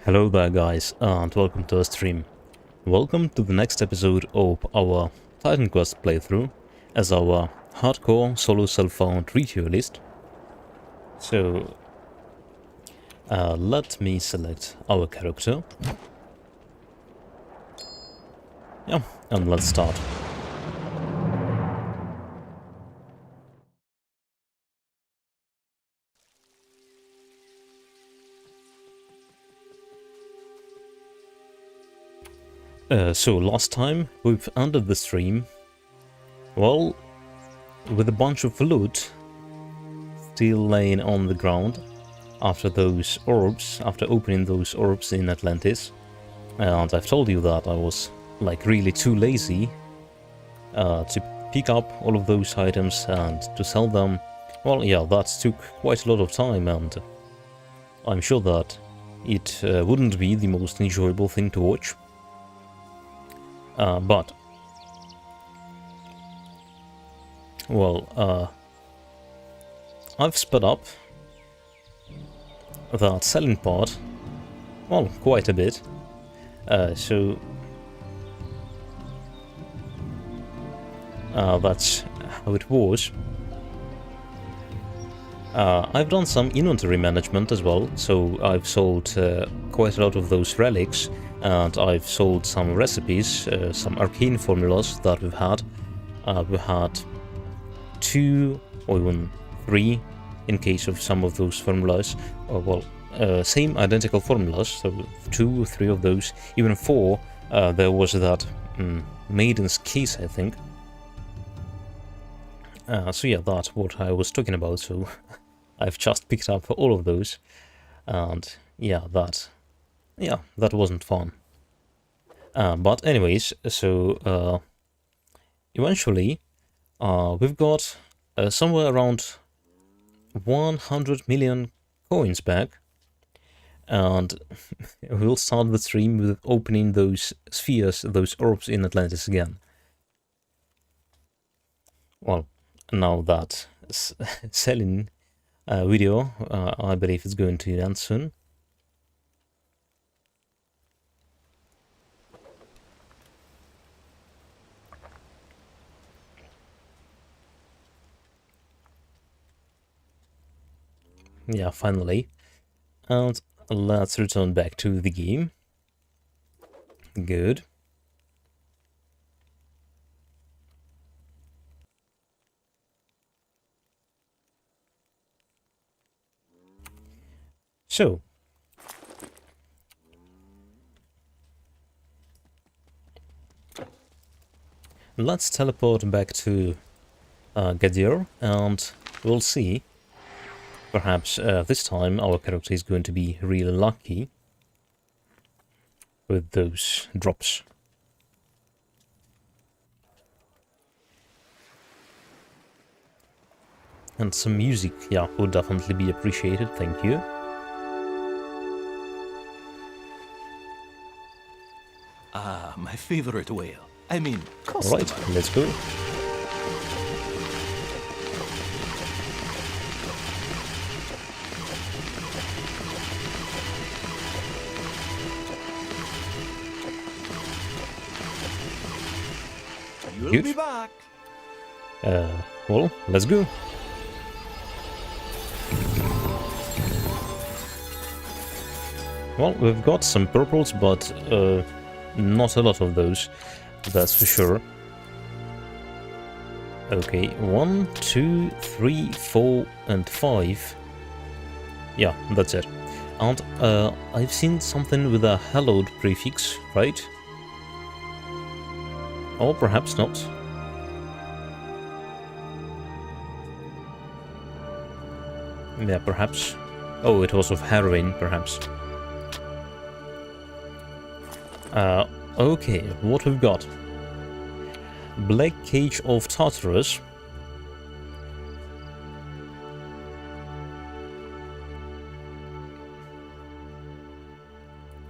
Hello there guys, and welcome to our stream. Welcome to the next episode of our titanquest playthrough as our hardcore solo self-found ritualist. So, let me select our character. Yeah, and let's start. So last time we've ended the stream, well, with a bunch of loot still laying on the ground after those orbs, after opening those orbs in Atlantis. And I've told you that I was like really too lazy to pick up all of those items and to sell them. Well, yeah, that took quite a lot of time, and I'm sure that it wouldn't be the most enjoyable thing to watch. But, well, I've sped up that selling part, well, quite a bit, so that's how it was. I've done some inventory management as well, so I've sold quite a lot of those relics, and I've sold some recipes, some arcane formulas that we've had. We had 2 or even 3 in case of some of those formulas. Same identical formulas, so 2 or 3 of those, even 4. There was that Maiden's Kiss, I think. So yeah, that's what I was talking about, so I've just picked up all of those, and yeah, that wasn't fun. But anyways, so eventually we've got somewhere around 100 million coins back, and we'll start the stream with opening those spheres, those orbs in Atlantis again. Well, now that selling video, I believe it's going to end soon. Yeah, finally. And let's return back to the game. Good. So, let's teleport back to Gadir, and we'll see. Perhaps this time our character is going to be really lucky with those drops. And some music, yeah, would definitely be appreciated, thank you. Ah, my favorite whale. I mean, Alright, let's go. You'll be back. Well, let's go. Well, we've got some purples, but not a lot of those, that's for sure. Okay, 1, 2, 3, 4, and 5. Yeah, that's it. And I've seen something with a hallowed prefix, right? Or perhaps not. Yeah, perhaps. Oh, it was of heroin, perhaps. Okay, what we've got. Black Cage of Tartarus.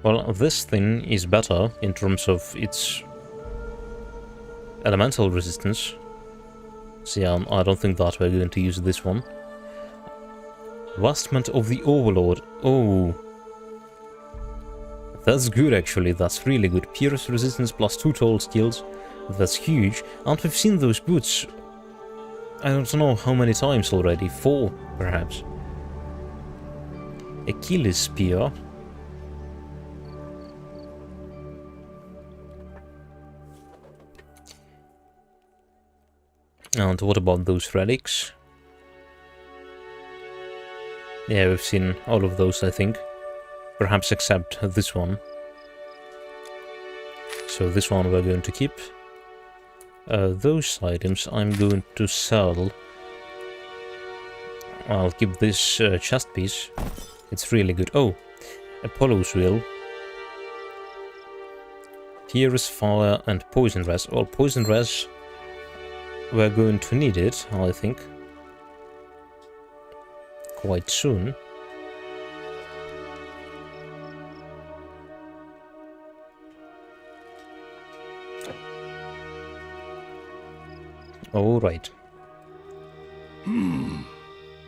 Well, this thing is better in terms of its elemental resistance. So yeah, I don't think that we're going to use this one. Vestment of the Overlord. Oh. That's good actually, that's really good. Pierce resistance plus 2 total skills, that's huge. And we've seen those boots, I don't know how many times already, 4 perhaps. Achilles spear. And what about those relics? Yeah, we've seen all of those, I think. Perhaps except this one. So this one we're going to keep. Those items I'm going to sell. I'll keep this chest piece. It's really good. Oh, Apollo's wheel. Pierce, fire, and poison res. Well, poison res, we're going to need it, I think, quite soon. All right.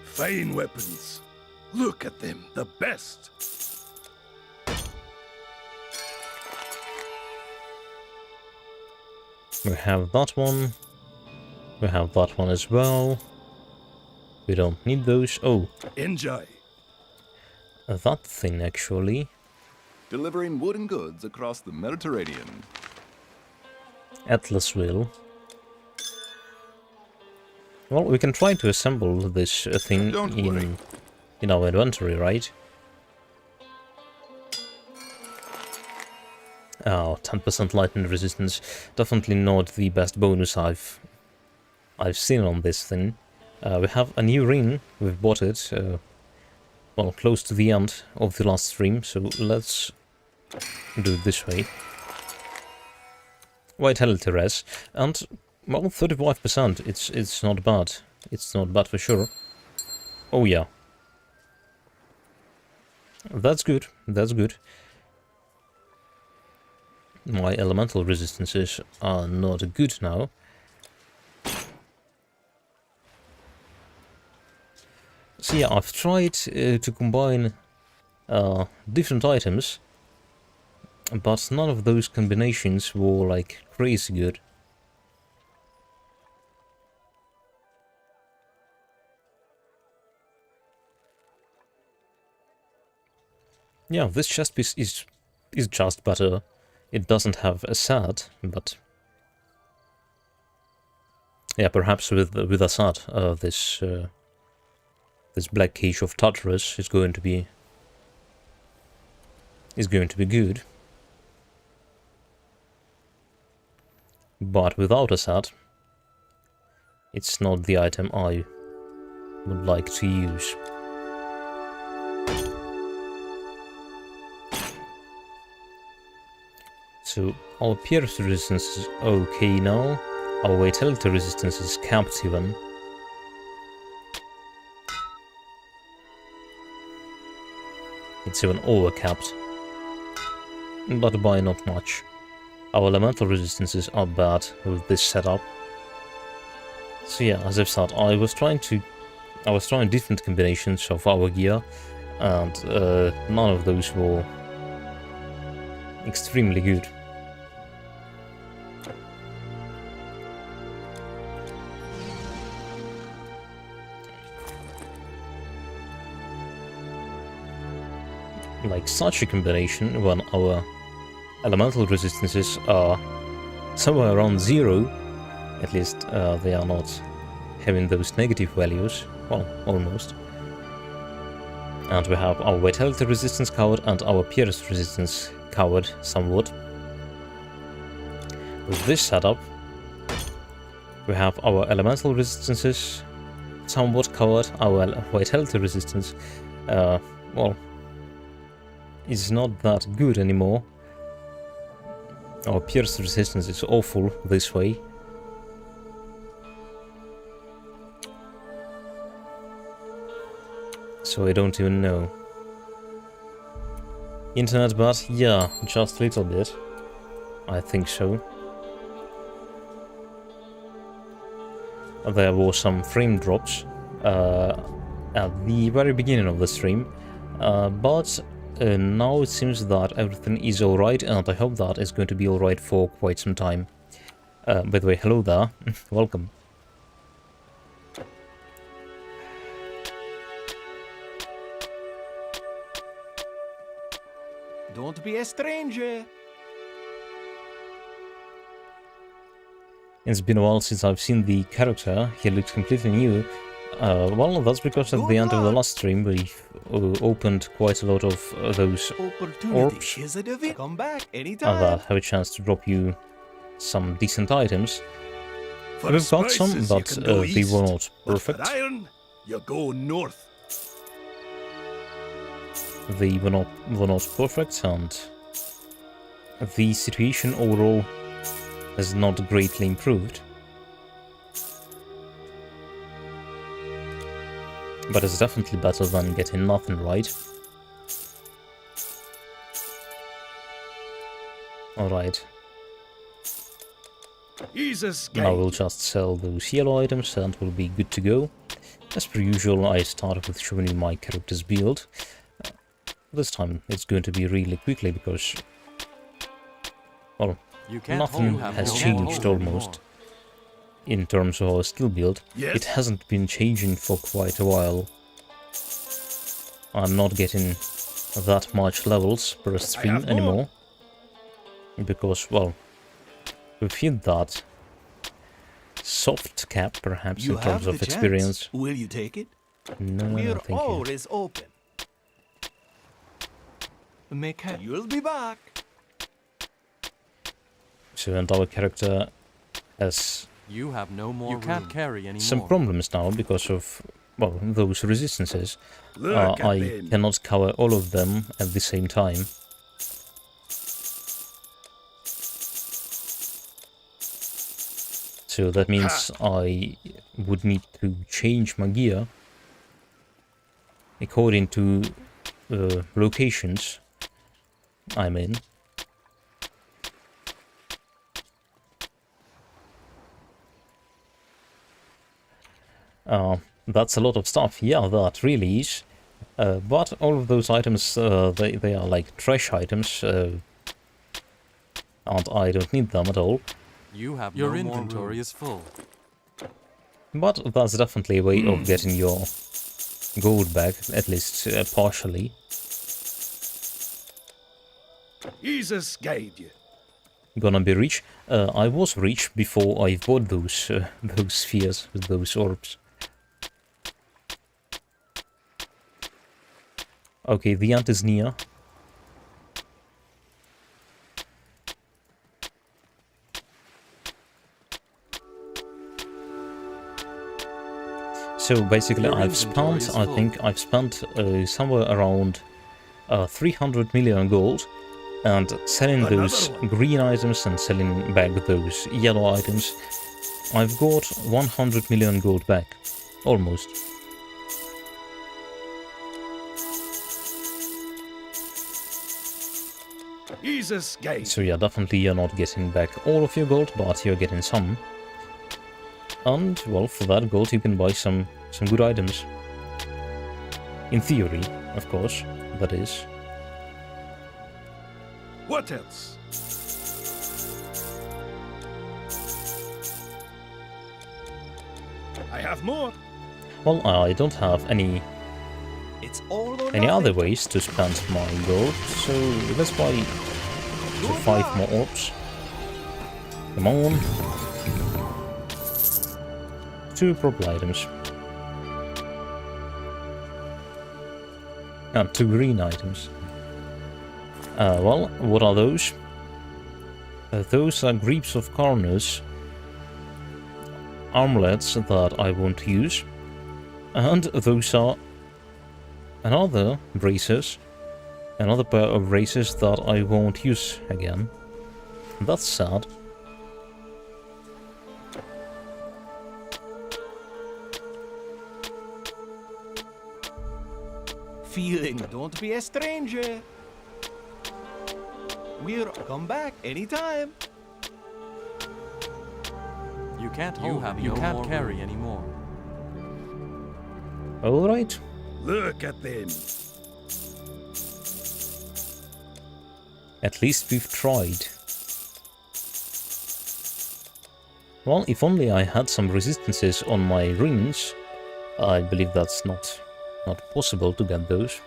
Fine weapons. Look at them, the best. We have that one. We have that one as well. We don't need those. Oh. Enjoy. That thing, actually. Delivering wooden goods across the Mediterranean. Atlas wheel. Well, we can try to assemble this thing in our inventory, right? Oh, 10% lightning resistance. Definitely not the best bonus I've seen on this thing. We have a new ring. We've bought it, well, close to the end of the last stream, so let's do it this way. Vitality res, and well, 35%. It's not bad. It's not bad for sure. Oh yeah, that's good. That's good. My elemental resistances are not good now. So yeah, I've tried to combine different items, but none of those combinations were like crazy good. Yeah, this chest piece is just better. It doesn't have a set, but yeah, perhaps with a set, this Black Cage of Tartarus is going to be good. But without a set, it's not the item I would like to use. So our pierce resistance is okay now. Our vitality resistance is capped even. It's even overcapped, but by not much. Our elemental resistances are bad with this setup. So yeah, as I've said, I was trying different combinations of our gear, and none of those were extremely good. Like such a combination, when our elemental resistances are somewhere around 0, at least they are not having those negative values, well, almost. And we have our vitality resistance covered and our pierce resistance covered somewhat. With this setup, we have our elemental resistances somewhat covered, our vitality resistance, well, is not that good anymore. Our pierce resistance is awful this way. So I don't even know. Internet bad? Yeah, just a little bit. I think so. There were some frame drops at the very beginning of the stream, but now it seems that everything is alright, and I hope that is going to be alright for quite some time. By the way, hello there. Welcome. Don't be a stranger. It's been a while since I've seen the character. He looks completely new. Well, that's because at the end of the last stream we opened quite a lot of those orbs Come back anytime. that have a chance to drop you some decent items. For We've got some, spices, you but can go they east, were not but for perfect. iron, you go north. They were not perfect, and the situation overall has not greatly improved. But it's definitely better than getting nothing, right? Alright, Jesus, now we'll just sell those yellow items and we'll be good to go. As per usual, I started with showing you my character's build. This time it's going to be really quickly because, well, nothing has changed almost in terms of our skill build. Yes. It hasn't been changing for quite a while. I'm not getting that much levels per stream have more. anymore. Because, well, we've hit that soft cap, perhaps, You in terms have of the experience. chance. Will you take it? No, We're thank you. always open. You'll be back. So, and our character has You have no more. You can't carry anymore. some problems now because of, well, those resistances. Look at I them. cannot cover all of them at the same time. So that means I would need to change my gear according to locations I'm in. That's a lot of stuff. Yeah, that really is. But all of those items, they are like trash items, and I don't need them at all. You have your inventory is full. But that's definitely a way of getting your gold back, at least partially. Jesus guide you. Gonna be rich. I was rich before I bought those spheres with those orbs. Okay, the ant is near. So basically, I think I've spent somewhere around 300 million gold, and selling those green items and selling back those yellow items, I've got 100 million gold back, almost. Jesus guide. So yeah, definitely you're not getting back all of your gold, but you're getting some. And, well, for that gold you can buy some good items. In theory, of course, that is. What else? I have more. Well, I don't have any It's all or other nothing. ways to spend my gold, so let's buy 5 more orbs. Come on. 2 purple items. And 2 green items. Well, what are those? Those are Greaves of Carnus armlets that I won't use. And those are another braces. Another pair of braces that I won't use again. That's sad. Feeling, don't be a stranger. We'll come back anytime. You can't hold. You can't carry anymore. Alright. Look at them. At least we've tried. Well, if only I had some resistances on my runes. I believe that's not possible to get those.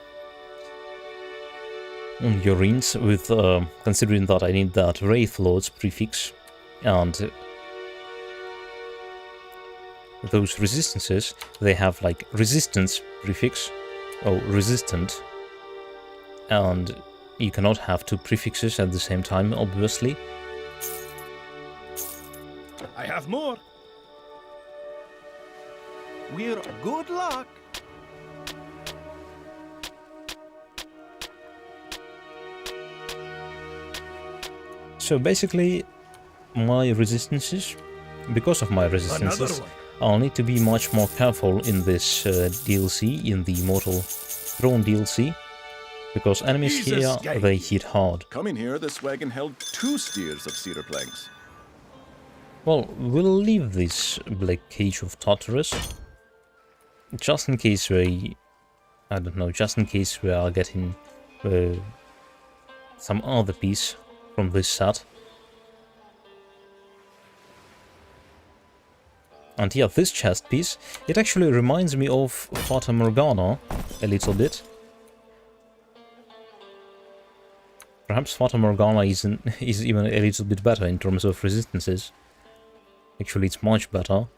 On your runes, with considering that I need that Wraith Lord's prefix, and those resistances, they have like resistance prefix, or resistant, and you cannot have two prefixes at the same time, obviously. I have more. We're good luck. So basically, my resistances, because of my resistances, I'll need to be much more careful in this DLC, in the Mortal Throne DLC, because enemies here, they hit hard. Coming here, this wagon held 2 steers of cedar planks. Well, we'll leave this Black Cage of Tartarus, just in case we, I don't know, just in case we are getting some other piece from this set. And yeah, this chest piece, it actually reminds me of Fata Morgana a little bit. Perhaps Fata Morgana is even a little bit better in terms of resistances. Actually, it's much better,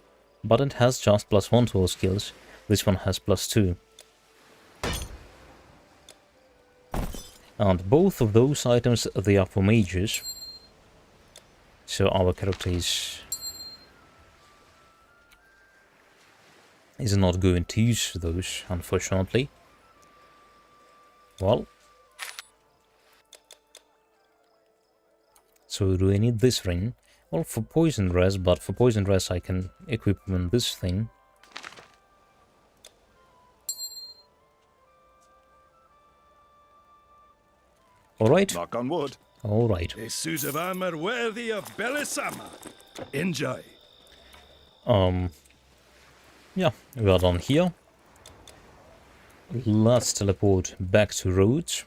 but it has just +1 to all skills. This one has +2. And both of those items, they are for mages. So our character is not going to use those, unfortunately. Well. So do I need this ring? Well, for poison res, but for poison res I can equip even this thing. Alright. Knock on wood. Alright. A suit of armor worthy of Belisama. Enjoy. Yeah, we are done here. Let's teleport back to Rhodes.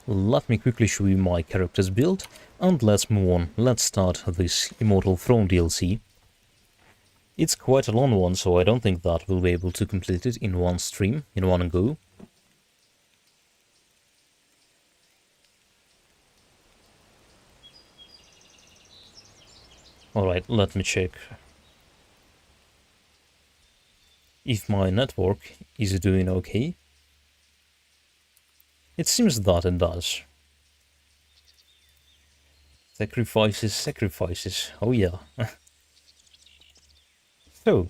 Let me quickly show you my character's build, and let's move on. Let's start this Immortal Throne DLC. It's quite a long one, so I don't think that we'll be able to complete it in one stream, in one go. Alright, let me check if my network is doing okay. It seems that it does. Sacrifices, sacrifices. Oh yeah. So,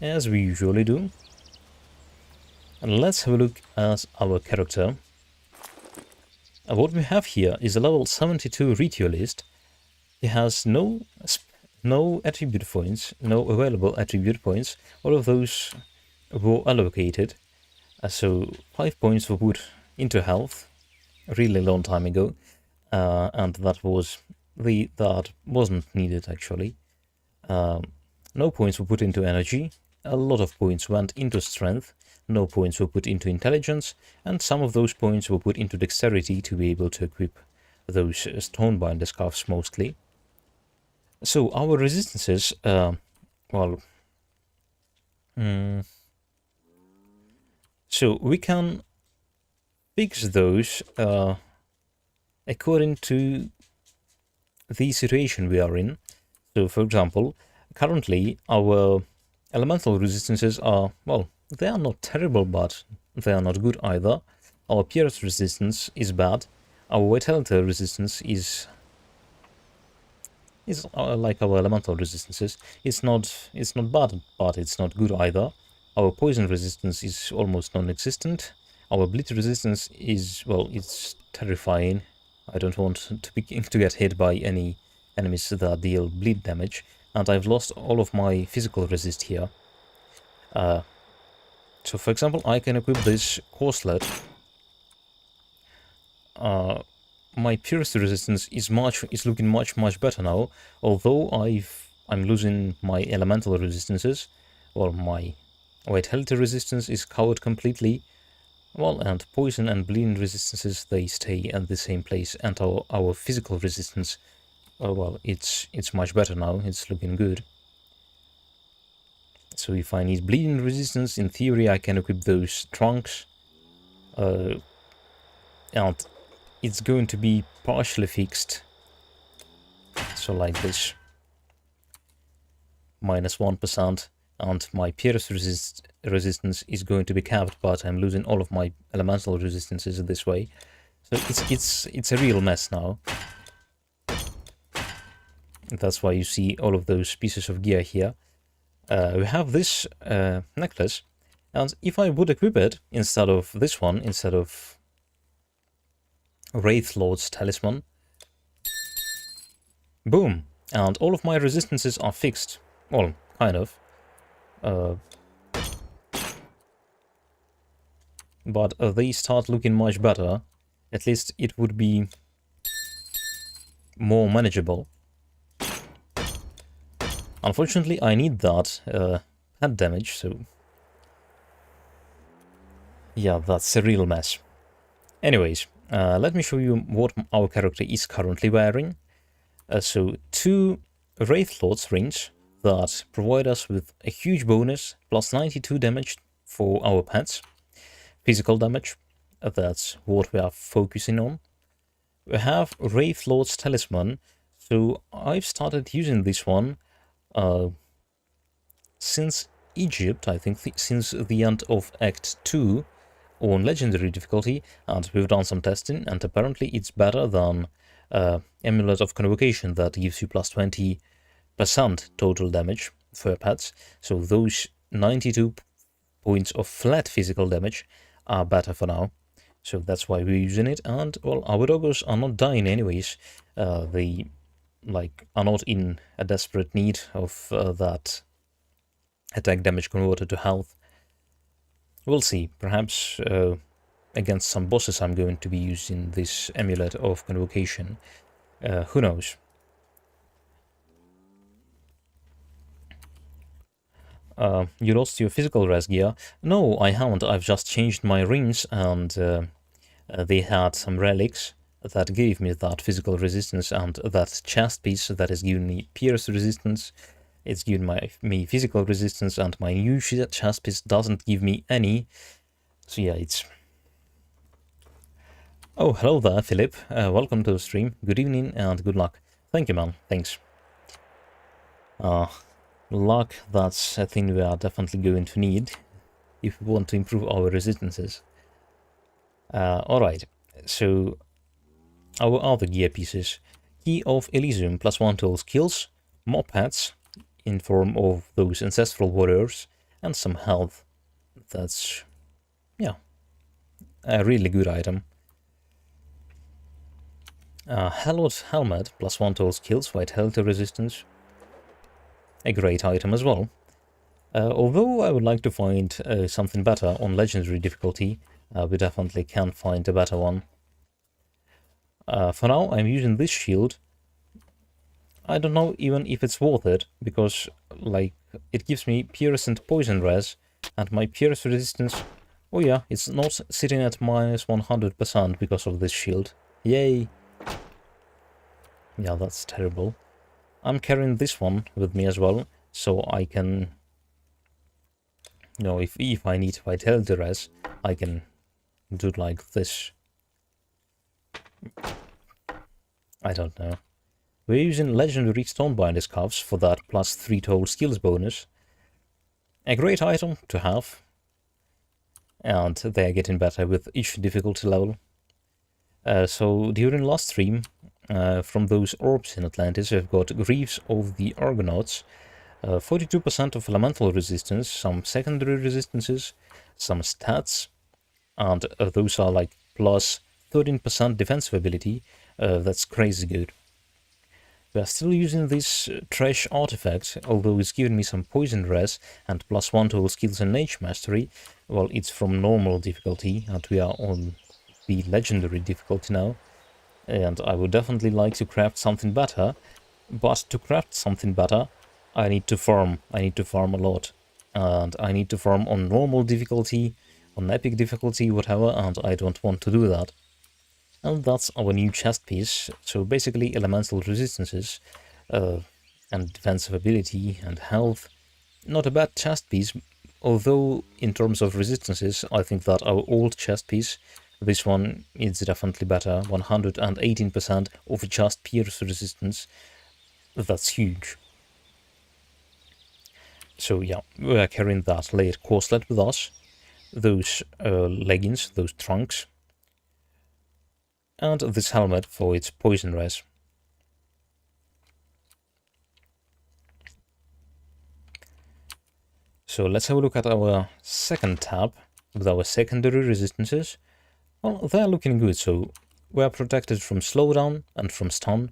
as we usually do, let's have a look at our character. What we have here is a level 72 Ritualist. He has no attribute points, no available attribute points. All of those were allocated. So 5 points were put into health a really long time ago, and that wasn't needed actually. No points were put into energy. A lot of points went into strength. No points were put into intelligence, and some of those points were put into dexterity to be able to equip those Stonebinder scarves mostly. So our resistances, so we can fix those according to the situation we are in. So for example, currently our elemental resistances are, well, they are not terrible, but they are not good either. Our pierce resistance is bad. Our vitality resistance is like our elemental resistances. It's not bad, but it's not good either. Our poison resistance is almost non-existent. Our bleed resistance is, well, it's terrifying. I don't want to get hit by any enemies that deal bleed damage. And I've lost all of my physical resist here. So for example, I can equip this corselet. My pierce resistance is looking much better now. Although I'm losing my elemental resistances, or my Vitality resistance is covered completely. Well, and poison and bleeding resistances, they stay at the same place. And our physical resistance, well, it's much better now. It's looking good. So if I need bleeding resistance, in theory I can equip those trunks. And it's going to be partially fixed. So like this. -1%. And my pierce resistance is going to be capped, but I'm losing all of my elemental resistances this way. So it's a real mess now. That's why you see all of those pieces of gear here. We have this necklace, and if I would equip it instead of this one, instead of Wraith Lord's Talisman, boom! And all of my resistances are fixed. Well, kind of. But they start looking much better. At least it would be more manageable. Unfortunately, I need that head damage, so yeah, that's a real mess. Anyways, let me show you what our character is currently wearing. So 2 Wraith Lord's rings that provide us with a huge bonus, plus 92 damage for our pets. Physical damage, that's what we are focusing on. We have Wraith Lord's Talisman, so I've started using this one since Egypt, I think, since the end of Act 2 on Legendary difficulty, and we've done some testing, and apparently it's better than Amulet of Convocation that gives you plus 20% total damage for your pets. So those 92 points of flat physical damage are better for now. So that's why we're using it, and well, our doggos are not dying anyways. They are not in a desperate need of that attack damage converted to health. We'll see. Perhaps against some bosses I'm going to be using this Amulet of Convocation. Who knows? You lost your physical res gear? No, I haven't. I've just changed my rings, and they had some relics that gave me that physical resistance, and that chest piece that is giving me pierce resistance. It's giving me physical resistance, and my new chest piece doesn't give me any. So yeah, it's... Oh, hello there, Philip. Welcome to the stream. Good evening and good luck. Thank you, man. Thanks. Luck, that's a thing we are definitely going to need if we want to improve our resistances. Alright, so our other gear pieces. Key of Elysium, +1 to all skills, more pets in form of those ancestral warriors, and some health. That's, yeah, a really good item. Hallowed Helmet, +1 to all skills, vitality resistance. A great item as well. Although I would like to find something better on Legendary difficulty, we definitely can find a better one. For now, I'm using this shield. I don't know even if it's worth it, because it gives me pierce and poison res, and my pierce resistance, oh yeah, it's not sitting at -100% because of this shield. Yay! Yeah, that's terrible. I'm carrying this one with me as well, so I can, you know, if I need vitality res, I can do it like this. I don't know. We're using Legendary Stonebinder Scarves for that +3 total skills bonus. A great item to have, and they are getting better with each difficulty level. So during last stream, from those orbs in Atlantis, we've got Greaves of the Argonauts, 42% of elemental resistance, some secondary resistances, some stats, and those are like plus 13% defensive ability. That's crazy good. We are still using this trash artifact, although it's giving me some poison res and +1 to all skills and Mage Mastery. Well, it's from normal difficulty, and we are on the Legendary difficulty now. And I would definitely like to craft something better, but to craft something better, I need to farm. I need to farm a lot. and I need to farm on normal difficulty, on epic difficulty, whatever, and I don't want to do that. And that's our new chest piece. So basically elemental resistances and defensive ability and health. Not a bad chest piece, although in terms of resistances I think that our old chest piece, this one, is definitely better. 118% of just pierce resistance. That's huge. So yeah, we are carrying that layered corselet with us. Those leggings, those trunks. And this helmet for its poison res. So let's have a look at our second tab with our secondary resistances. Well, they're looking good, so we're protected from slowdown and from stun.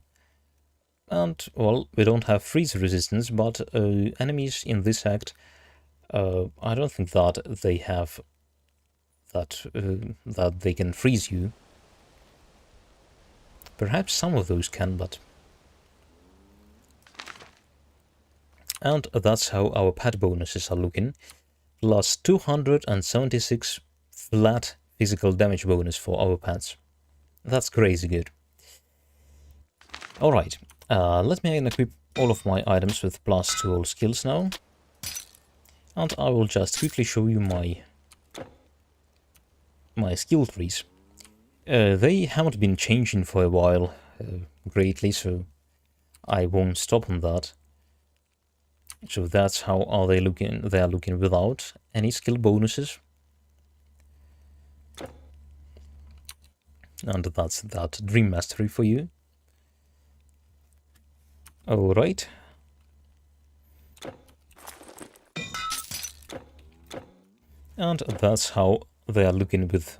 And, well, we don't have freeze resistance, but enemies in this act, I don't think that they have that they can freeze you. Perhaps some of those can, but... And that's how our pet bonuses are looking. Plus 276 flat physical damage bonus for our pets. That's crazy good. Alright, let me equip all of my items with plus 2 all skills now. And I will just quickly show you my skill trees. They haven't been changing for a while greatly, so I won't stop on that. So that's how are they looking. They are looking without any skill bonuses. And that's that Dream Mastery for you. Alright. And that's how they are looking with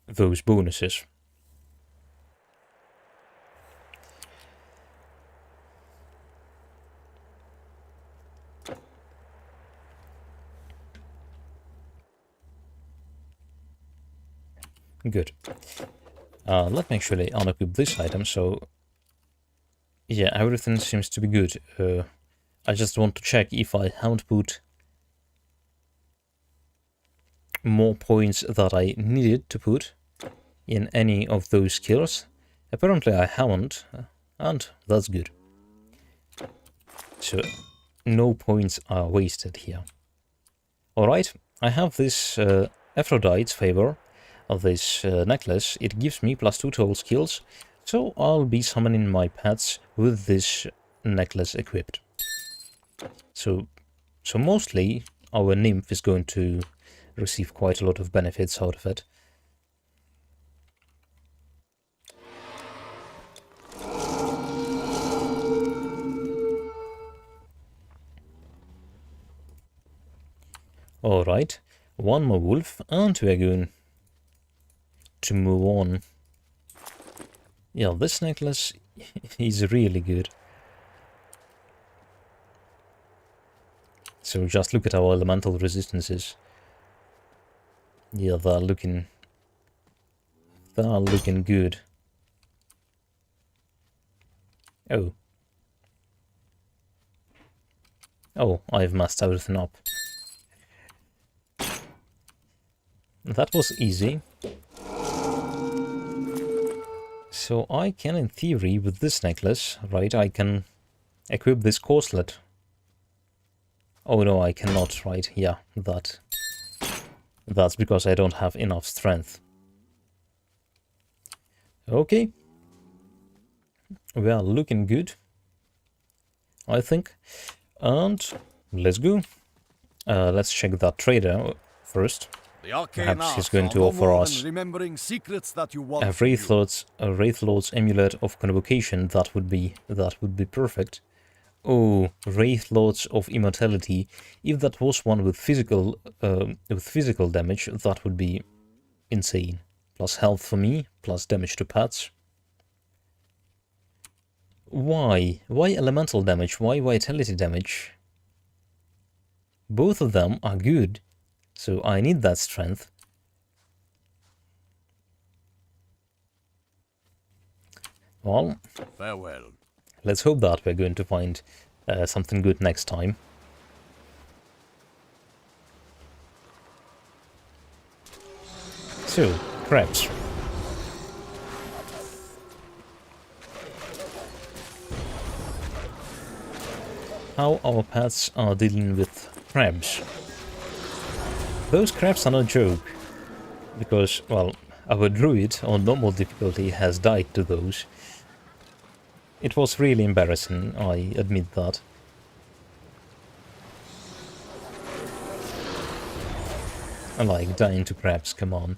those bonuses. Good. Let me actually unequip this item, so... Yeah, everything seems to be good. I just want to check if I haven't put more points that I needed to put in any of those skills. Apparently I haven't, and that's good. So, no points are wasted here. Alright, I have this Aphrodite's favor of this necklace. It gives me plus 2 to all skills, so I'll be summoning my pets with this necklace equipped. So mostly our nymph is going to receive quite a lot of benefits out of it. Alright, one more wolf, and we're going to move on. Yeah, this necklace is really good. So just look at our elemental resistances. Yeah, they're looking good. Oh, I've messed everything up. That was easy. So I can, in theory, with this necklace, right, I can equip this corselet. Oh no, I cannot, right, yeah, that's because I don't have enough strength. Okay. We are looking good, I think. And let's go. Let's check that trader first. Perhaps he's going to offer us a Wraith Lord's Amulet of Convocation. That would be perfect. Oh, Wraith Lords of Immortality. If that was one with physical damage, that would be insane. Plus health for me, plus damage to pets. Why? Why elemental damage? Why vitality damage? Both of them are good. So I need that strength. Well, farewell. Let's hope that we're going to find something good next time. So, crabs. How our pets are dealing with crabs. Those crabs are no joke, because, well, our druid on normal difficulty has died to those. It was really embarrassing, I admit that. I like dying to crabs, come on.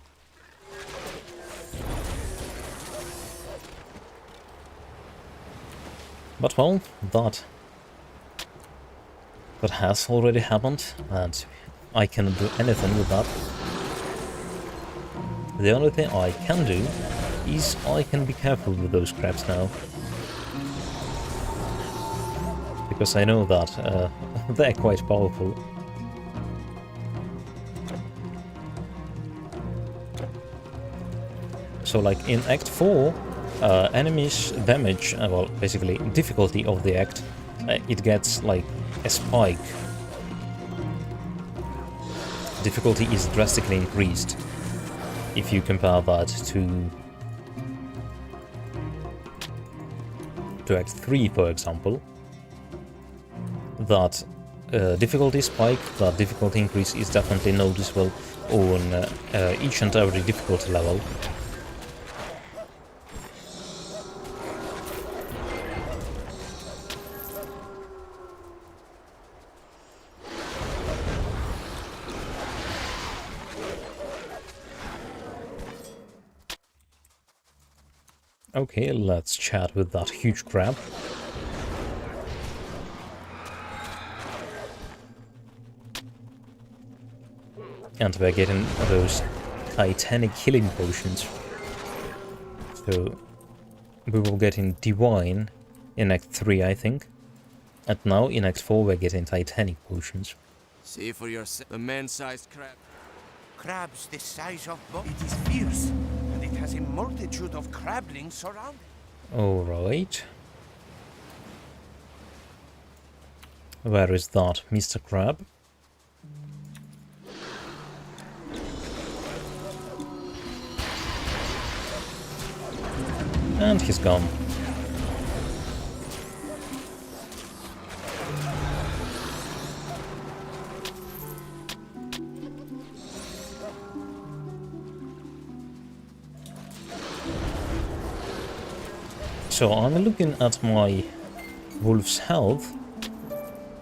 But well, that has already happened, and I cannot do anything with that. The only thing I can do is I can be careful with those crabs now. Because I know that they're quite powerful. So like in Act 4, enemies damage, well, basically difficulty of the act, it gets like a spike. Difficulty is drastically increased if you compare that to Act 3, for example. That difficulty spike, that difficulty increase is definitely noticeable on each and every difficulty level. Okay, let's chat with that huge crab. And we're getting those titanic healing potions. So we will get in Divine in Act 3, I think. And now in Act 4 we're getting titanic potions. See for yourself, the man-sized crab. Crabs the size of both. It is fierce, and it has a multitude of crablings surrounding. Alright. Where is that, Mr. Crab? And he's gone. So I'm looking at my wolf's health,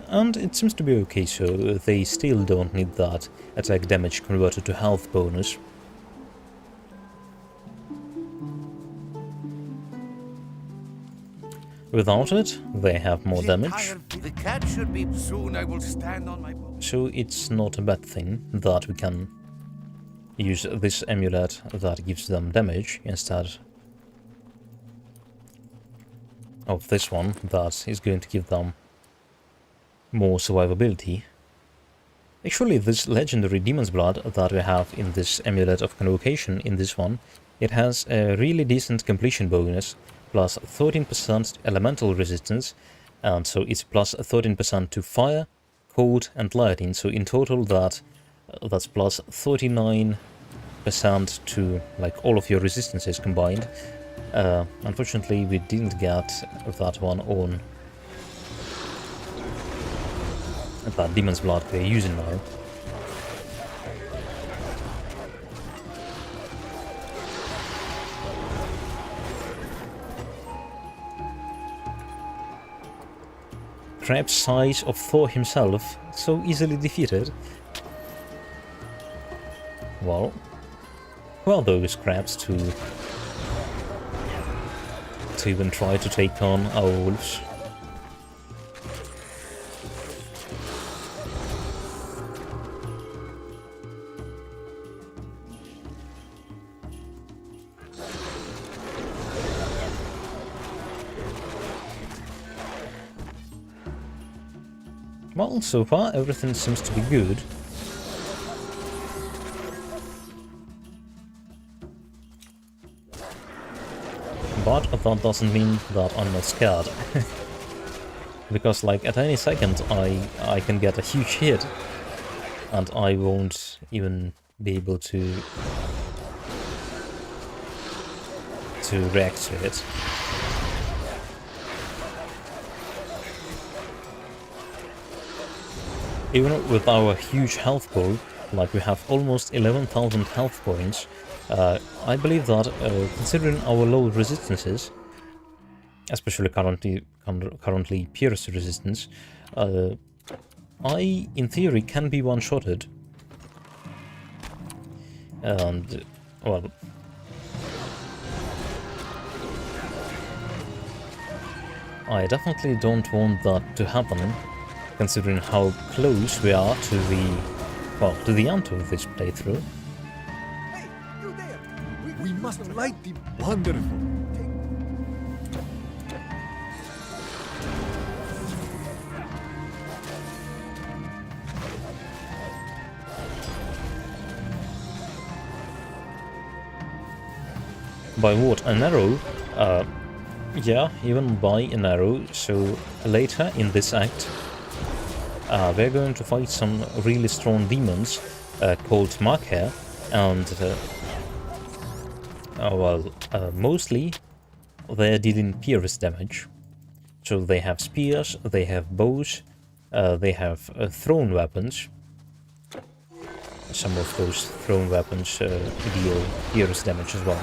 and it seems to be okay, so they still don't need that attack damage converted to health bonus. Without it, they have more damage, The cat should be soon. I will stand on my boat. so it's not a bad thing that we can use this amulet that gives them damage instead of this one that is going to give them more survivability. Actually, this legendary demon's blood that we have in this amulet of convocation in this one, it has a really decent completion bonus, plus 13% elemental resistance, and so it's plus 13% to fire, cold and lightning, so in total that's plus 39% to like all of your resistances combined. Unfortunately we didn't get that one on that demon's blood we're using now. Crab size of Thor himself, so easily defeated. Well, who are those crabs to even try to take on our wolves? Well, so far everything seems to be good. But that doesn't mean that I'm not scared. Because like at any second I can get a huge hit and I won't even be able to to react to it. Even with our huge health pool, like we have almost 11,000 health points, I believe that considering our low resistances, especially currently pierce resistance, I, in theory, can be one-shotted. And, well... I definitely don't want that to happen, considering how close we are to the... well, to the end of this playthrough. Hey, you there! We must light the wonderful. By what? An arrow? Yeah, even by an arrow. So later in this act, we're going to fight some really strong demons called Marker, and mostly they're dealing pierce damage. So they have spears, they have bows, they have thrown weapons. Some of those thrown weapons deal pierce damage as well.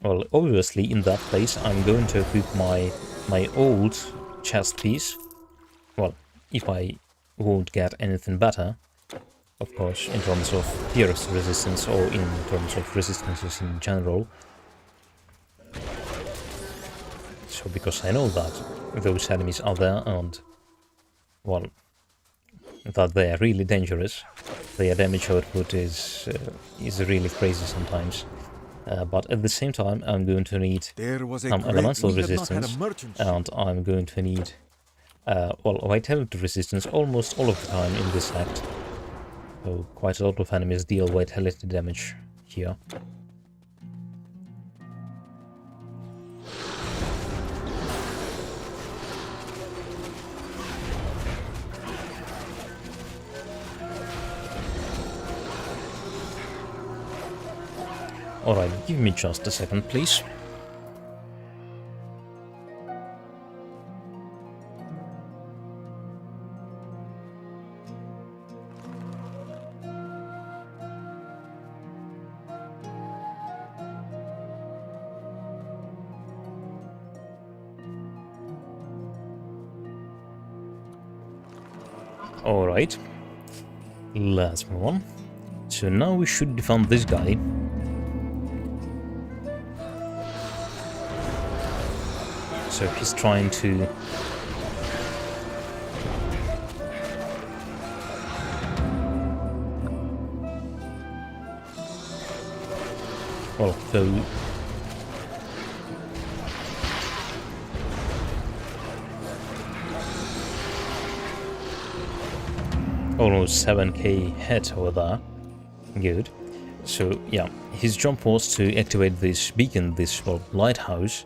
Well, obviously in that place I'm going to equip my old chest piece. Well, if I won't get anything better, of course, in terms of pierce resistance or in terms of resistances in general. So because I know that those enemies are there and, well, that they are really dangerous. Their damage output is really crazy sometimes. But at the same time, I'm going to need some elemental resistance, and I'm going to need, well, vitality resistance almost all of the time in this act. So quite a lot of enemies deal vitality damage here. Alright, give me just a second, please. Alright, let's move on. So now we should defend this guy. So he's trying to... well, so... almost 7k hit over there. Good. So, yeah, his job was to activate this beacon, this, well, lighthouse,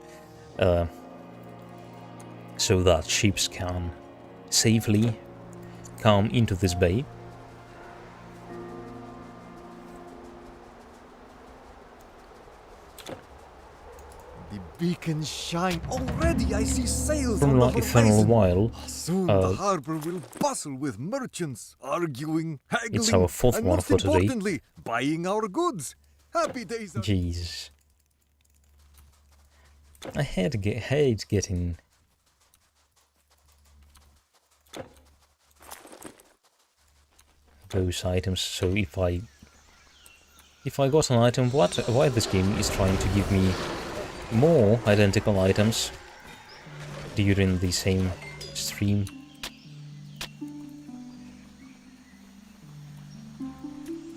so that ships can safely come into this bay. The beacons shine already. I see sails From on the like eternal horizon. while. Soon the harbor will bustle with merchants arguing, haggling, It's our fourth and one most for today. importantly, buying our goods. Happy days. Jeez. I hate getting... those items. So if I got an item, why this game is trying to give me more identical items during the same stream?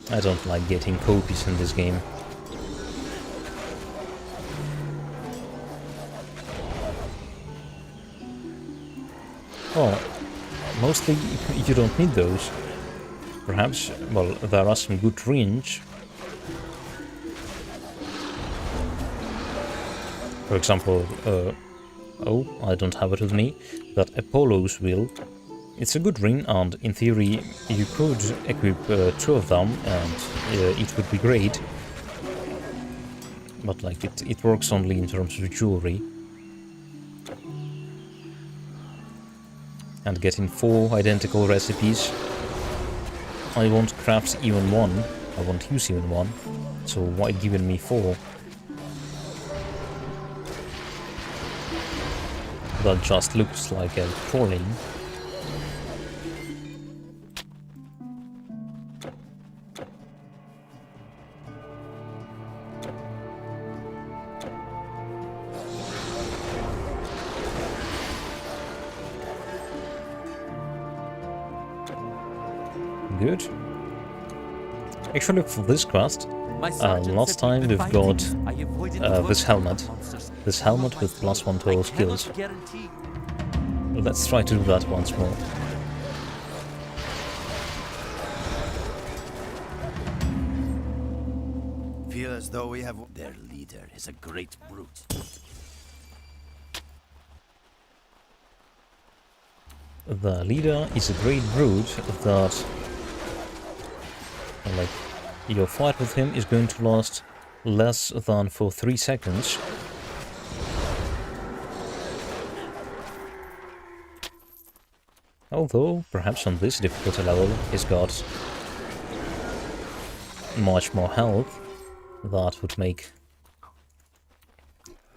I don't like getting copies in this game. Well, mostly you don't need those. Perhaps, well, there are some good range. For example, oh, I don't have it with me, that Apollo's wheel It's a good ring, and in theory you could equip 2 of them, and it would be great. But like it works only in terms of jewelry. And getting 4 identical recipes, I won't craft even 1, I won't use even 1, so why giving me 4? That just looks like a trolling. Good. Actually, for this quest, last time we've got this helmet. This helmet with +1 total skills. Let's try to do that once more. Feel as though we have... Their leader is a great brute. The leader is a great brute that, like, your fight with him is going to last less than for 3 seconds. Although, perhaps on this difficulty level, he's got much more health. That would make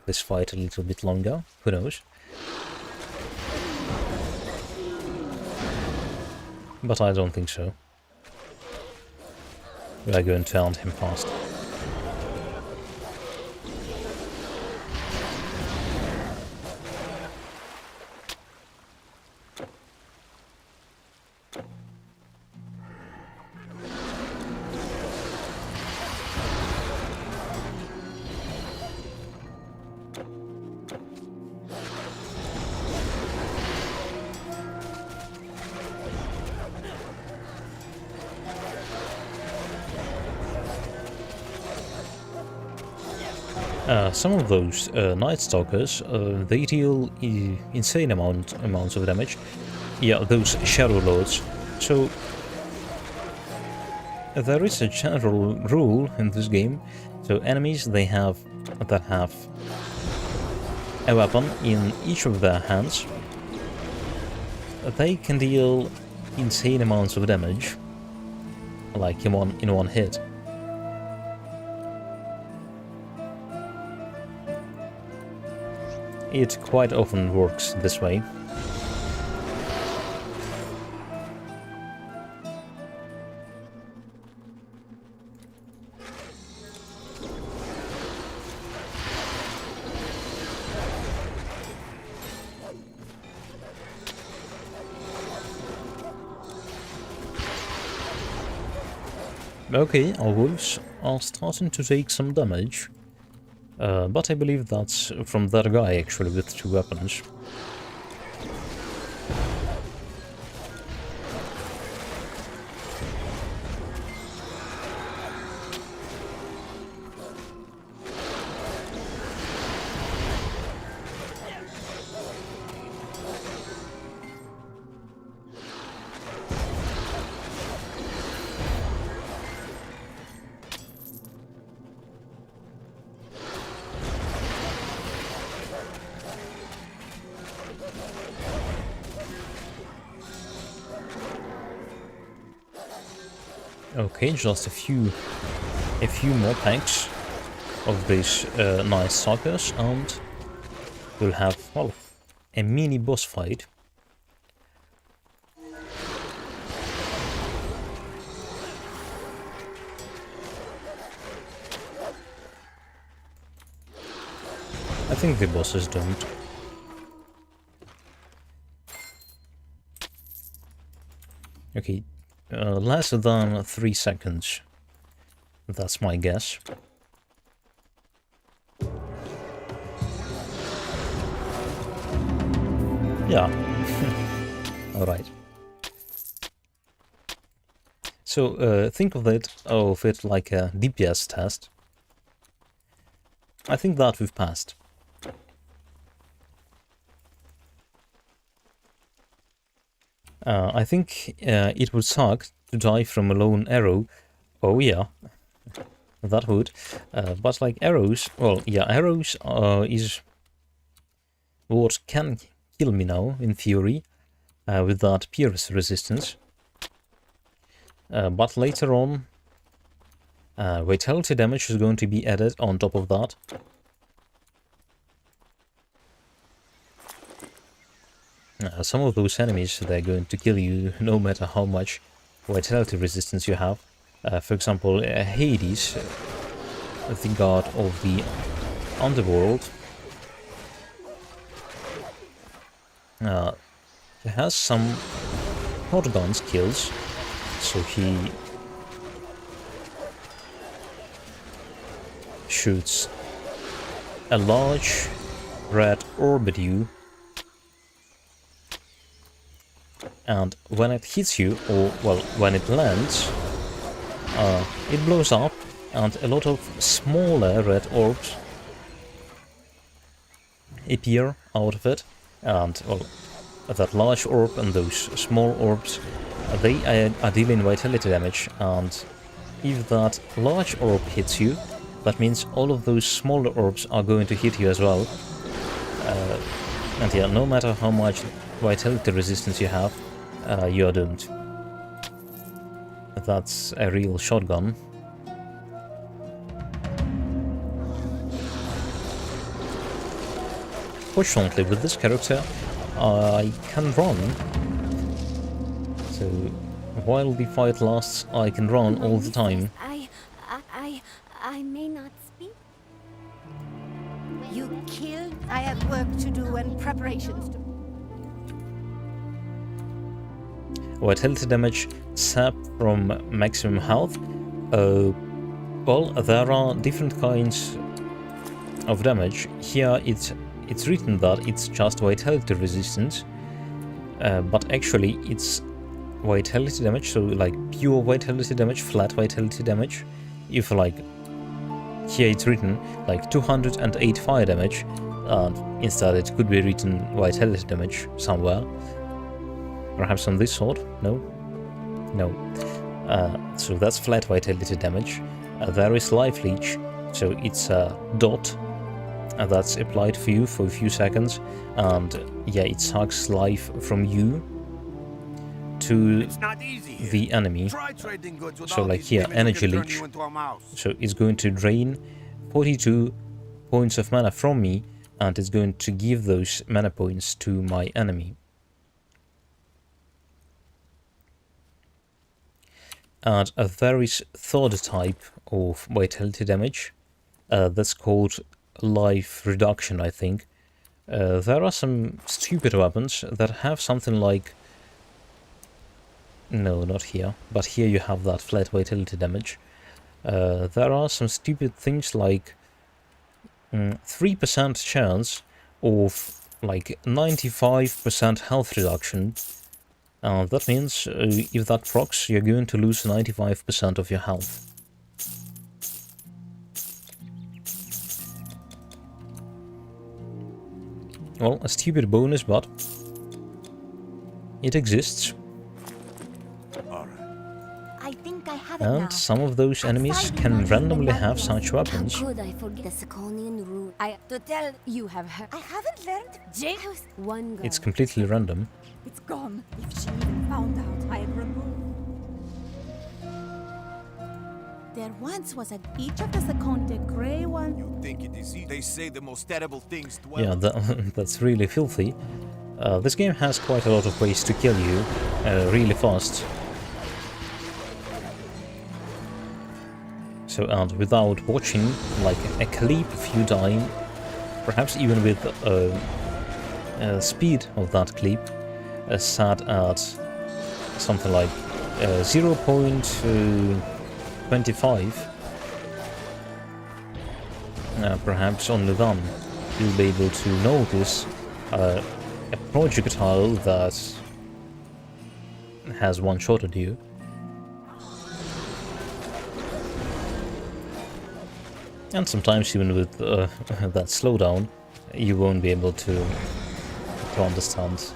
this fight a little bit longer, who knows. But I don't think so. We are going to end him fast. Some of those Night Stalkers, they deal insane amounts of damage. Yeah, those Shadow Lords. So there is a general rule in this game. So enemies that have a weapon in each of their hands, they can deal insane amounts of damage, like in one hit. It quite often works this way. Okay, our wolves are starting to take some damage. But I believe that's from that guy, actually, with 2 weapons. Okay, just a few more packs of these nice suckers, and we'll have, well, a mini boss fight. I think the bosses don't. Okay. Less than 3 seconds. That's my guess. Yeah. Alright. So, think of it like a DPS test. I think that we've passed. I think it would suck to die from a lone arrow. Oh yeah, that would. But like arrows, well, yeah, arrows is what can kill me now, in theory, with that pierce resistance. But later on, vitality damage is going to be added on top of that. Some of those enemies, they're going to kill you no matter how much vitality resistance you have. For example, Hades, the god of the underworld, he has some shotgun skills, so he shoots a large red orb at you, and when it hits you, or well, when it lands, it blows up, and a lot of smaller red orbs appear out of it, and well, that large orb and those small orbs, they are dealing vitality damage, and if that large orb hits you, that means all of those smaller orbs are going to hit you as well. And yeah, no matter how much vitality resistance you have, you are doomed. That's a real shotgun. Fortunately, with this character, I can run. So, while the fight lasts, I can run all the time. I may not speak. You killed? I have work to do and preparations to... Vitality damage sapped from maximum health. Well, there are different kinds of damage. Here it's written that it's just vitality resistance, but actually it's vitality damage, so like pure vitality damage, flat vitality damage. If like here it's written like 208 fire damage, and instead it could be written vitality damage somewhere. Perhaps on this sword? No? No. So that's flat vitality damage. There is life leech, so it's a dot that's applied for you for a few seconds, and yeah, it sucks life from you to the enemy. So like here, energy leech. So it's going to drain 42 points of mana from me, and it's going to give those mana points to my enemy. And there is third type of vitality damage, that's called life reduction, I think. There are some stupid weapons that have something like... No, not here, but here you have that flat vitality damage. There are some stupid things like 3% chance of like 95% health reduction. That means if that procs, you're going to lose 95% of your health. Well, a stupid bonus, but it exists. I think I have it And now. some of those enemies can randomly have such weapons. How could I forget the Saconian rule? To tell you have heard. I haven't learned. James, one girl. It's completely random. It's gone. If she even found out I had removed. There once was at each of the Seconde grey one. You think it is easy? They say the most terrible things dwell. Yeah, that's really filthy. This game has quite a lot of ways to kill you really fast. So, and without watching like a clip of you dying, perhaps even with speed of that clip, set at something like 0.25, perhaps only then you'll be able to notice a projectile that has one-shotted you. And sometimes even with that slowdown, you won't be able to understand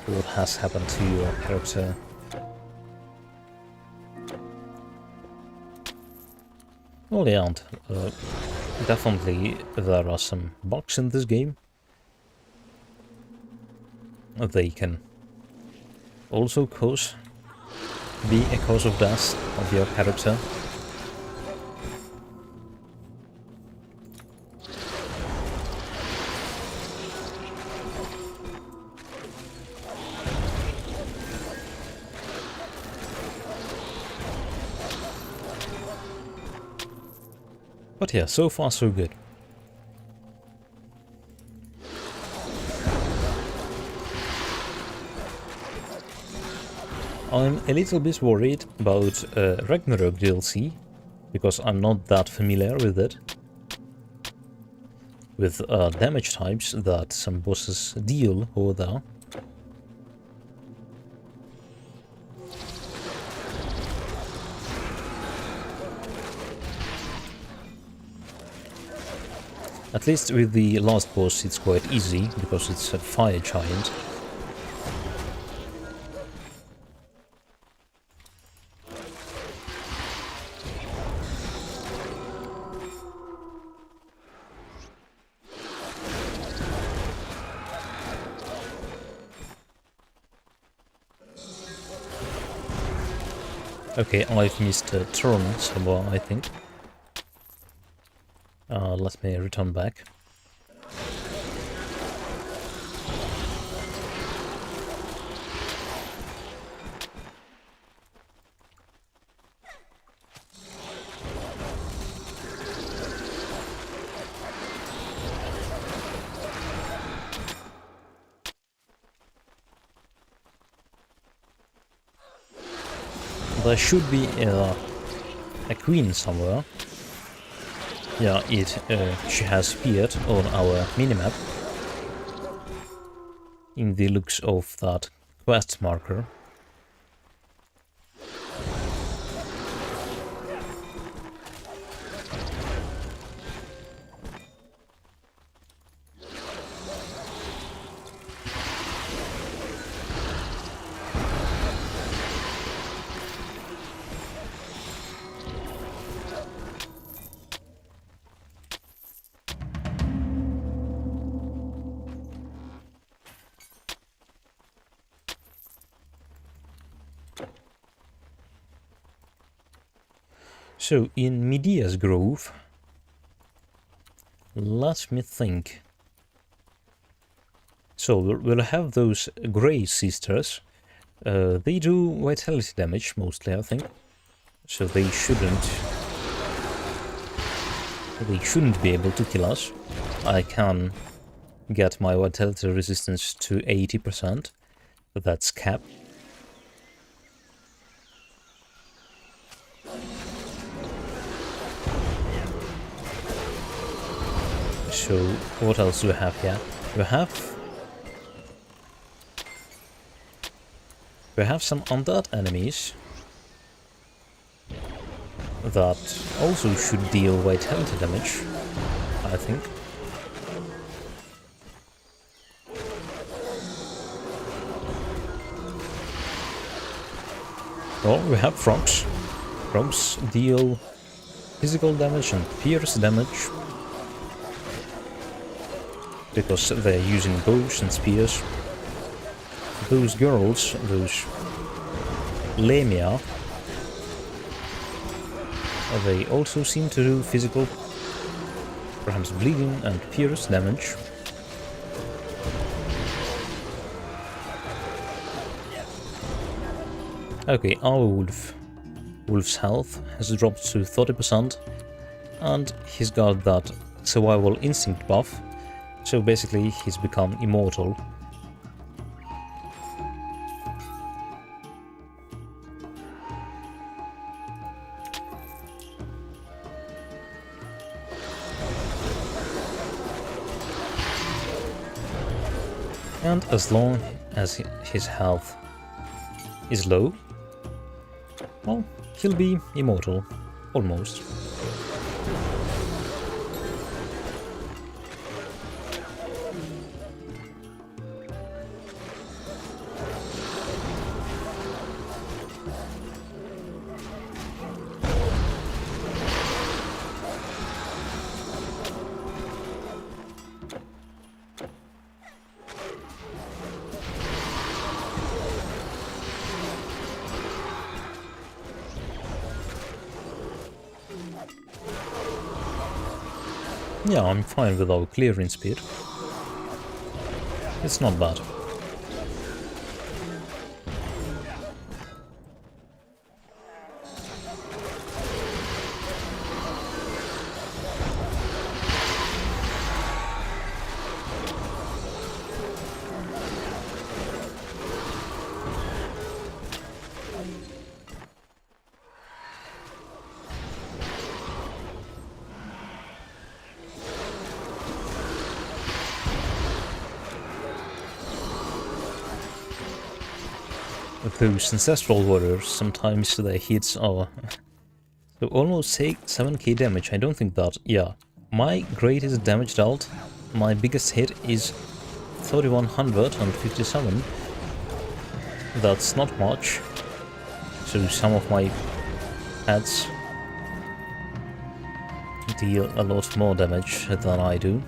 what has happened to your character. Well, yeah, and definitely there are some bugs in this game. They can also be a cause of death of your character. But yeah, so far so good. I'm a little bit worried about Ragnarök DLC, because I'm not that familiar with it. With damage types that some bosses deal over there. At least with the last boss it's quite easy, because it's a fire giant. Okay, I've missed a turn somewhere, I think. Let me return back. There should be a queen somewhere. Yeah, she has appeared on our minimap in the looks of that quest marker. So, in Medea's Grove, let me think. So, we'll have those Grey Sisters. They do vitality damage, mostly, I think. So they shouldn't be able to kill us. I can get my vitality resistance to 80%. That's cap. So, what else do we have here? We have some undead enemies that also should deal vitality damage, I think. Well, we have frogs. Frogs deal physical damage and pierce damage, because they're using bows and spears. Those girls, those Lamia, they also seem to do physical, perhaps bleeding and pierce damage. Okay, our wolf's health has dropped to 30%, and he's got that survival instinct buff, so basically he's become immortal. And as long as his health is low, well, he'll be immortal, almost. Yeah, I'm fine with our clearing speed. It's not bad. Those ancestral warriors, sometimes their hits are so almost 7k damage. I don't think that. Yeah, my greatest damage dealt, my biggest hit is 3157. That's not much. So some of my heads deal a lot more damage than I do.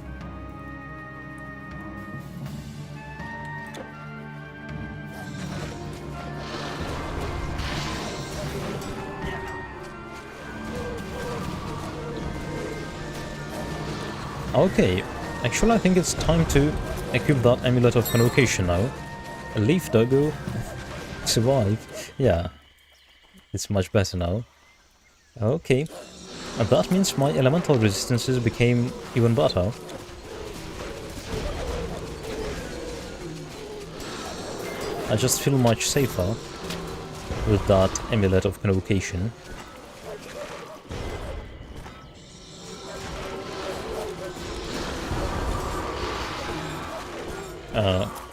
Okay, actually I think it's time to equip that Amulet of Convocation now. Leaf Doggo, survive, yeah, it's much better now. Okay, and that means my elemental resistances became even better. I just feel much safer with that Amulet of Convocation.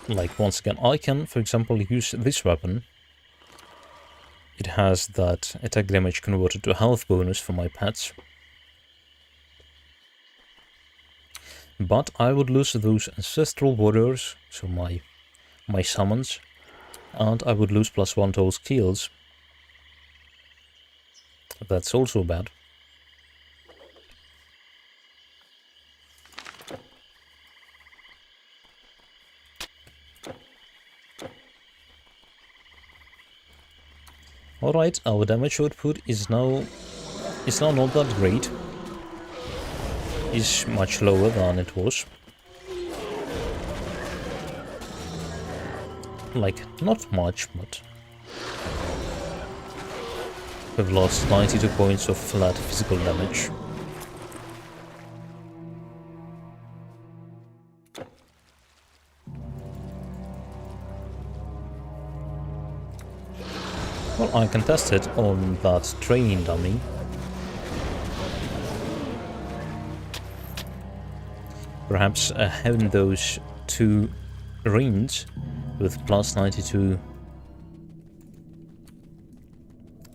Like, once again, I can, for example, use this weapon. It has that attack damage converted to health bonus for my pets. But I would lose those ancestral warriors, so my summons, and I would lose +1 to all skills. That's also bad. Alright, our damage output is now not that great. It's much lower than it was. Like, not much, but we've lost 92 points of flat physical damage. Well, I can test it on that training dummy. Perhaps having those 2 rings with +92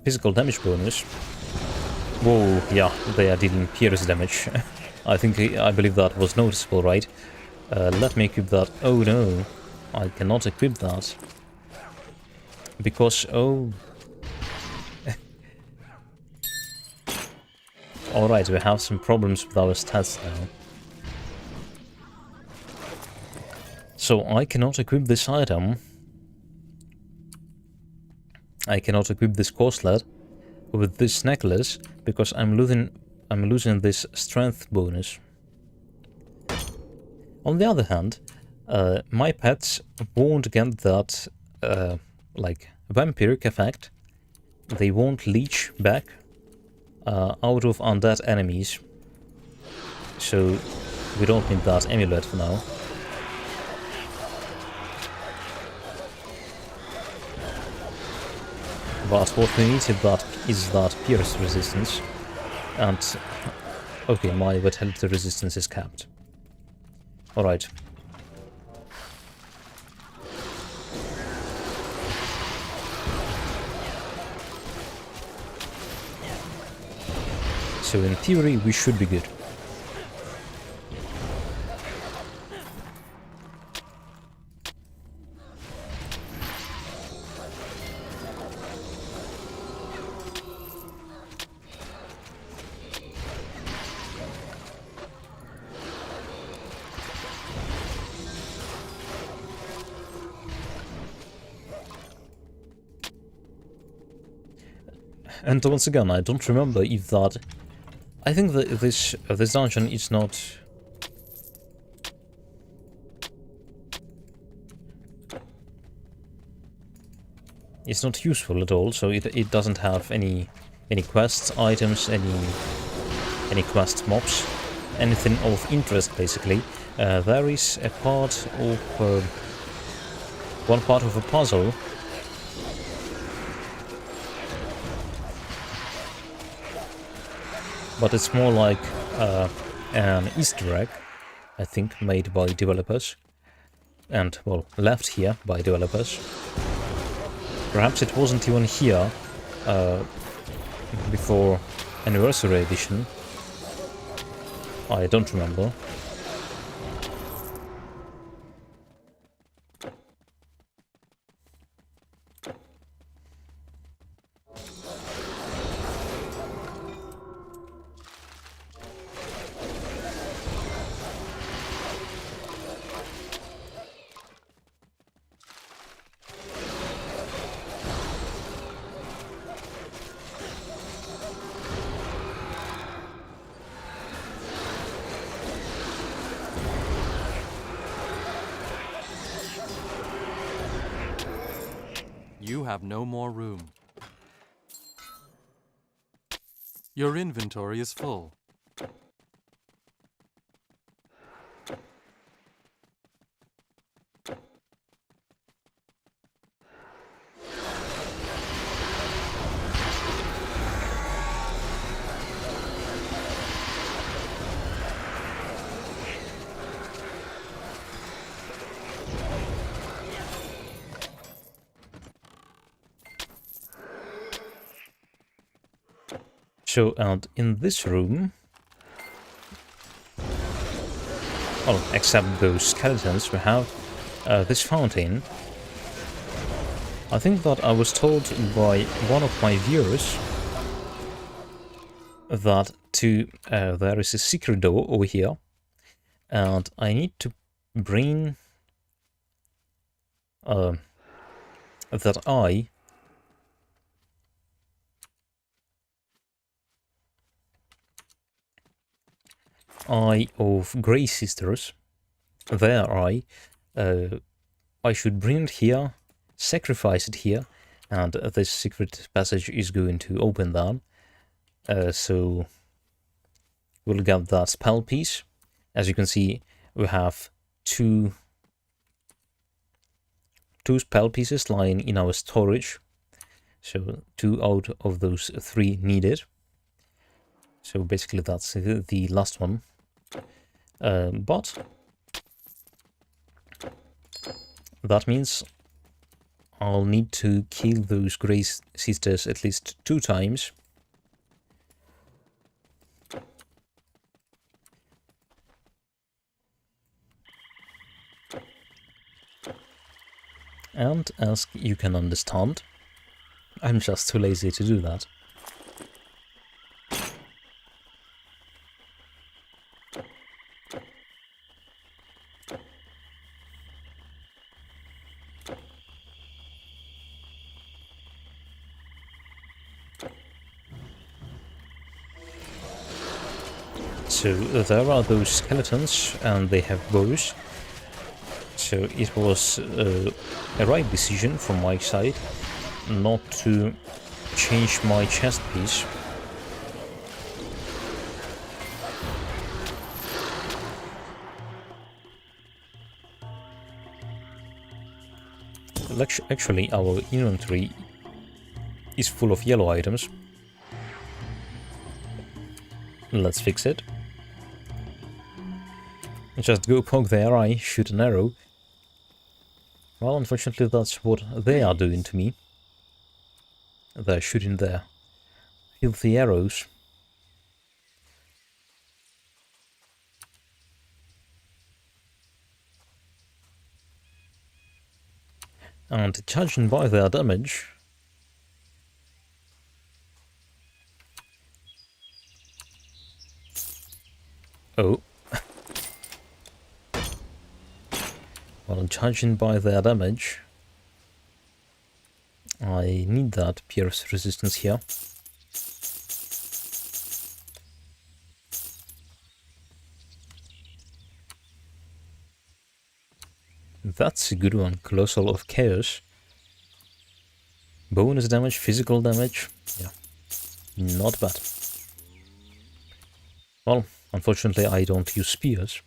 physical damage bonus. Whoa, yeah, they are dealing pierce damage. I believe that was noticeable, right? Let me equip that. Oh no, I cannot equip that. Because, oh... Alright, we have some problems with our stats now. So I cannot equip this item. I cannot equip this corselet with this necklace because I'm losing this strength bonus. On the other hand, my pets won't get that like vampiric effect. They won't leech back out of undead enemies, so we don't need that amulet for now. But what we need is that pierce resistance, and okay, my vitality resistance is capped. Alright. So in theory, we should be good. And once again, I don't remember if that I think that this dungeon is not... It's not useful at all, so it doesn't have any quests, items, any quest mobs, anything of interest basically. There is a part of one part of a puzzle. But it's more like an Easter egg, I think, made by developers. And, well, left here by developers. Perhaps it wasn't even here before Anniversary Edition. I don't remember. You have no more room. Your inventory is full. So, and in this room, oh, except those skeletons, we have this fountain. I think that I was told by one of my viewers that there is a secret door over here, and I need to bring that Eye of Grey Sisters, their eye, I should bring it here, sacrifice it here, and this secret passage is going to open that. So we'll get that spell piece. As you can see, we have two spell pieces lying in our storage. So 2 out of those 3 needed. So basically that's the last one. But that means I'll need to kill those Grey Sisters at least 2 times. And as you can understand, I'm just too lazy to do that. So there are those skeletons, and they have bows. So it was a right decision from my side not to change my chest piece. Actually, our inventory is full of yellow items. Let's fix it. Just go poke their eye, shoot an arrow. Well, unfortunately, that's what they are doing to me. They're shooting their filthy arrows. And judging by their damage, oh. Well, judging by their damage, I need that pierce resistance here. That's a good one. Colossal of Chaos. Bonus damage, physical damage. Yeah, not bad. Well, unfortunately I don't use spears.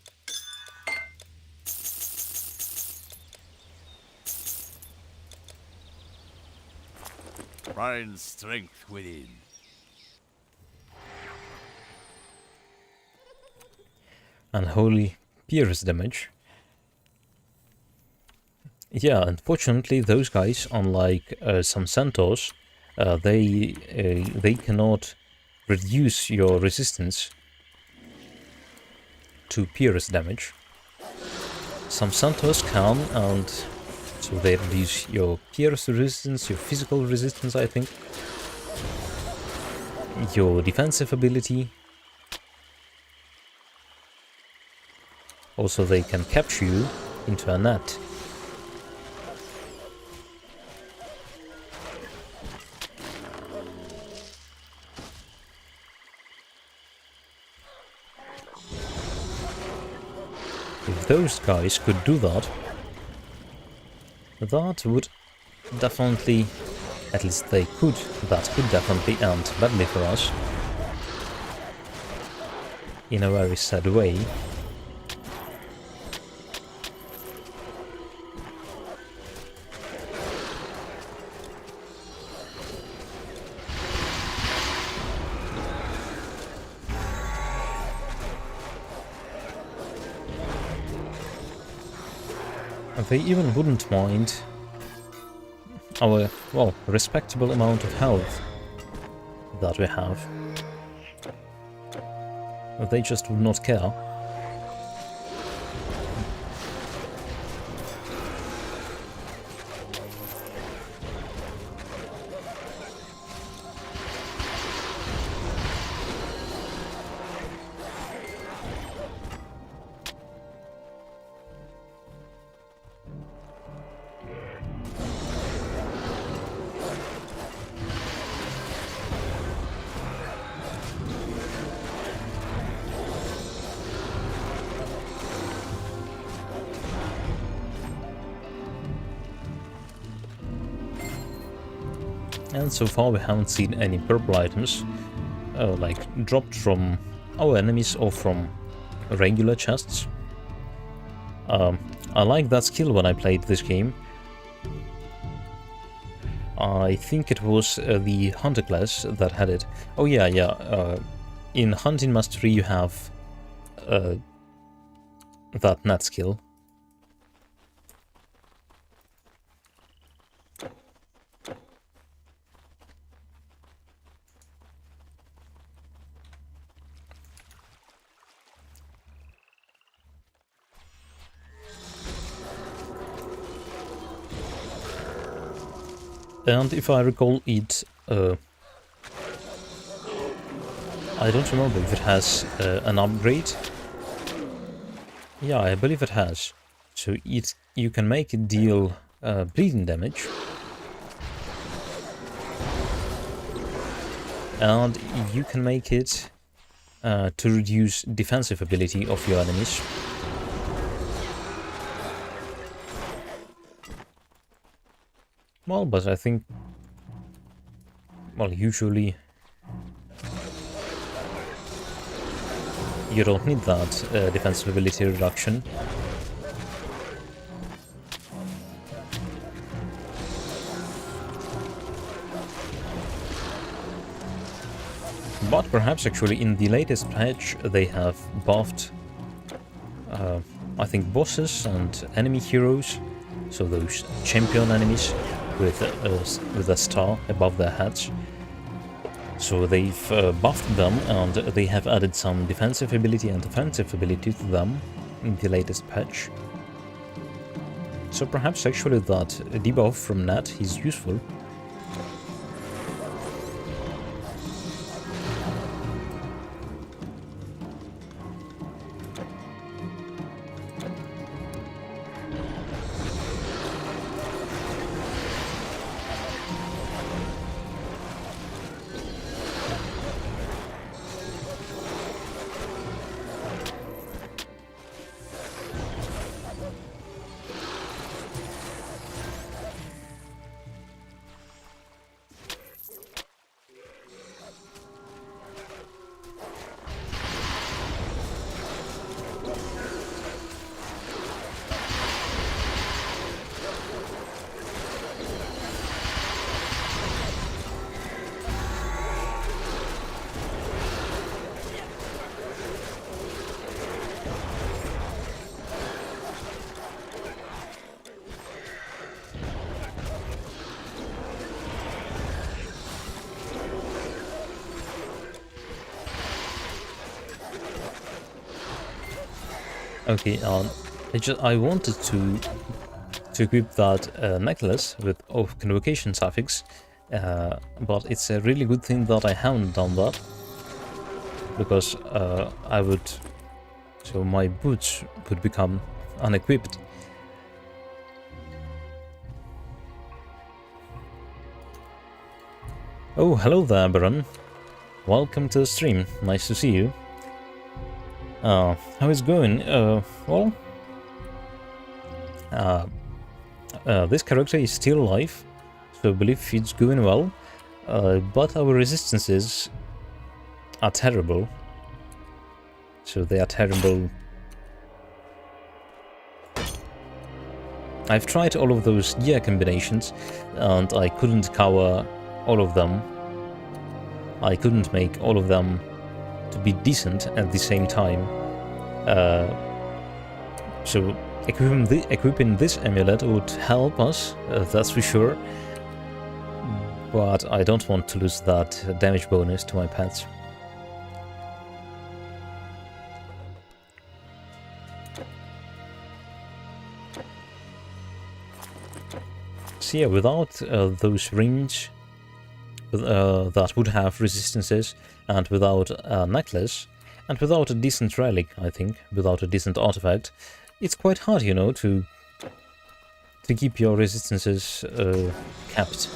Find strength within. Unholy pierce damage. Yeah, unfortunately those guys, unlike some centaurs, they cannot reduce your resistance to pierce damage. Some centaurs can, and so they reduce your pierce resistance, your physical resistance, I think, your defensive ability. Also, they can capture you into a net. If those guys could do that, that would definitely, at least they could, that could definitely end badly for us. In a very sad way. They even wouldn't mind our, well, respectable amount of health that we have. They just would not care. And so far we haven't seen any purple items, like dropped from our enemies or from regular chests. I like that skill when I played this game. I think it was the Hunter class that had it. Oh yeah, in Hunting Mastery you have that net skill. And if I recall it, I don't remember if it has an upgrade. Yeah, I believe it has. So you can make it deal bleeding damage. And you can make it to reduce defensive ability of your enemies. Well, but I think, well, usually you don't need that defensive ability reduction. But perhaps actually in the latest patch they have buffed, I think, bosses and enemy heroes, so those champion enemies with a star above their heads. So they've buffed them, and they have added some defensive ability and offensive ability to them in the latest patch. So perhaps actually that debuff from Nat is useful. Okay, I wanted to equip that necklace with convocation suffix, but it's a really good thing that I haven't done that, because so my boots could become unequipped. Oh, hello there, Baron. Welcome to the stream. Nice to see you. How is it going? Well, this character is still alive, so I believe it's going well, but our resistances are terrible. So they are terrible. I've tried all of those gear combinations, and I couldn't cover all of them. I couldn't make all of them to be decent at the same time. So equipping this amulet would help us, that's for sure. But I don't want to lose that damage bonus to my pets. So yeah, without those rings that would have resistances, and without a necklace, and without a decent relic, I think, without a decent artifact, it's quite hard, you know, to keep your resistances capped.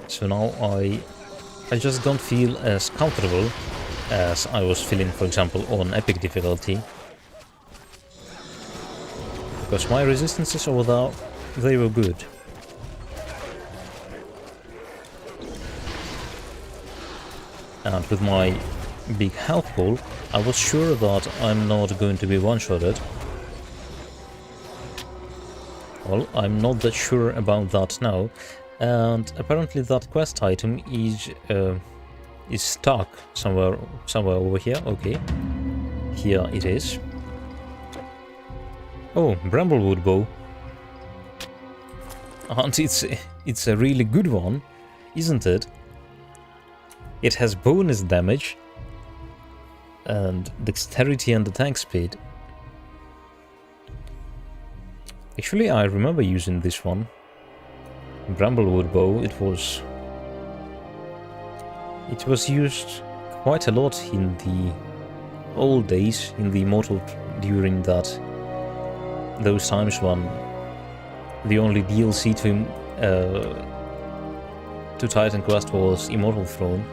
So now I just don't feel as comfortable as I was feeling, for example, on epic difficulty. Because my resistances over there, they were good. And with my big health pool, I was sure that I'm not going to be one-shotted. Well, I'm not that sure about that now. And apparently that quest item is stuck somewhere over here. Okay, here it is. Oh, Bramblewood bow. And it's a really good one, isn't it? It has bonus damage and dexterity and attack speed. Actually, I remember using this one. Bramblewood bow, it was used quite a lot in the old days, in the Immortal, during those times when the only DLC to titanquest was Immortal Throne.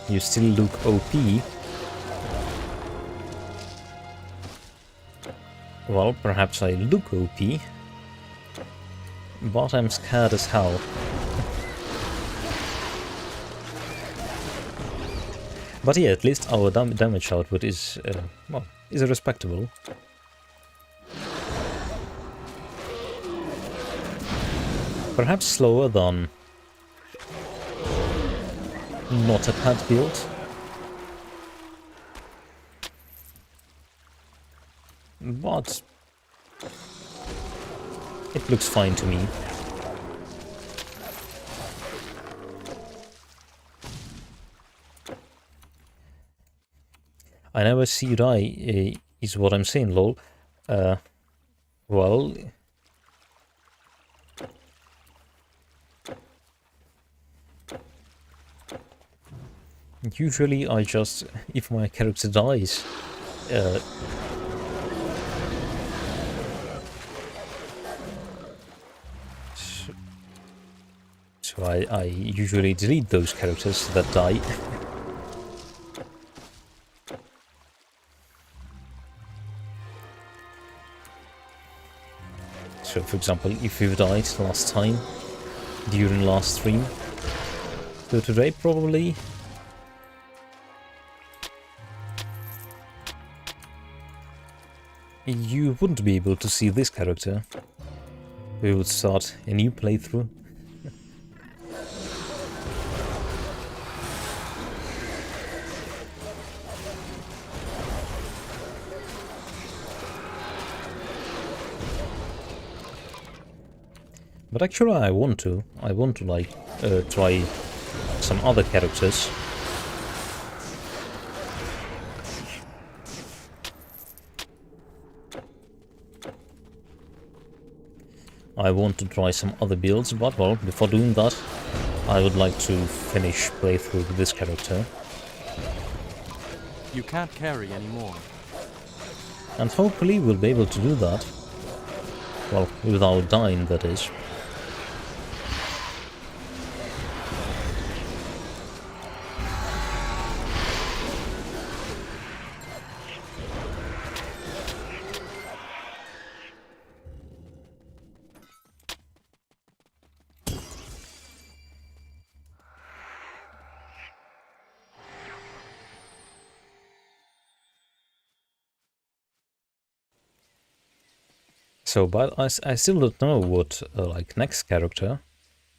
You still look OP. Well, perhaps I look OP, but I'm scared as hell. But yeah, at least our damage output is, well, is respectable. Perhaps slower than not a pad build. But it looks fine to me. I never see you die, is what I'm saying, lol. Well... Usually I just... if my character dies... So I usually delete those characters that die. So, for example, if you've died last time, during last stream, so today probably... you wouldn't be able to see this character. We would start a new playthrough. But actually I want to like try some other characters. I want to try some other builds, but well, before doing that, I would like to finish playthrough with this character. You can't carry anymore. And hopefully we'll be able to do that. Well, without dying, that is. So, but I still don't know what like next character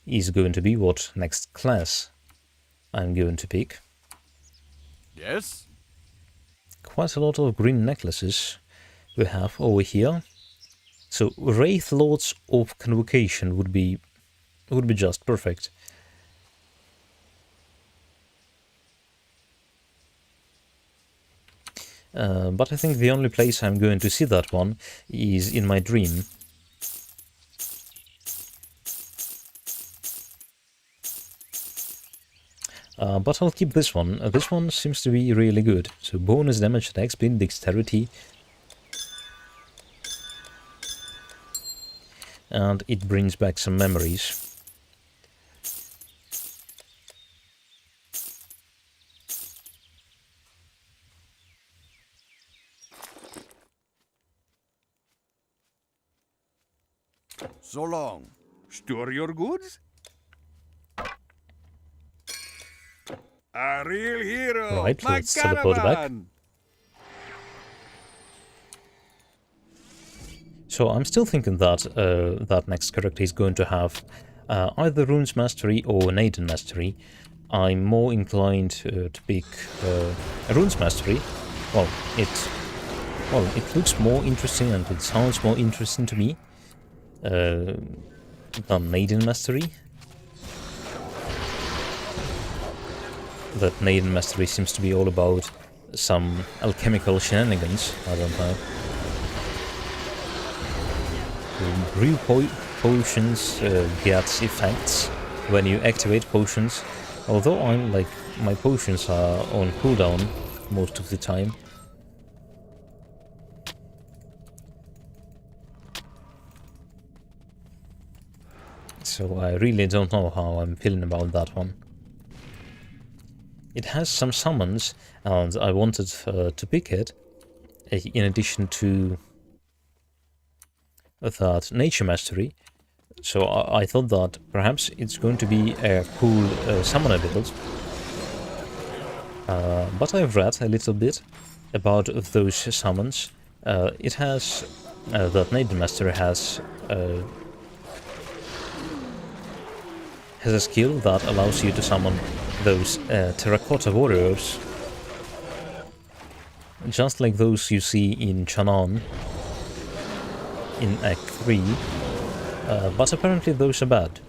is going to be, what next class I'm going to pick. Yes? Quite a lot of green necklaces we have over here. So Wraith Lords of Convocation would be just perfect. But I think the only place I'm going to see that one is in my dream. But I'll keep this one. This one seems to be really good. So bonus damage attack, speed, dexterity. And it brings back some memories. So long. Store your goods? A real hero! Right, My let's teleport back. caravan! So I'm still thinking that that next character is going to have either Runes Mastery or Naden Mastery. I'm more inclined to pick Runes Mastery. Well, it looks more interesting and it sounds more interesting to me than Naden Mastery. That Naden Mastery seems to be all about some alchemical shenanigans. I don't know. Brew potions gets effects when you activate potions, although I'm like my potions are on cooldown most of the time. So I really don't know how I'm feeling about that one. It has some summons, and I wanted to pick it in addition to that Nature Mastery. So I thought that perhaps it's going to be a cool summoner build. But I've read a little bit about those summons. It has that Nature Mastery has a skill that allows you to summon those terracotta warriors, just like those you see in Chanan in Act 3, but apparently those are bad.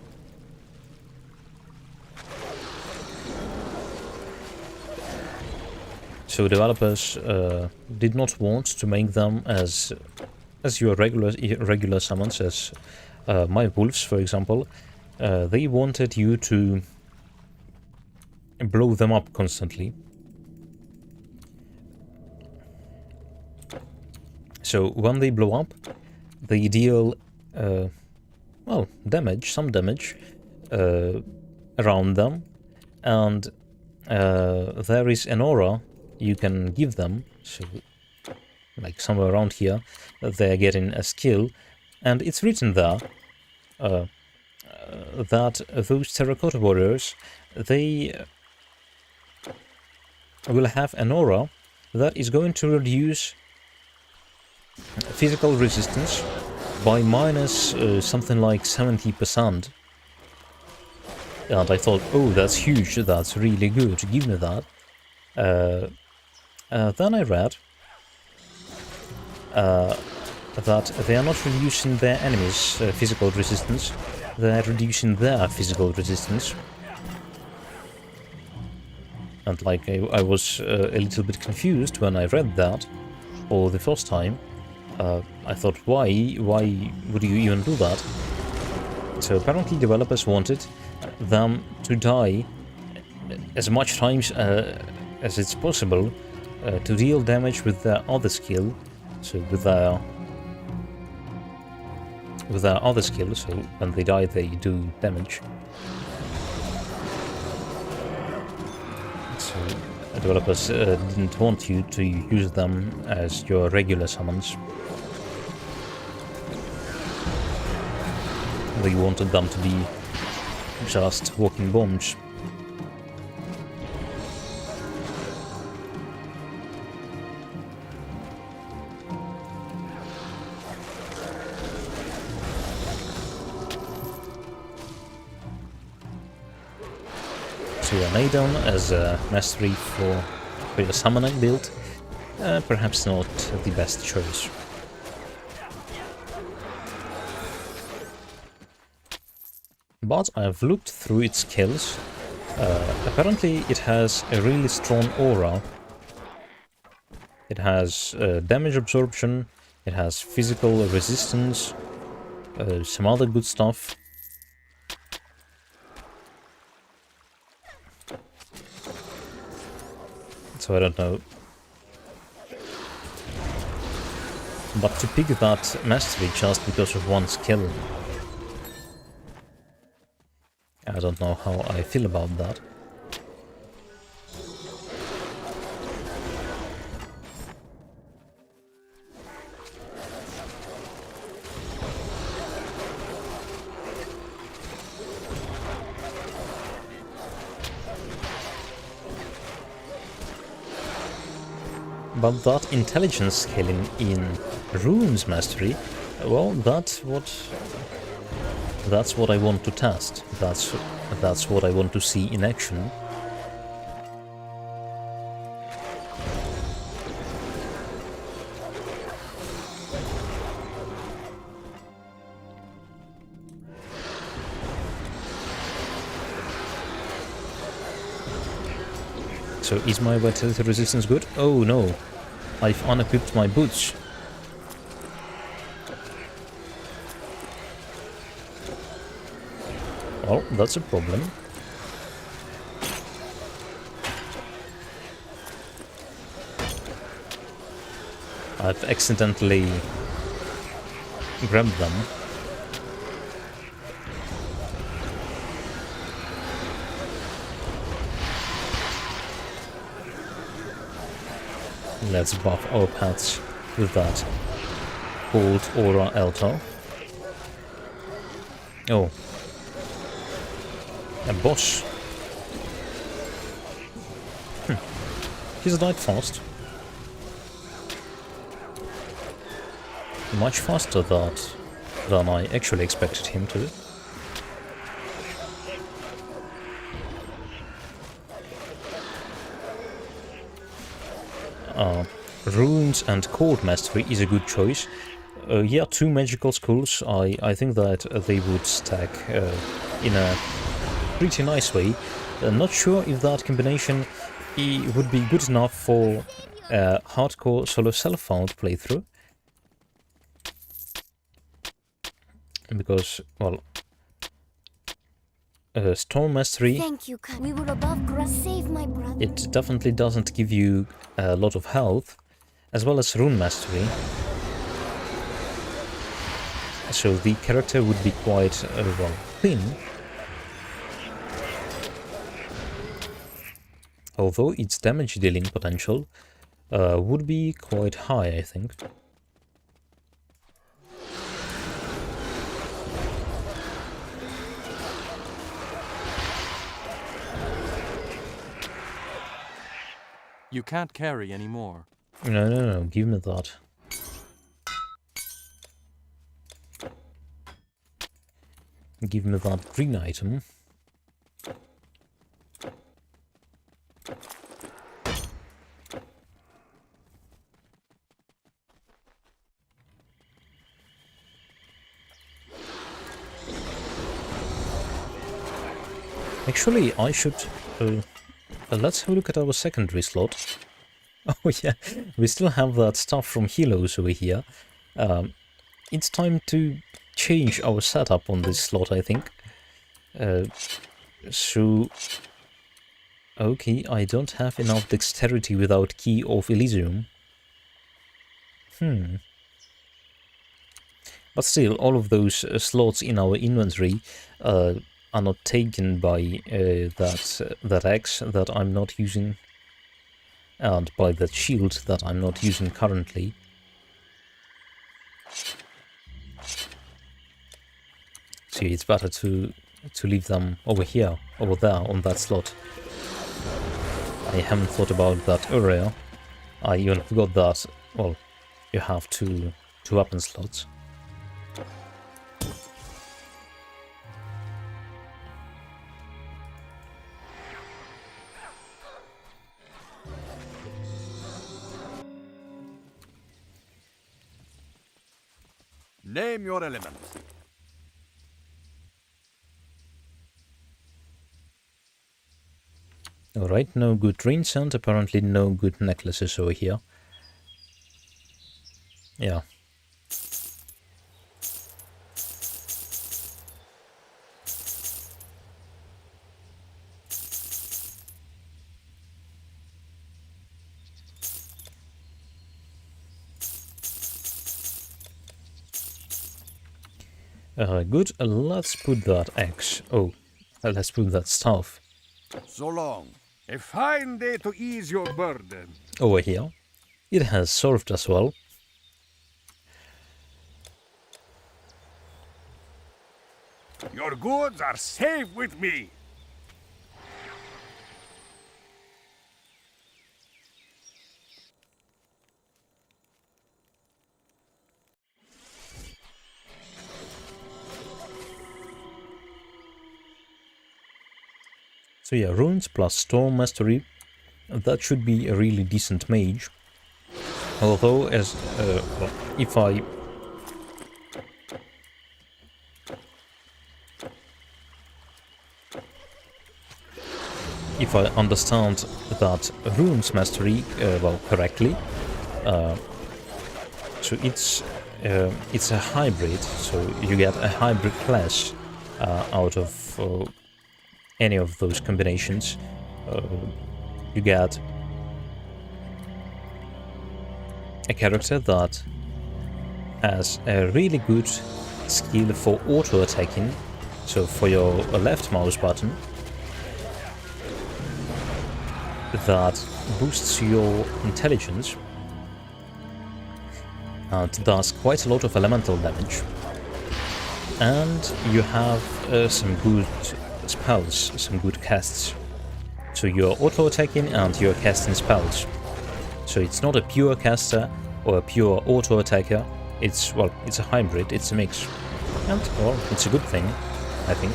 So developers did not want to make them as your regular summons, as my wolves, for example. They wanted you to blow them up constantly. So when they blow up, they deal well, some damage around them, and there is an aura you can give them. So like somewhere around here they're getting a skill, and it's written there that those terracotta warriors, they will have an aura that is going to reduce physical resistance by minus something like 70%. And I thought, oh, that's huge, that's really good, give me that. Then I read that they are not reducing their enemies' physical resistance, they're reducing their physical resistance. And like I was a little bit confused when I read that for the first time. I thought, why would you even do that? So apparently developers wanted them to die as much times as it's possible to deal damage with their other skill. So with their other skill, so when they die they do damage. So developers didn't want you to use them as your regular summons. They wanted them to be just walking bombs. So yeah, Nadon as a mastery for your summoning build, perhaps not the best choice. But I've looked through its skills. Apparently it has a really strong aura. It has damage absorption, it has physical resistance, some other good stuff. So I don't know. But to pick that mastery just because of one skill, I don't know how I feel about that. But that intelligence scaling in Runes Mastery, well, that's what I want to test. That's what I want to see in action. So is my vitality resistance good? Oh no, I've unequipped my boots. Well, that's a problem. I've accidentally grabbed them. Let's buff our pets with that Gold Aura Alto. Oh. A boss. He's died fast. Much faster than I actually expected him to. Runes and Chord Mastery is a good choice. Yeah, two magical schools. I think that they would stack in a pretty nice way. Not sure if that combination would be good enough for a hardcore solo self-found playthrough. Because, well, Storm Mastery, Thank you, we were above ground. Save my brother. It definitely doesn't give you a lot of health, as well as Rune Mastery. So the character would be quite, well, thin. Although its damage dealing potential would be quite high, I think. You can't carry anymore. No, give me that. Give me that green item. Actually, I should... let's have a look at our secondary slot. Oh yeah, we still have that stuff from Helos over here. It's time to change our setup on this slot, I think. So... Okay, I don't have enough dexterity without Key of Elysium. But still, all of those slots in our inventory are not taken by that axe that I'm not using, and by that shield that I'm not using currently. So it's better to leave them over here, over there, on that slot. I haven't thought about that area. I even forgot that, well, you have two weapon slots. Name your element. Alright, no good rings and apparently no good necklaces over here. Yeah. Good, let's put that axe. Oh, let's put that staff. So long. A fine day to ease your burden. Over here. It has served us well. Your goods are safe with me. So yeah, runes plus storm mastery, that should be a really decent mage. Although, as well, if I understand that runes mastery well correctly, so it's a hybrid. So you get a hybrid class out of any of those combinations. You get a character that has a really good skill for auto-attacking, so for your left mouse button, that boosts your intelligence and does quite a lot of elemental damage. And you have some good spells, some good casts. So you're auto-attacking and you're casting spells. So it's not a pure caster or a pure auto-attacker. It's, well, it's a hybrid, it's a mix. And, well, it's a good thing, I think.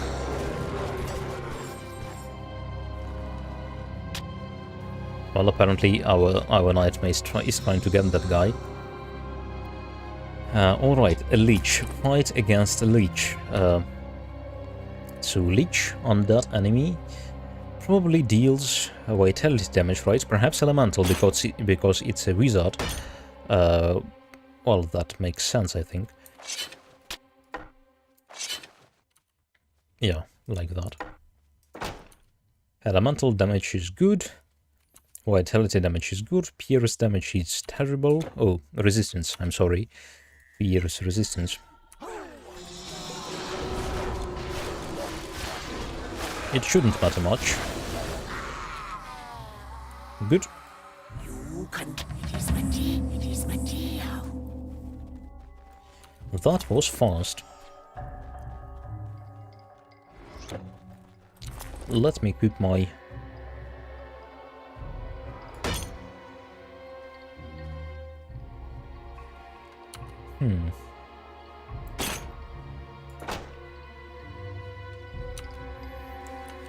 Well, apparently our Knight Mage is trying to get that guy. Alright, a Leech. Fight against a Leech. So Leech on that enemy probably deals vitality damage, right? Perhaps elemental because it's a wizard. Well, that makes sense, I think. Yeah, like that. Elemental damage is good. Vitality damage is good. Pierce damage is terrible. Oh, resistance, I'm sorry. Pierce resistance. It shouldn't matter much. Good. That was fast. Let me equip my...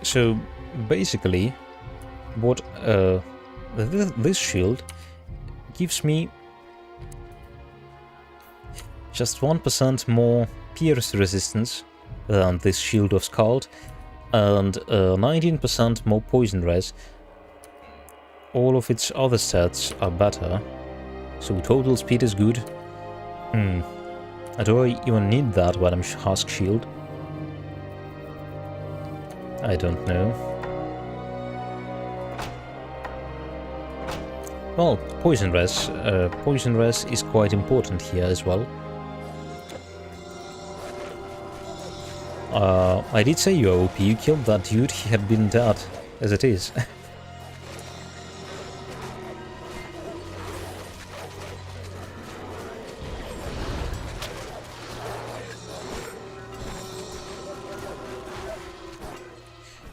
So, basically, what this shield gives me just 1% more pierce resistance than this Shield of Skald, and 19% more poison res. All of its other stats are better, so total speed is good. Do I even need that when I'm Husk Shield? I don't know. Well, poison res. Poison res is quite important here as well. I did say you're OP, you killed that dude, he had been dead, as it is.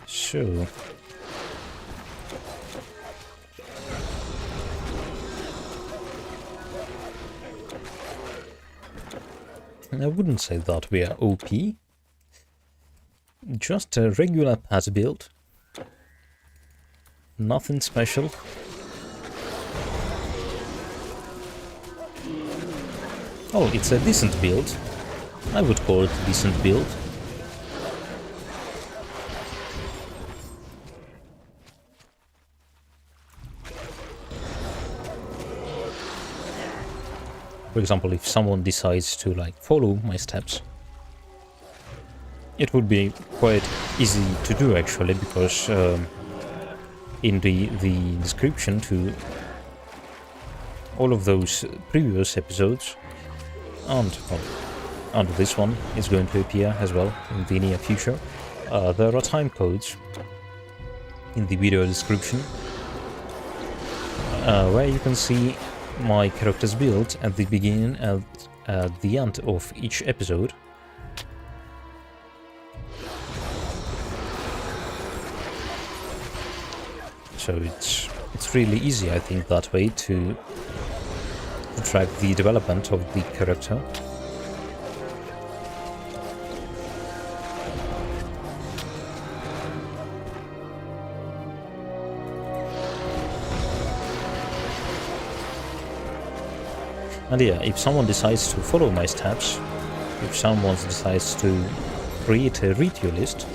So... I wouldn't say that we are OP. Just a regular pet build. Nothing special. Oh, it's a decent build. I would call it a decent build. For example, if someone decides to like follow my steps, it would be quite easy to do actually, because in the description to all of those previous episodes, and this one is going to appear as well in the near future, there are time codes in the video description where you can see my character's build at the beginning and at the end of each episode. So it's really easy, I think, that way to track the development of the character. And yeah, if someone decides to follow my steps, if someone decides to create a ritualist,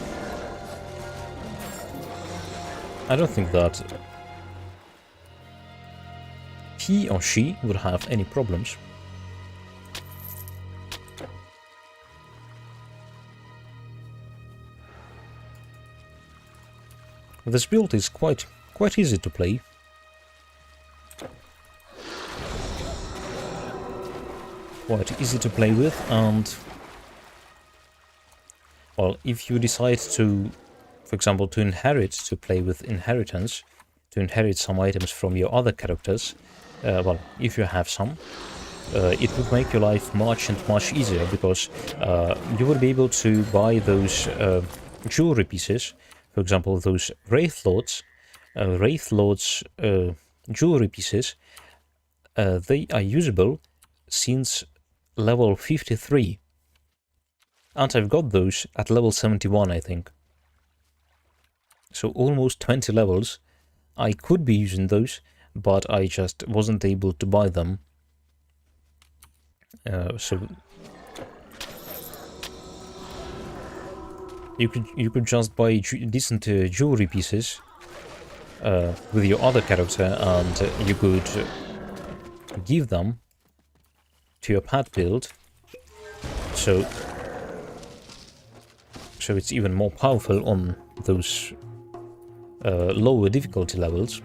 I don't think that he or she would have any problems. This build is quite easy to play. Quite easy to play with, and well, if you decide to, for example, to play with inheritance, to inherit some items from your other characters, well, if you have some, it would make your life much easier, because you would be able to buy those jewelry pieces. For example, those Wraith Lords jewelry pieces, they are usable since level 53, and I've got those at level 71, I think. So almost 20 levels. I could be using those, but I just wasn't able to buy them. So you could just buy decent jewelry pieces with your other character, and you could give them to your pet build, so it's even more powerful on those lower difficulty levels.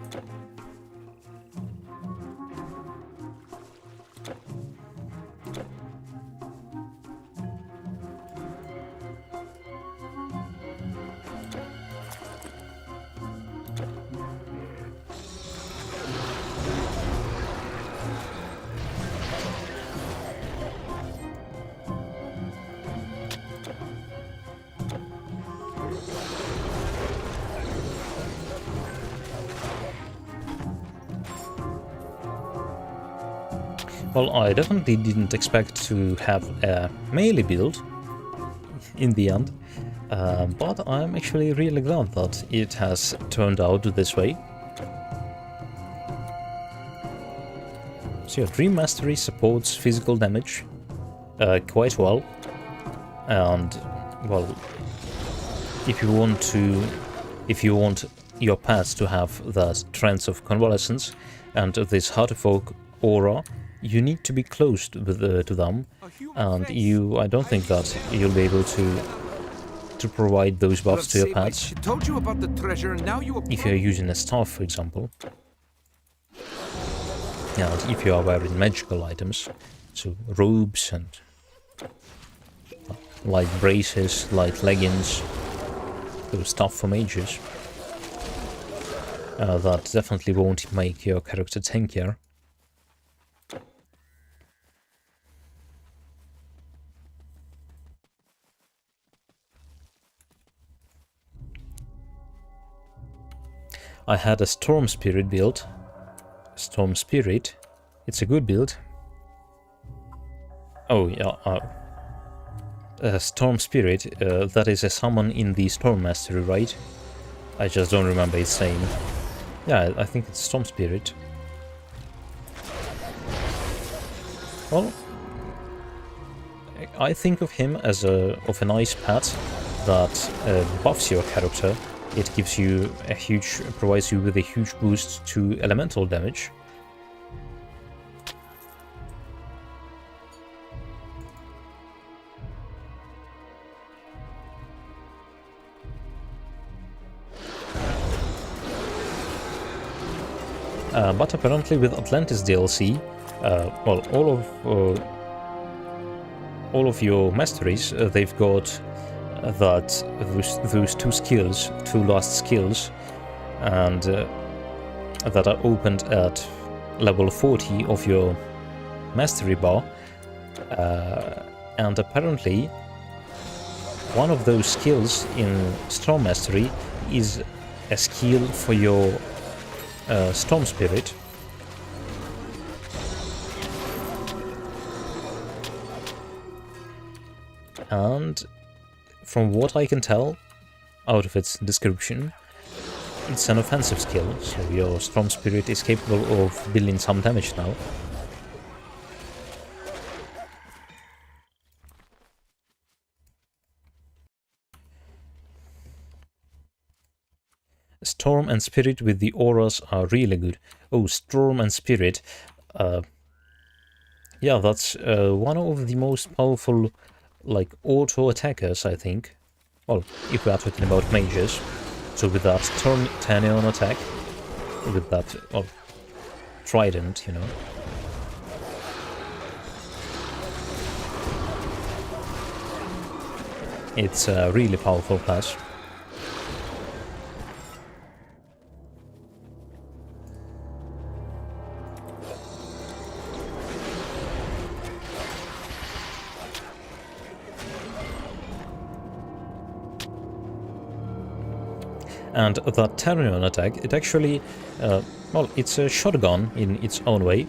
Well, I definitely didn't expect to have a melee build in the end, but I'm actually really glad that it has turned out this way. So yeah, Dream Mastery supports physical damage quite well, and well, if you want your pets to have that trance of convalescence and this heart of oak aura, you need to be close to them, and I don't think that you'll be able to provide those buffs to your pets Told you about the treasure, and now you if you're using a staff, for example. And if you are wearing magical items, so robes and light braces, light leggings, those stuff for mages, that definitely won't make your character tankier. I had a Storm Spirit build. Storm Spirit, it's a good build. Oh yeah, Storm Spirit, that is a summon in the Storm Mastery, right? I just don't remember its name. Yeah, I think it's Storm Spirit. Well, I think of him as a nice pet that buffs your character. It gives you provides you with a huge boost to elemental damage. But apparently with Atlantis DLC, well, all of your masteries, they've got those two last skills, and that are opened at level 40 of your mastery bar, and apparently one of those skills in Storm Mastery is a skill for your Storm Spirit. And from what I can tell out of its description, it's an offensive skill, so your Storm Spirit is capable of dealing some damage now. Storm and Spirit with the auras are really good. Oh, Storm and Spirit. Yeah, that's one of the most powerful, like, auto-attackers, I think. Well, if we are talking about mages. So with that turn-on attack, with that, well, trident, you know. It's a really powerful class. And that turn-on attack, it actually, well, it's a shotgun in its own way.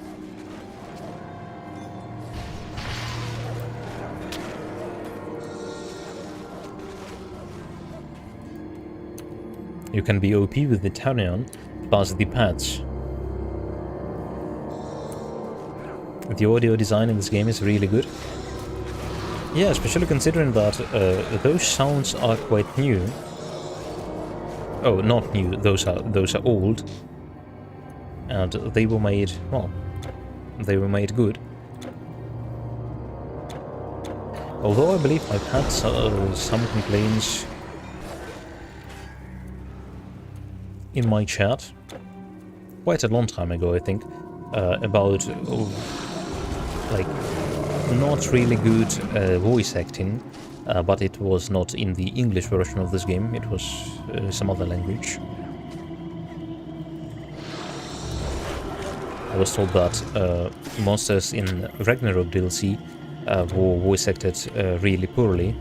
You can be OP with the turn-on plus the pads. The audio design in this game is really good. Yeah, especially considering that those sounds are quite new. Oh, not new, those are old. And they were made, well, they were made good. Although I believe I've had some complaints in my chat, quite a long time ago I think, about like not really good voice acting, but it was not in the English version of this game, it was some other language. I was told that monsters in Ragnarök DLC were voice acted really poorly.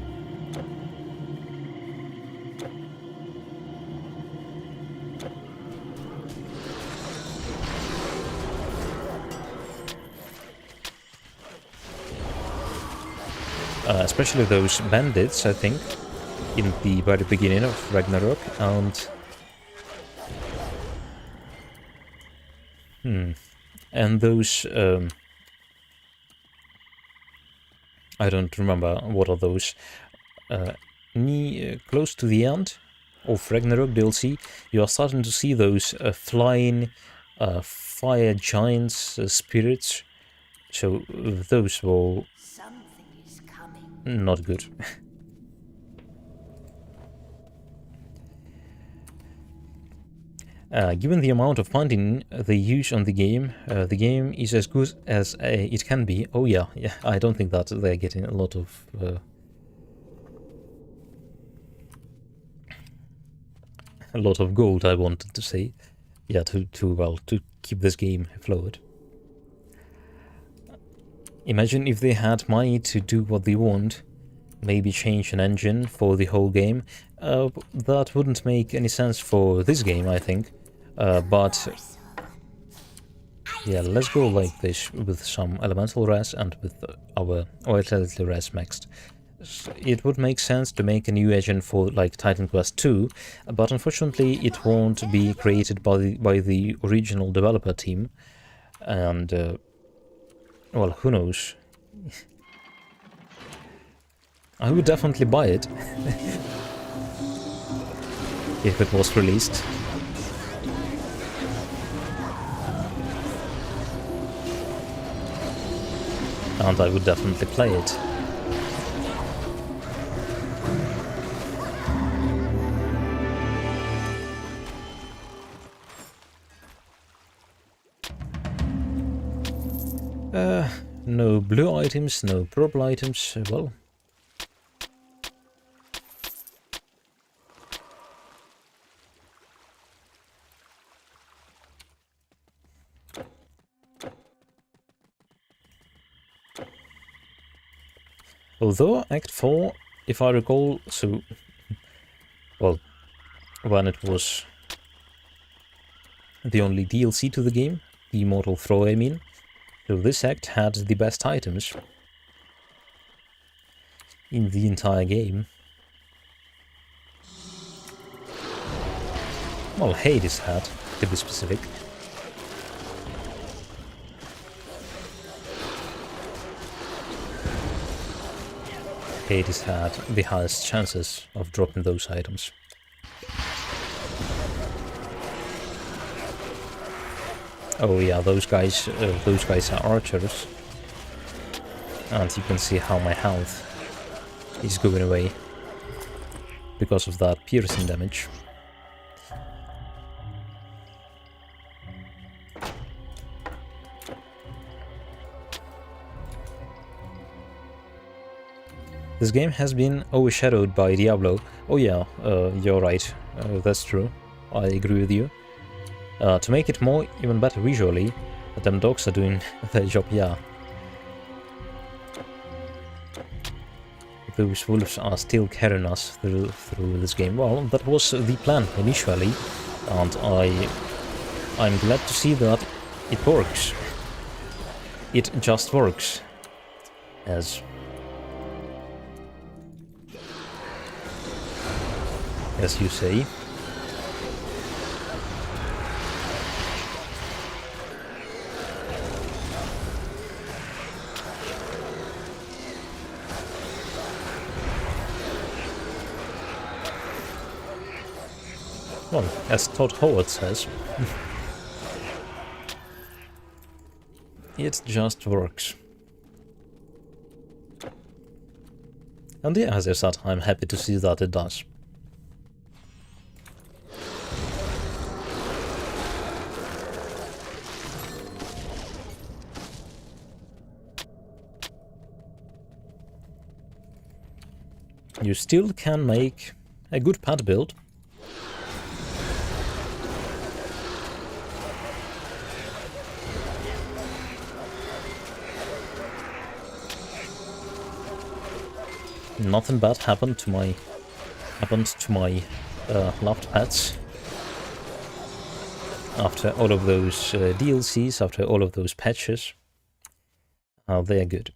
Especially those bandits, I think, in the very beginning of Ragnarök, and those, I don't remember what are those, close to the end of Ragnarök DLC, you are starting to see those flying fire giants, spirits. So those were not good. Given the amount of funding they use on the game is as good as it can be. Oh yeah, I don't think that they're getting a lot of gold, I wanted to say. Yeah, to keep this game afloat. Imagine if they had money to do what they want, maybe change an engine for the whole game. That wouldn't make any sense for this game, I think. But yeah, let's go like this with some elemental res and with our vitality res maxed. It would make sense to make a new engine for like titanquest 2, but unfortunately it won't be created by the original developer team, and well, who knows. I would definitely buy it if it was released. And I would definitely play it. No blue items, no purple items, well. Although Act 4, if I recall, so, well, when it was the only DLC to the game, the Immortal Throw, I mean, so this act had the best items in the entire game. Well, Hades had, to be specific. Hades had the highest chances of dropping those items. Oh yeah, those guys are archers, and you can see how my health is going away because of that piercing damage. This game has been overshadowed by Diablo. Oh yeah, you're right, that's true, I agree with you. To make it more, even better visually, them dogs are doing their job, yeah. Those wolves are still carrying us through this game. Well, that was the plan initially, and I'm glad to see that it works. It just works, as you say. Well, as Todd Howard says, it just works. And yeah, as I said, I'm happy to see that it does. You still can make a good pad build. Nothing bad happened to my loved pets after all of those DLCs, after all of those patches. They're good.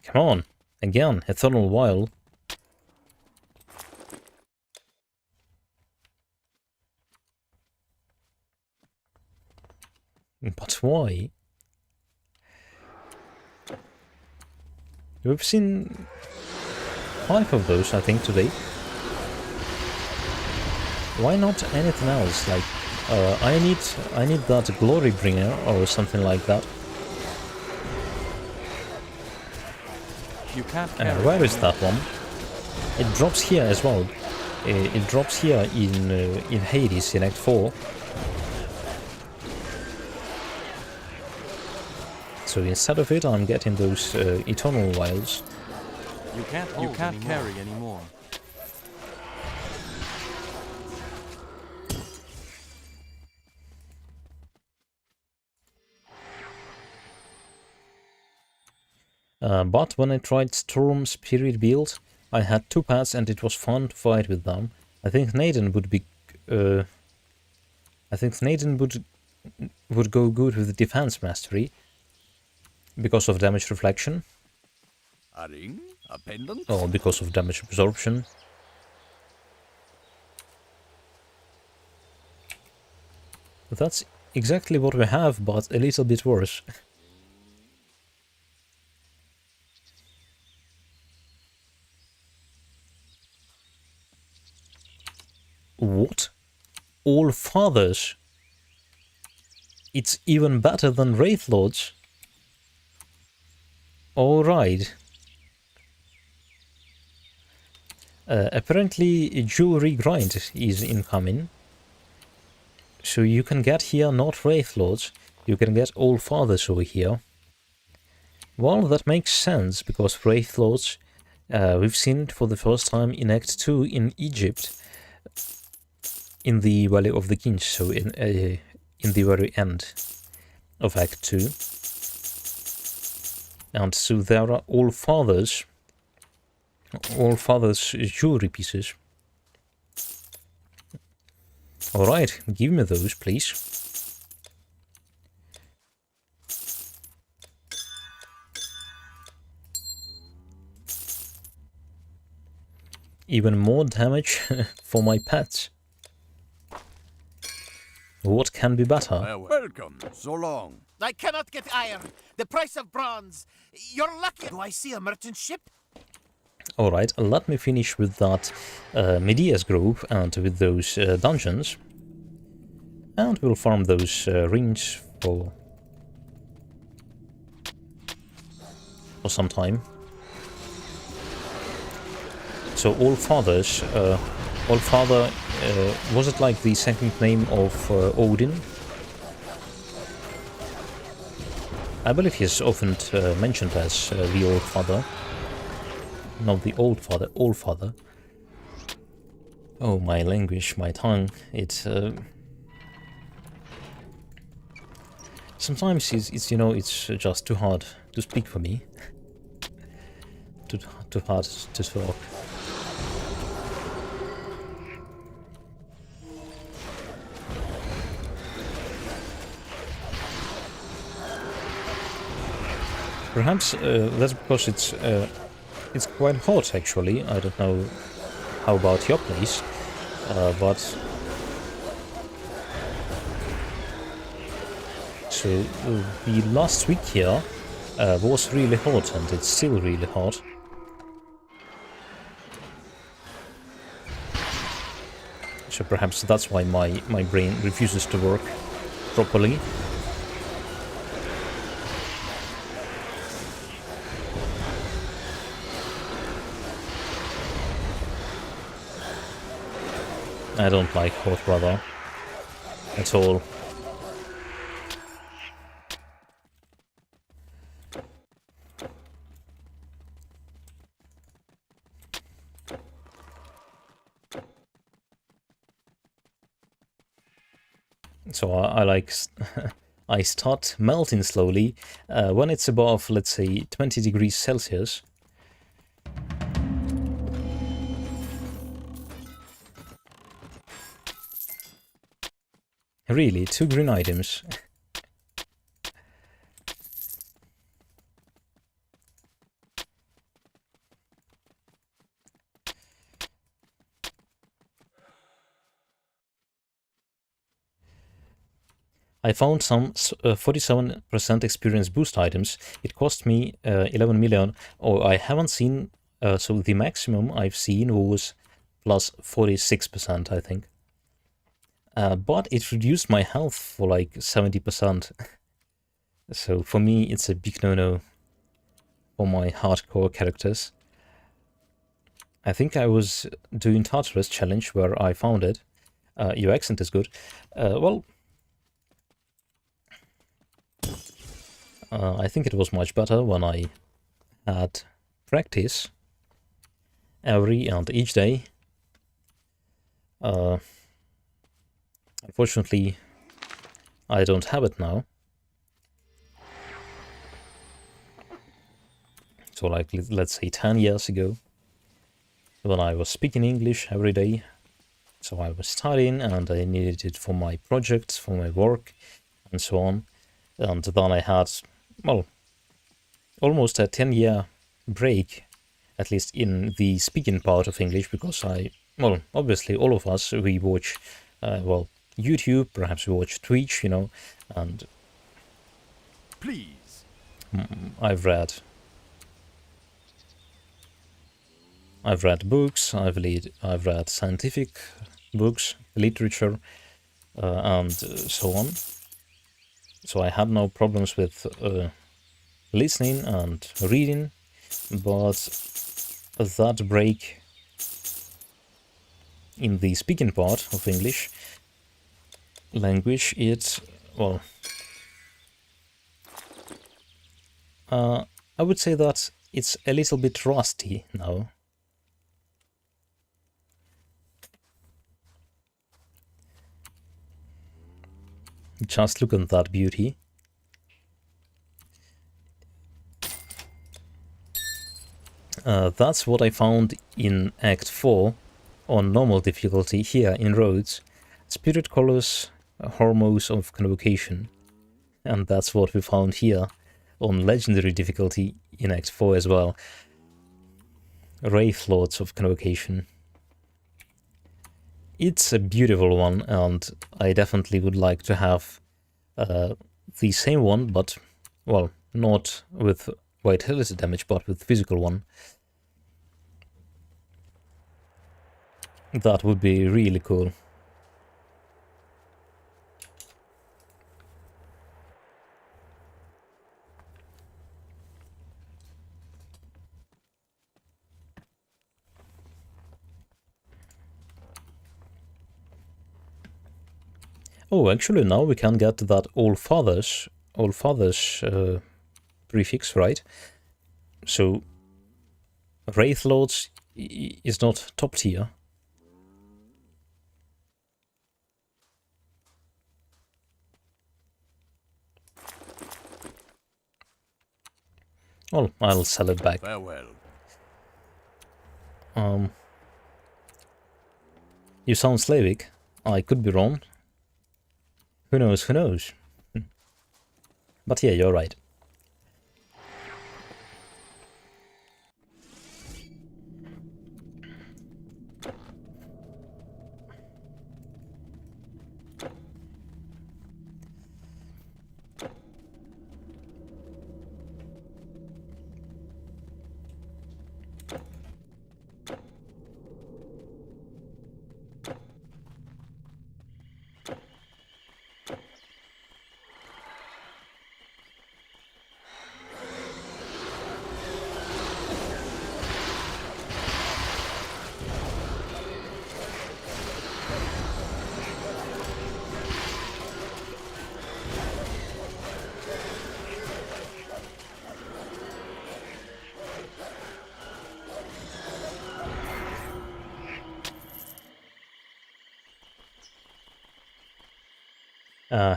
Come on, again, Eternal While. But why? We've seen 5 of those, I think, today. Why not anything else? Like, I need that glory bringer or something like that. You can't carry Where is that one? It drops here as well. It drops here in Hades in Act 4. So instead of it, I'm getting those eternal vials. You can't carry anymore. But when I tried Storm Spirit build, I had 2 paths and it was fun to fight with them. I think Naden would be... I think Naden would go good with Defense Mastery because of damage reflection. A ring? A pendant? Or because of damage absorption. That's exactly what we have, but a little bit worse. What? All Fathers? It's even better than Wraith Lords? Alright. Apparently a jewelry grind is incoming. So you can get here not Wraith Lords, you can get All Fathers over here. Well, that makes sense, because Wraith Lords, we've seen it for the first time in Act 2 in Egypt, in the Valley of the Kings, so in the very end of Act 2. And so there are All Fathers jewelry pieces. Alright, give me those, please. Even more damage for my pets. What can be better? Welcome. So long. I cannot get iron. The price of bronze. You're lucky. Do I see a merchant ship? Alright, let me finish with that Medea's Grove and with those dungeons. And we'll farm those rings for some time. So All Father, was it like the second name of Odin? I believe he's often mentioned as the Old Father. Not the Old Father, All Father. Oh, my language, my tongue, it's... sometimes it's, you know, it's just too hard to speak for me. Too hard to talk. Perhaps that's because it's quite hot, actually. I don't know how about your place, but so the last week here was really hot, and it's still really hot. So perhaps that's why my brain refuses to work properly. I don't like hot weather at all. So I like I start melting slowly when it's above, let's say, 20 degrees Celsius. Really, 2 green items. I found some 47% experience boost items. It cost me 11 million. Oh, I haven't seen So the maximum I've seen was plus 46%, I think. But it reduced my health for like 70%. So for me, it's a big no-no for my hardcore characters. I think I was doing Tartarus challenge where I found it. Your accent is good. Well, I think it was much better when I had practice every and each day. Unfortunately, I don't have it now. So like, let's say 10 years ago, when I was speaking English every day. So I was studying and I needed it for my projects, for my work, and so on. And then I had, well, almost a 10-year break, at least in the speaking part of English, because well, obviously all of us, we watch, well, YouTube, perhaps we watch Twitch, you know, and Please. I've read books, I've read scientific books, literature, and so on. So I had no problems with listening and reading, but that break in the speaking part of English language, it's, well, I would say that it's a little bit rusty now. Just look at that beauty. That's what I found in Act 4 on normal difficulty here in Rhodes. Spirit colors, hormones of convocation. And that's what we found here on legendary difficulty in Act 4 as well. Wraith Lords of Convocation. It's a beautiful one, and I definitely would like to have the same one, but, well, not with vitality damage, but with physical one. That would be really cool. Oh, actually now we can get that All Fathers prefix, right? So Wraith Lords is not top tier. Well, I'll sell it back. Farewell. You sound Slavic. I could be wrong. Who knows, who knows? But yeah, you're right.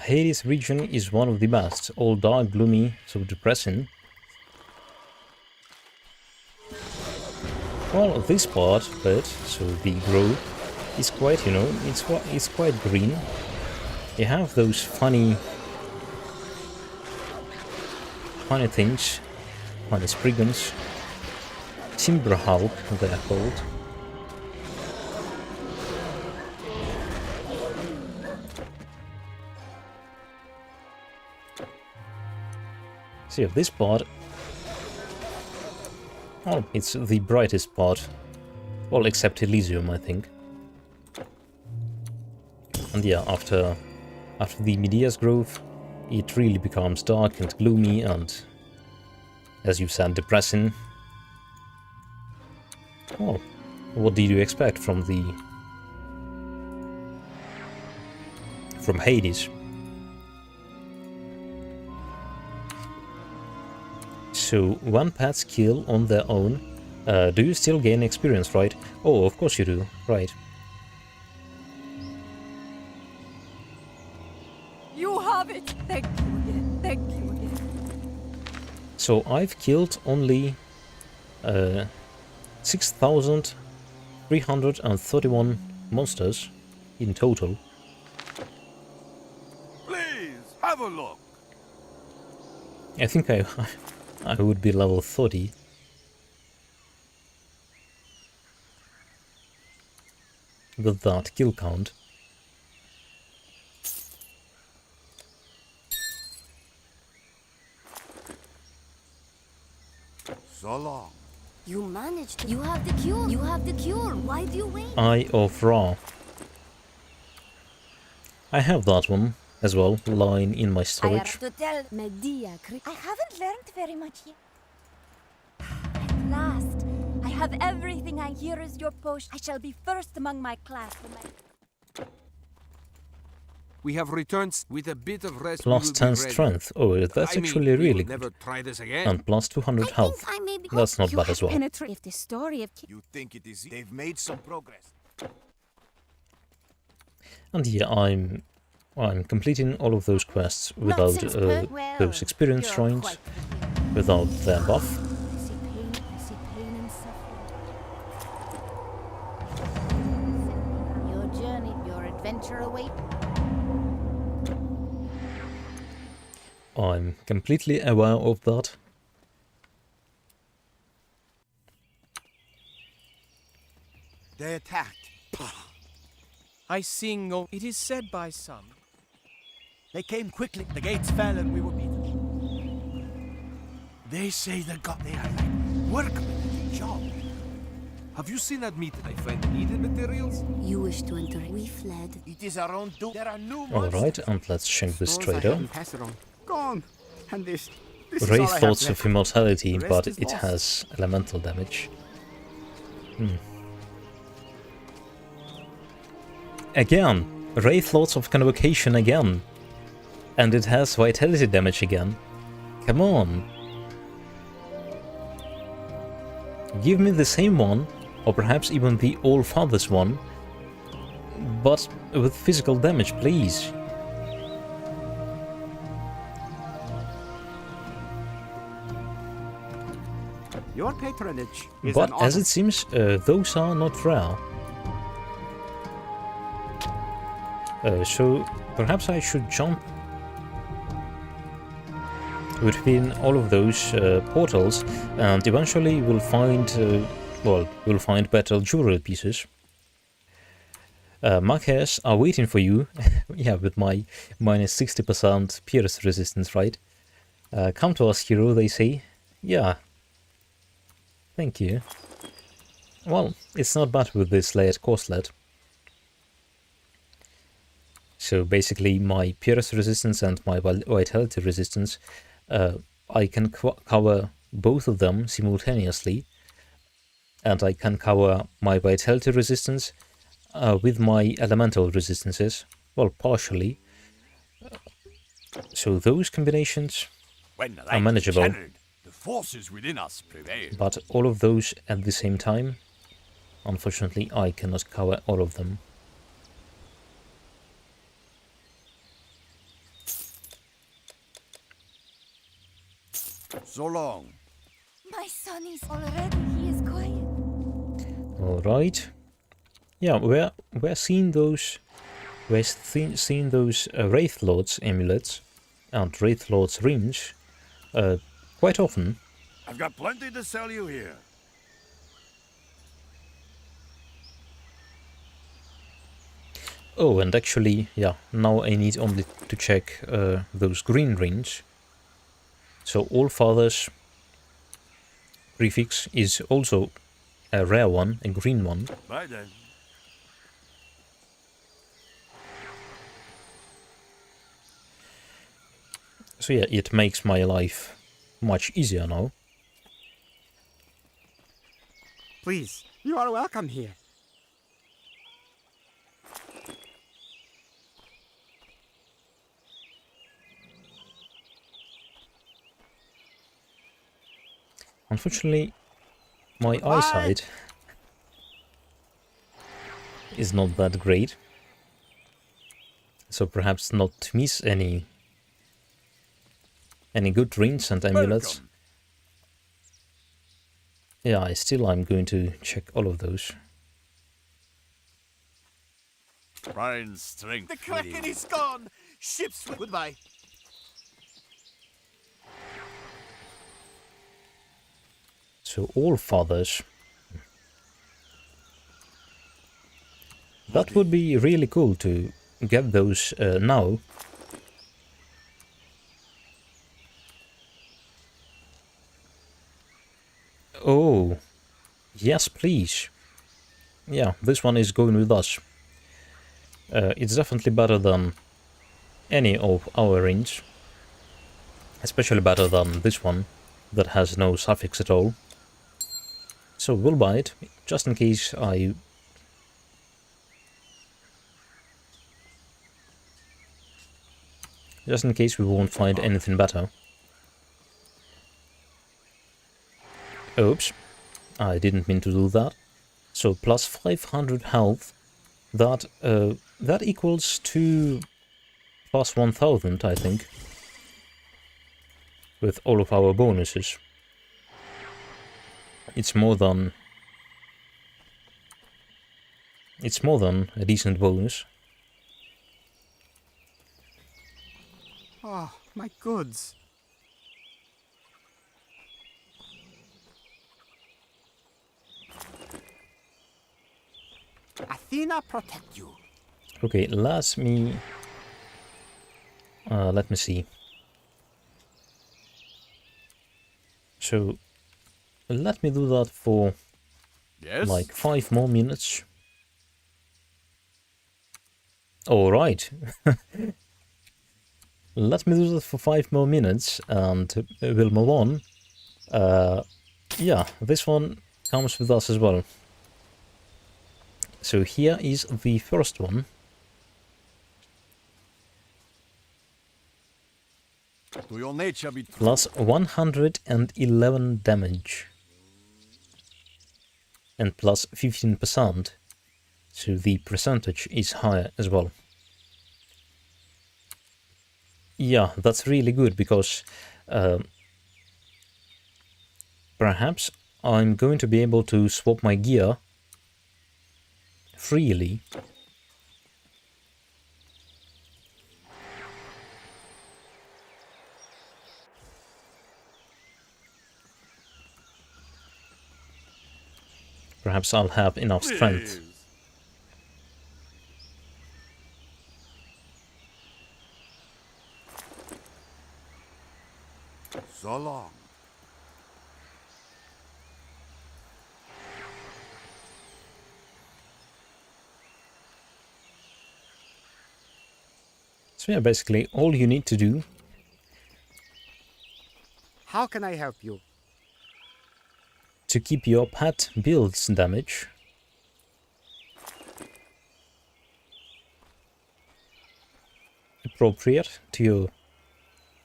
Hades region is one of the best, all dark, gloomy, so depressing. Well, this part of it, so the grove, is quite, you know, it's quite green. You have those funny things, funny spriggans, timber hulk, they're called. See, of this part, Oh, it's the brightest part. Well, except Elysium, I think. And yeah, after the Medea's Grove, it really becomes dark and gloomy and, as you said, depressing. Well, what did you expect from Hades? So, when pets kill on their own, do you still gain experience, right? Oh, of course you do, right. You have it! Thank you again. Thank you again. So I've killed only 6,331 monsters in total. Please, have a look. I think I would be level 30. With that kill count. So long. You managed. You have the cure. You have the cure. Why do you wait? Eye of Ra. I have that one as well, lying in my I storage. have to tell Medea. I haven't learned very much yet. At last, I have everything. I here is your potion. I shall be first among my class. We have returned with a bit of rest. Plus 10 strength. Oh, that's actually really good. Never try this again. And plus 200 health. That's not bad as well. If the story of You think it is? They've made some progress. And yeah, I'm completing all of those quests without those experience shrines, without their buff. I see pain and suffering. Your journey, your adventure awaits. I'm completely aware of that. They attacked. I sing no. It is said by some. They came quickly. The gates fell and we were beaten. They say they are like workmen at a job. Have you seen that meeting? I find needed materials. You wish to enter. We fled. It is our own doom. There are new Alright, and let's check this trader. Gone. And this Wraith Thoughts of Immortality, but it has elemental damage. Again! Wraith Thoughts of Convocation again! And it has vitality damage again. Come on! Give me the same one, or perhaps even the All-Father's one, but with physical damage, please. Your patronage is But an as honor. it seems, those are not rare. So perhaps I should jump between all of those portals, and eventually we'll find, we'll find better jewelry pieces. Marquez are waiting for you, yeah, with my minus 60% pierce resistance, right? Come to us, hero, they say. Yeah. Thank you. Well, it's not bad with this layered corselet. So basically my pierce resistance and my vitality resistance, I can cover both of them simultaneously, and I can cover my vitality resistance with my elemental resistances, well, partially. So those combinations are manageable, The forces within us prevail. but all of those at the same time, unfortunately I cannot cover all of them. So long. My son is already. He is quiet. All right. Yeah, we're seeing those Wraith Lords amulets and Wraith Lords rings quite often. I've got plenty to sell you here. Oh, and actually, yeah, now I need only to check those green rings. So All Fathers prefix is also a rare one, a green one. Bye then. So yeah, it makes my life much easier now. Please, you are welcome here. Unfortunately, my eyesight is not that great, so perhaps not to miss any good rings and amulets. Yeah, I'm going to check all of those. Fine strength. The Kraken is gone! Ships goodbye. So all fathers. That would be really cool to get those now. Oh, yes, please. Yeah, this one is going with us. It's definitely better than any of our rings. Especially better than this one, that has no suffix at all. So we'll buy it, just in case Just in case we won't find anything better. Oops, I didn't mean to do that. So plus 500 health, that equals to plus 1000, I think, with all of our bonuses. It's more than a decent bonus. Oh, my goods. Athena protect you. Okay, let me see. So let me do that for like 5 more minutes. All right. Let me do that for 5 more minutes and we'll move on. Yeah, this one comes with us as well. So here is the first one. To your nature be true. Plus 111 damage. And plus 15%. So the percentage is higher as well. Yeah, that's really good because perhaps I'm going to be able to swap my gear freely. Perhaps I'll have enough strength. So long. So yeah, basically all you need to do. How can I help you? To keep your pet build's damage. Appropriate to your,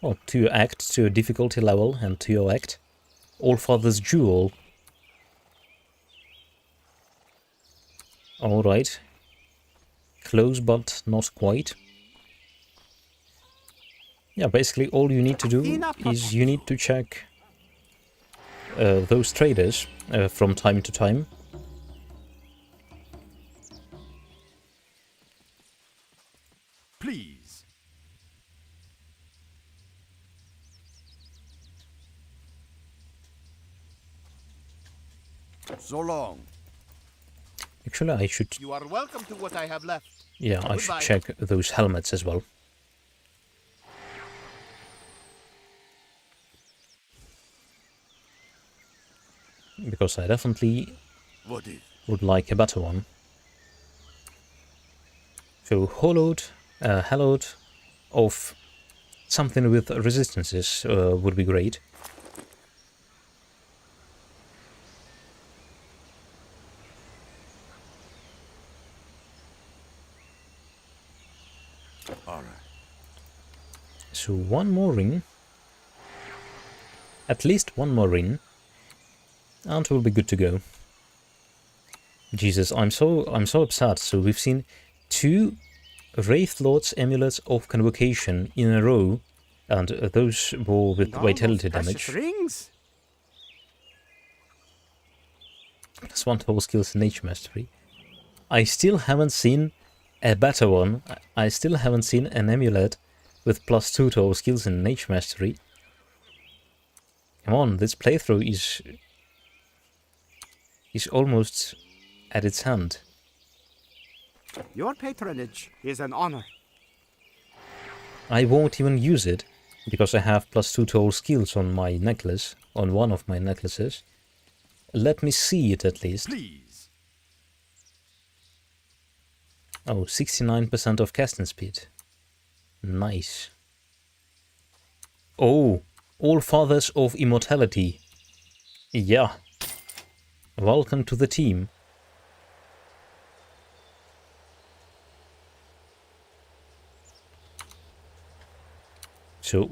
well, to your act, to your difficulty level and to your act. Allfather's Jewel. Alright. Close but not quite. Yeah, basically all you need to do is you need to check those traders from time to time. Please. So long. Actually, I should... You are welcome to what I have left. Yeah, I should check those helmets as well. because I definitely What is? would like a better one. So hallowed of something with resistances would be great. Alright. So one more ring. At least one more ring. And we'll be good to go. Jesus, I'm so upset. So we've seen 2 Wraith Lord's Amulets of Convocation in a row, and those were with All vitality those precious damage. rings. Plus 1 total skills in Nature Mastery. I still haven't seen a better one. I still haven't seen an amulet with plus 2 total skills in Nature Mastery. Come on, this playthrough is almost at its end. Your patronage is an honor. I won't even use it, because I have plus 2 total skills on my necklace, on one of my necklaces. Let me see it at least. Please. Oh, 69% of casting speed. Nice. Oh, All Fathers of Immortality. Yeah. Welcome to the team. So,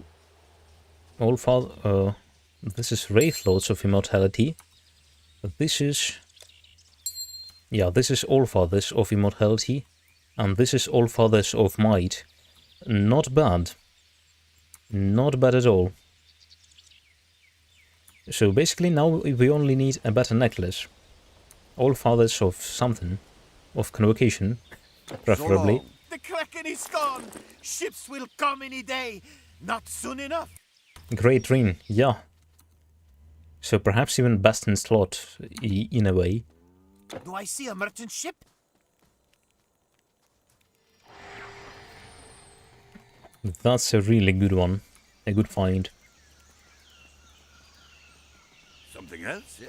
this is Wraith Lords of Immortality. This is... yeah, this is All Fathers of Immortality. And this is All Fathers of Might. Not bad. Not bad at all. So basically now we only need a better necklace. All Fathers of something. Of Convocation, preferably. So the Kraken is gone. Ships will come any day. Not soon enough. Great ring, yeah. So perhaps even best in slot, in a way. Do I see a merchant ship? That's a really good one. A good find. Something else? Yeah.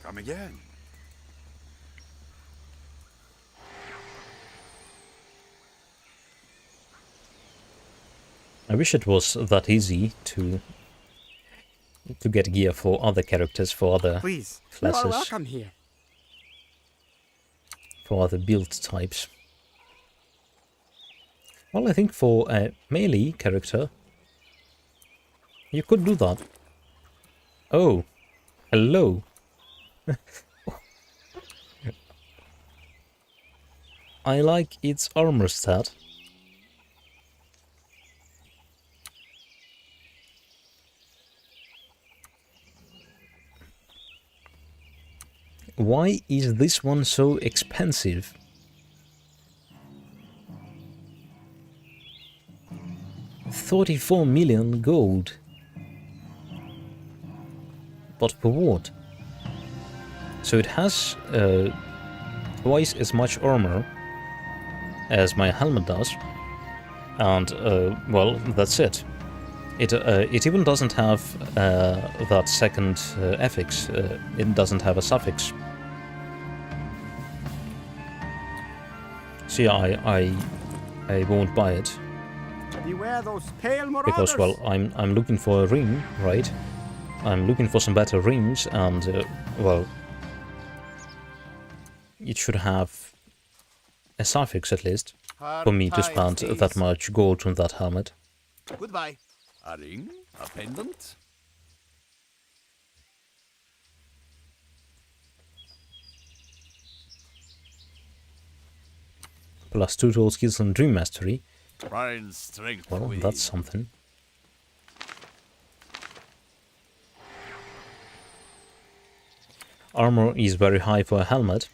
Come again. I wish it was that easy to get gear for other characters, for other Please, you are classes, welcome here. for other build types. Well, I think for a melee character, you could do that. Oh, hello. I like its armor stat. Why is this one so expensive? $34 million gold. But for what? So it has twice as much armor as my helmet does, and well, that's it. It even doesn't have that second affix. It doesn't have a suffix. So yeah, I won't buy it. Beware those pale marauders. Because, well, I'm looking for a ring, right? I'm looking for some better rings, and well, it should have a suffix at least for me to spend that much gold on that helmet. Goodbye. A ring? A pendant? Plus 2 total skills and Dream Mastery. Brian's strength. Well, that's something. Armor is very high for a helmet.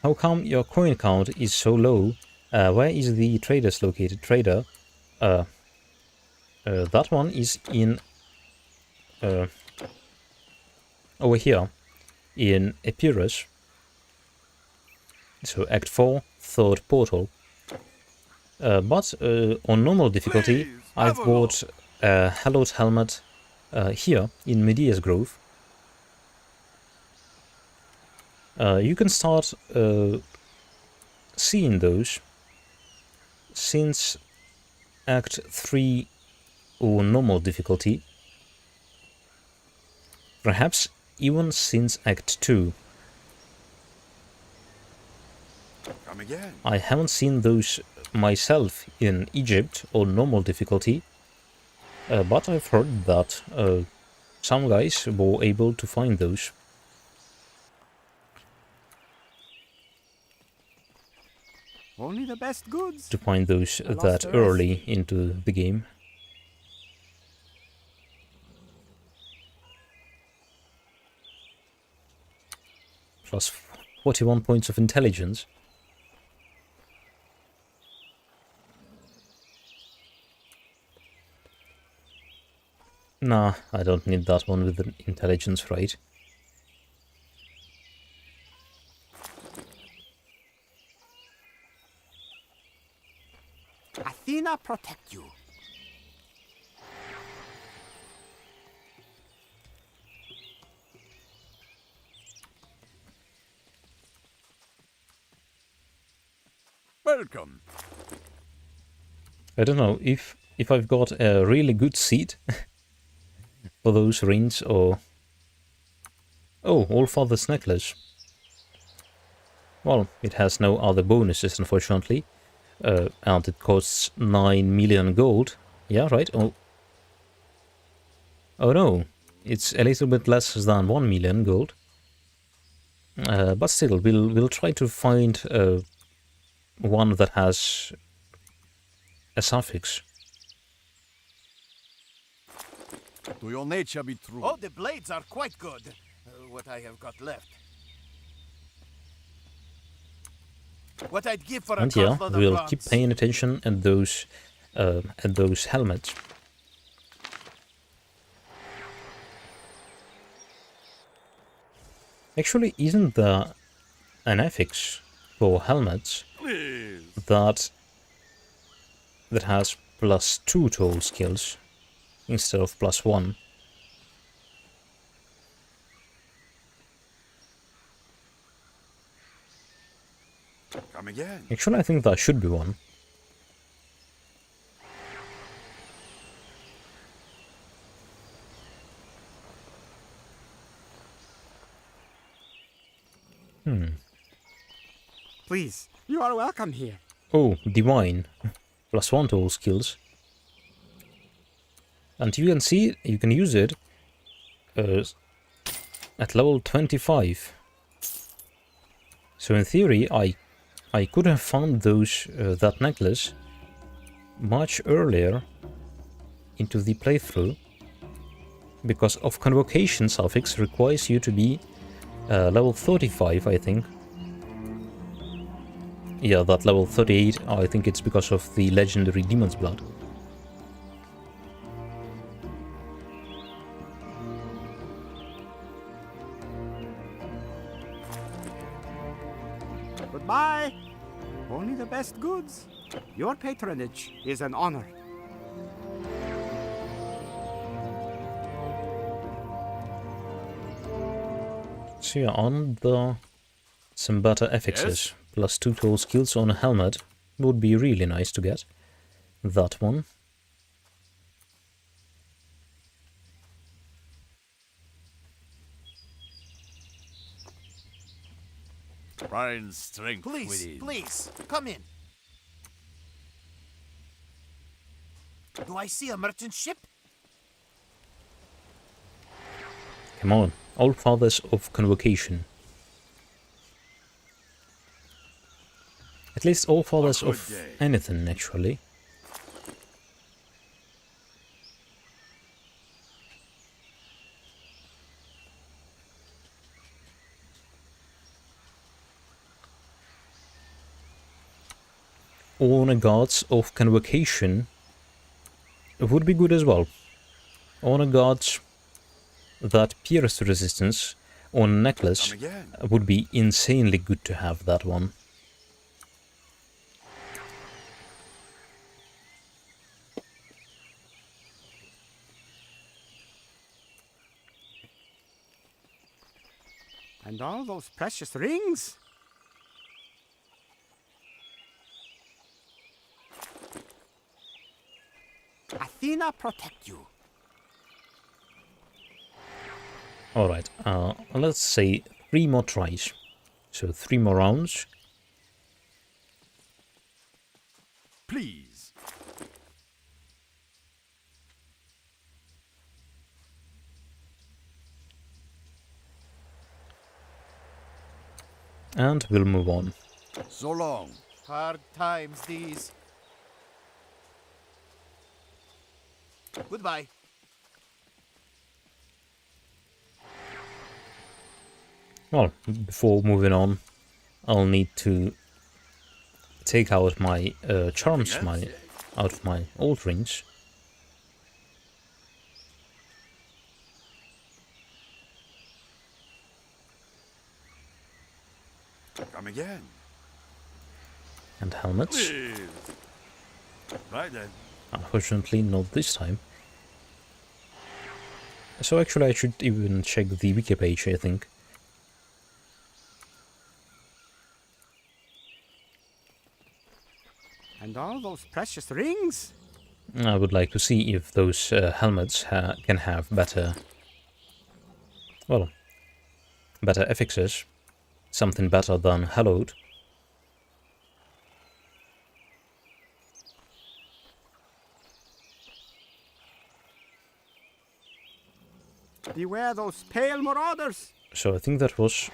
How come your coin count is so low? Where is the traders located? Trader. That one is in... over here. In Epirus. So Act 4, third portal. But on normal difficulty, I've bought a hallowed helmet here in Medea's Grove. You can start seeing those since Act 3 on normal difficulty. Perhaps even since Act 2. Come again. I haven't seen those myself in Egypt on normal difficulty, but I've heard that some guys were able to find those. Only the best goods. To find those that early into the game. Plus 41 points of intelligence. Nah, I don't need that one with the intelligence, right? Athena protect you. Welcome. I don't know if I've got a really good seat for those rings or... Oh, Allfather's necklace. Well, it has no other bonuses, unfortunately. And it costs 9 million gold. Yeah, right? Oh no, it's a little bit less than 1 million gold. But still, we'll try to find one that has a suffix. To your nature be true. Oh, the blades are quite good. What I have got left. What I'd give for And a yeah, cartload of we'll bronze. keep paying attention at those helmets. Actually, isn't there an affix for helmets that has +2 to all skills instead of +1? Come again. Actually, I think there should be one. Please, you are welcome here. Oh, divine. +1 to all skills. And you can see, you can use it at level 25. So in theory, I could have found those that necklace much earlier into the playthrough, because of convocation suffix requires you to be level 35, I think. Yeah, that level 38, I think it's because of the legendary Demon's Blood. Goodbye. Only the best goods. Your patronage is an honor. So yeah, on the some better affixes. +2 to all skills on a helmet would be really nice to get. That one. Find strength Please, within. please, come in. Do I see a merchant ship? Come on, All Fathers of Convocation. At least All Fathers of anything, actually. Honor Guards of Convocation would be good as well. Honor Guards that pierce resistance on necklace would be insanely good to have that one. And all those precious rings? Athena protect you. Alright, let's say 3 more tries. So 3 more rounds. Please. And we'll move on. So long. Hard times these. Goodbye. Well, before moving on, I'll need to take out my charms out of my old rings. Come again. And helmets. Please. Right then. Unfortunately, not this time. So actually I should even check the wiki page, I think. And all those precious rings? I would like to see if those helmets can have better, well, better affixes. Something better than hallowed. Beware those pale marauders! So I think that was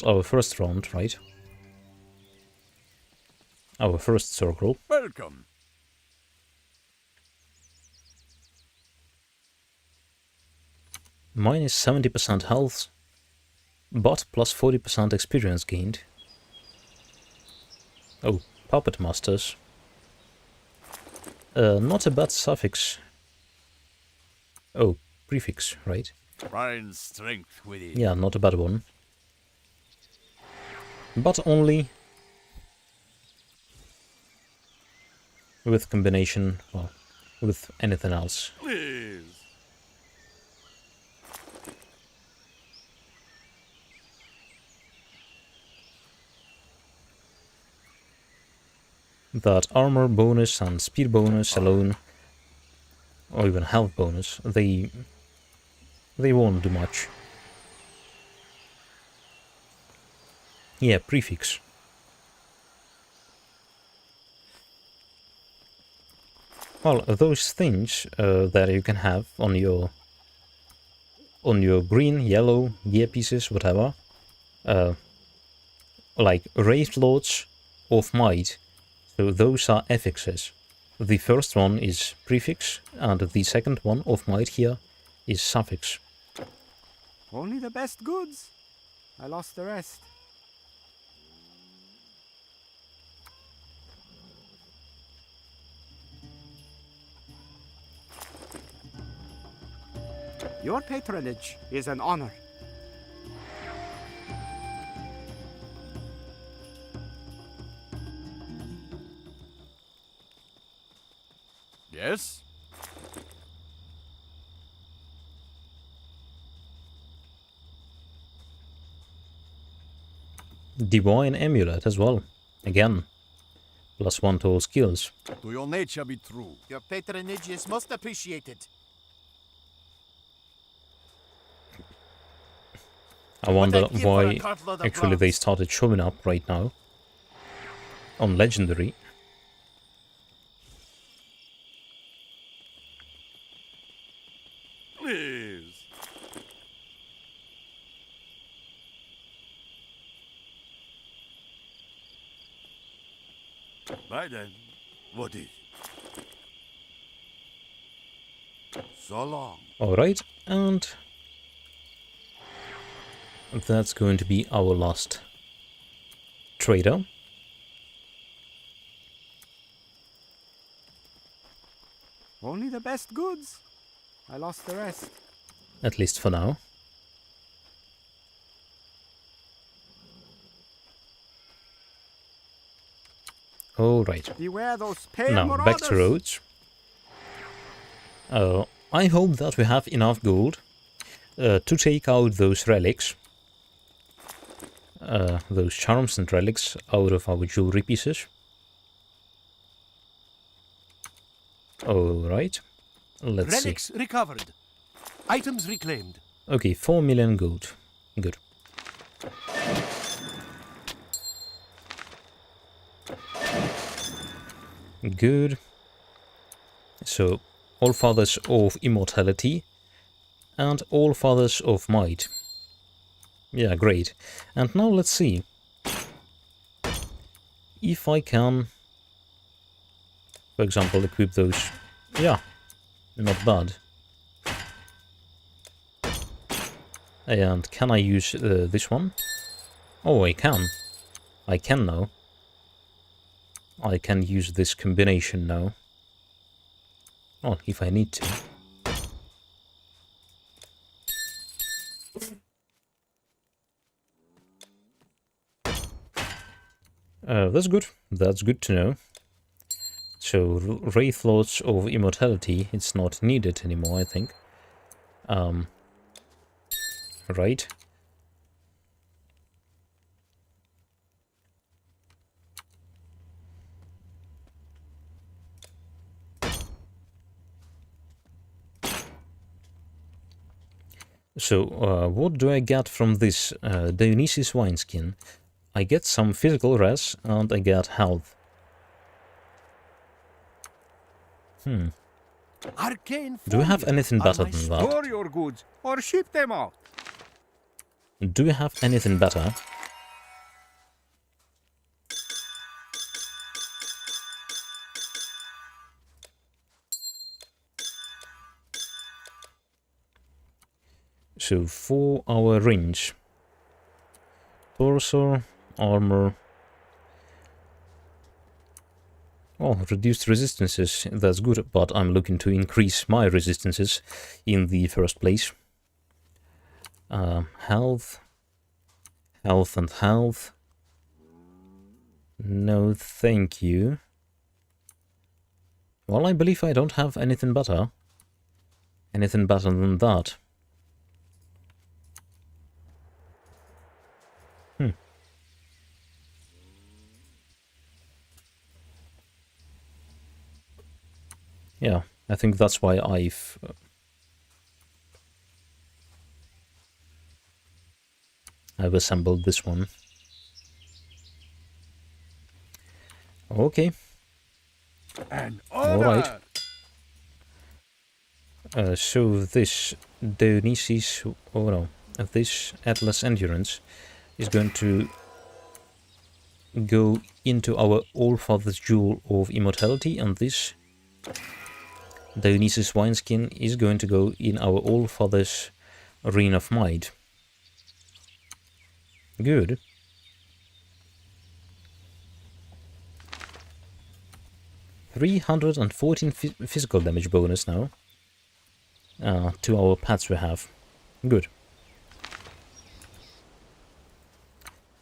our first round, right? Our first circle. Welcome. Mine is 70% health, but plus 40% experience gained. Oh, Puppet Masters. Not a bad suffix. Oh, prefix, right? Find strength with it. Yeah, not a bad one. But only with combination, well, with anything else. Please. That armor bonus and speed bonus alone, or even health bonus, they won't do much. Yeah, prefix. Well, those things that you can have on your green, yellow gear pieces, whatever, like Wraith Lords of Might. So those are affixes. The first one is prefix, and the second one of Might here is suffix. Only the best goods. I lost the rest. Your patronage is an honor. Yes? Divine Amulet as well. Again, +1 to all skills. To your nature be true. Your patronage is most appreciated. I wonder I'd give for a why cartload of actually they bronze. started showing up right now on Legendary. Please. Right then. What is it? So long. Alright, and that's going to be our last trader. Only the best goods. I lost the rest. At least for now. Alright, Beware those pale now marauders. back to Rhodes. I hope that we have enough gold to take out those relics, those charms and relics out of our jewelry pieces. Alright, let's see. Relics recovered. Items reclaimed. Okay, 4 million gold. Good. Good. So, all fathers of immortality and all fathers of might. Yeah, great. And now let's see if I can, for example, equip those. Yeah, not bad. And can I use this one? Oh, I can. I can now. I can use this combination now. Oh, if I need to. That's good. That's good to know. So, Wraith Lords of Immortality, it's not needed anymore, I think. Right. So, what do I get from this Dionysus wineskin? I get some physical res and I get health. Arcane Do you have anything better than that? Store your goods or ship them out. Do you have anything better? So, for our range, torso, armor. Oh, reduced resistances, that's good, but I'm looking to increase my resistances in the first place. Health. Health and health. No, thank you. Well, I believe I don't have anything better. Anything better than that. Yeah, I think that's why I've assembled this one. Okay. Alright. So this Dionysus, oh no, this Atlas Endurance is going to go into our All-Father's Jewel of Immortality, and this Dionysus wineskin is going to go in our All-Father's Ring of Might. Good. $314 physical damage bonus now to our pets we have. Good.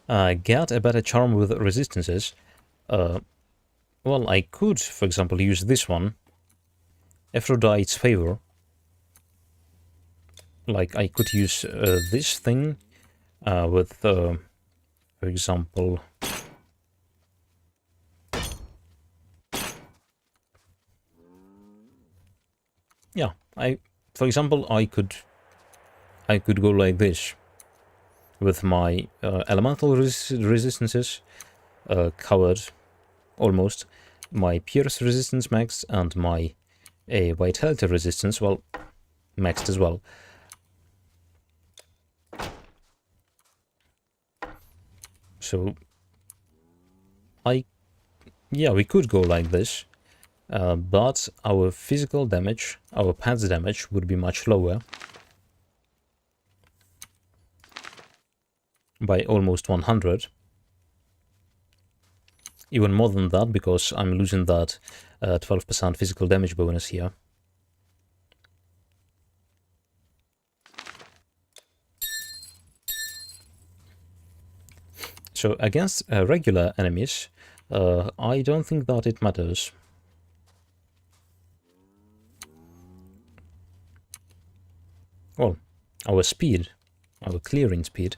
Get a better charm with resistances. Well, I could, for example, use this one. Aphrodite's Favor. Like, I could use this thing with, for example... Yeah, for example, I could go like this. With my elemental resistances covered, almost. My Pierce resistance maxed and my Vitality resistance, well, maxed as well. So, yeah, we could go like this, but our physical damage, our pets damage would be much lower. By almost 100. Even more than that, because I'm losing that 12% physical damage bonus here. So against regular enemies, I don't think that it matters. Well, our speed, our clearing speed,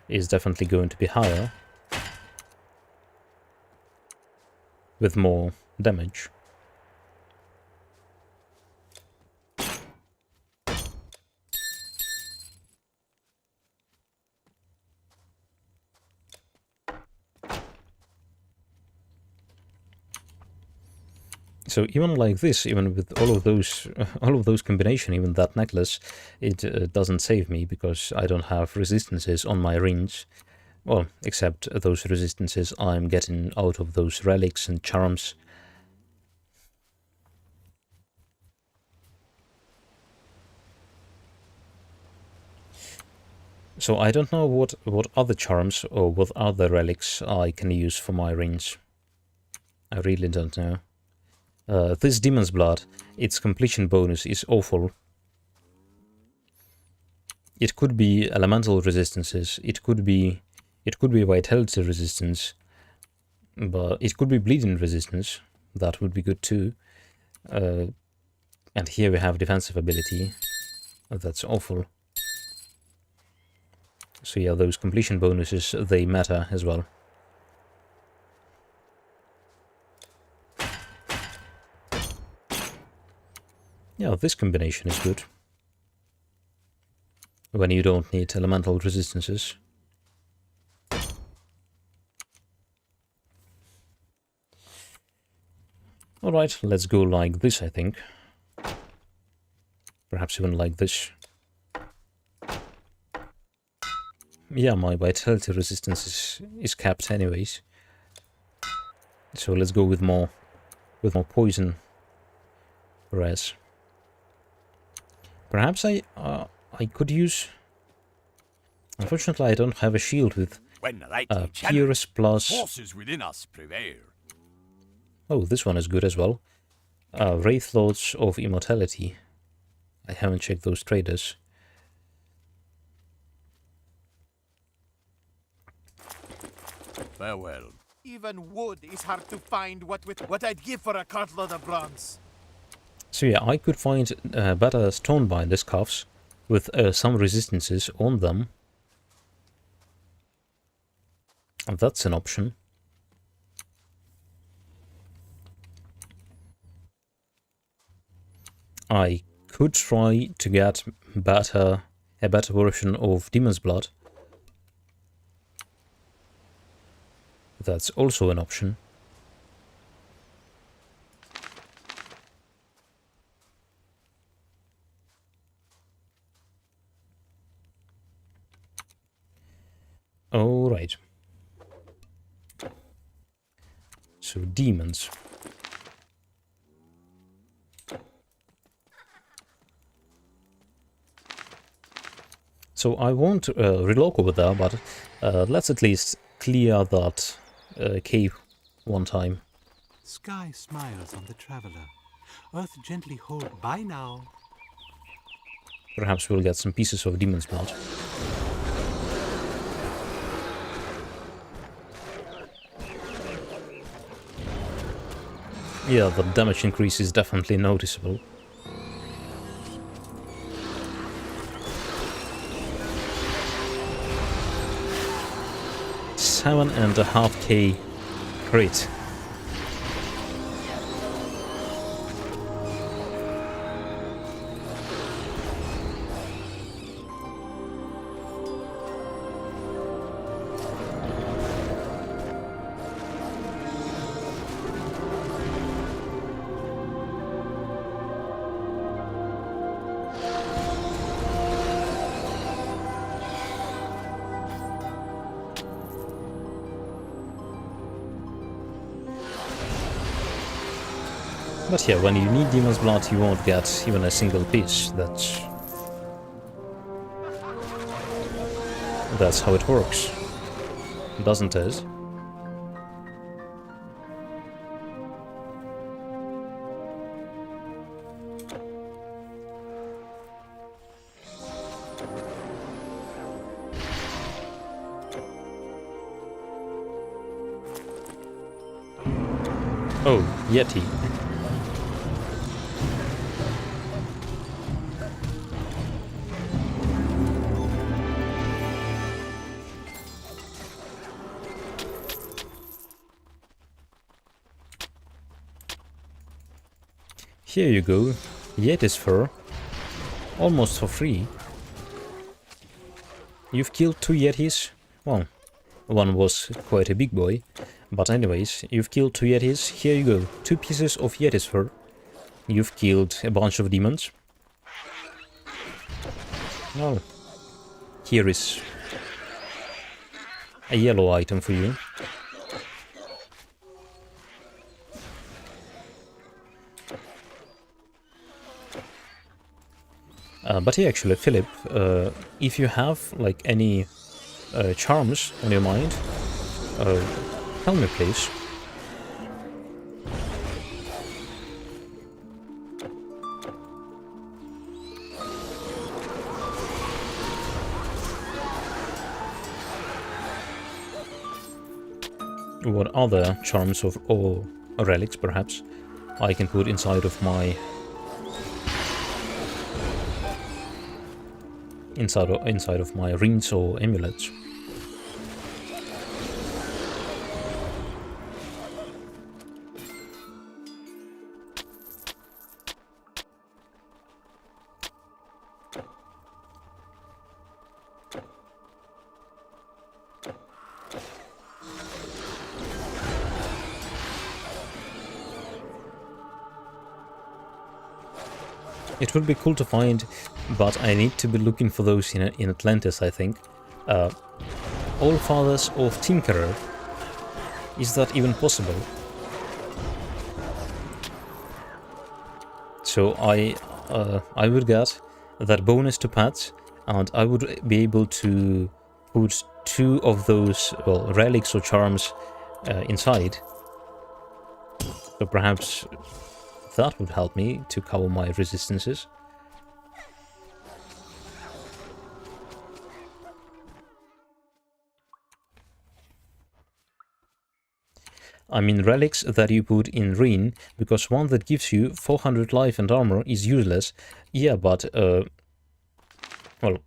is definitely going to be higher with more damage. So even like this, even with all of those combination, even that necklace, it doesn't save me because I don't have resistances on my rings. Well, except those resistances I'm getting out of those relics and charms. So I don't know what other charms or what other relics I can use for my rings. I really don't know. This Demon's Blood, its completion bonus is awful. It could be elemental resistances, it could be vitality resistance, but it could be bleeding resistance. That would be good too. And here we have defensive ability. That's awful. So yeah, those completion bonuses, they matter as well. Yeah, this combination is good. When you don't need elemental resistances. Alright, let's go like this, I think. Perhaps even like this. Yeah, my vitality resistance is capped anyways. So let's go with more poison res. Perhaps I could use... Unfortunately, I don't have a shield with Purus plus... Forces within us prevail. Oh, this one is good as well. Wraith Lords of Immortality. I haven't checked those traders. Farewell. Even wood is hard to find. What I'd give for a cartload of bronze. So yeah, I could find better Stonebinder scarves with some resistances on them. And that's an option. I could try to get a better version of Demon's Blood. That's also an option. All right. So demons. So I won't relog over there, but let's at least clear that cave one time. Sky smiles on the traveler. Earth gently hold by now. Perhaps we'll get some pieces of Demon's Blood. Yeah, the damage increase is definitely noticeable. $7.5k crit. But yeah, when you need Demon's Blood, you won't get even a single piece. That's how it works, doesn't it? Oh, Yeti. Here you go. Yeti's fur. Almost for free. You've killed 2 Yetis. Well, one was quite a big boy. But anyways, you've killed 2 Yetis. Here you go. 2 pieces of Yeti's fur. You've killed a bunch of demons. Oh. Here is a yellow item for you. But yeah, actually, Philip, if you have like any charms on your mind, tell me please. What other charms or relics, perhaps, I can put inside of my inside of my rings or amulets. It would be cool to find, but I need to be looking for those in Atlantis, I think. All Fathers of Tinkerer. Is that even possible? So I would get that bonus to pets, and I would be able to put 2 of those, well, relics or charms inside. So perhaps that would help me to cover my resistances. I mean relics that you put in Reen, because one that gives you 400 life and armor is useless. Yeah, but well,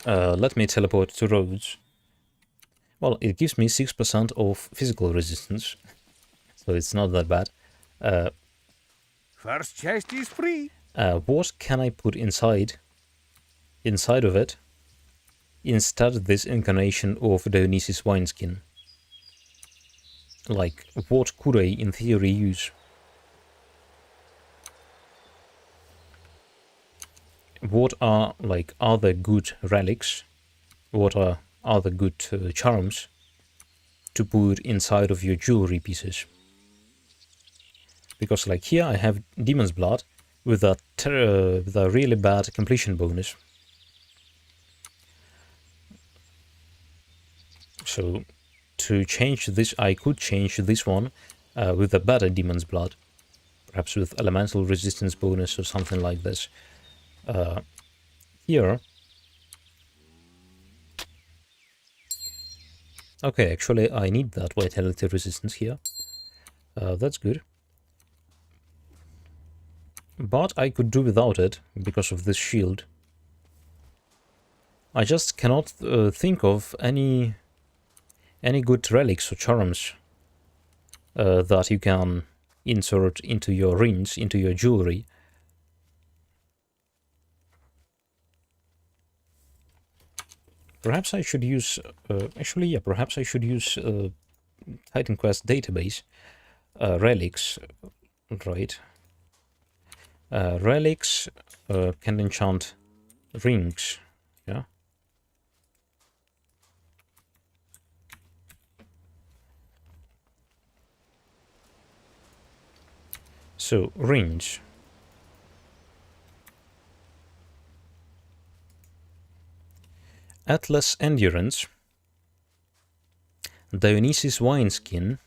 let me teleport to Rhodes. Well, it gives me 6% of physical resistance, so it's not that bad. First chest is free. What can I put inside of it instead of this incarnation of Dionysus wineskin? Like, what could I in theory use? What are like other good relics? What are other good charms to put inside of your jewelry pieces? Because like here I have Demon's Blood with a really bad completion bonus. So to change this, I could change this one with a better Demon's Blood. Perhaps with elemental resistance bonus or something like this. Here. Okay, actually I need that vitality resistance here. That's good. But I could do without it because of this shield. I just cannot think of any good relics or charms that you can insert into your rings, into your jewelry. Perhaps I should use, actually, yeah, perhaps I should use titanquest database relics, right? Relics can enchant rings, yeah. So, rings. Atlas Endurance, Dionysus Wineskin,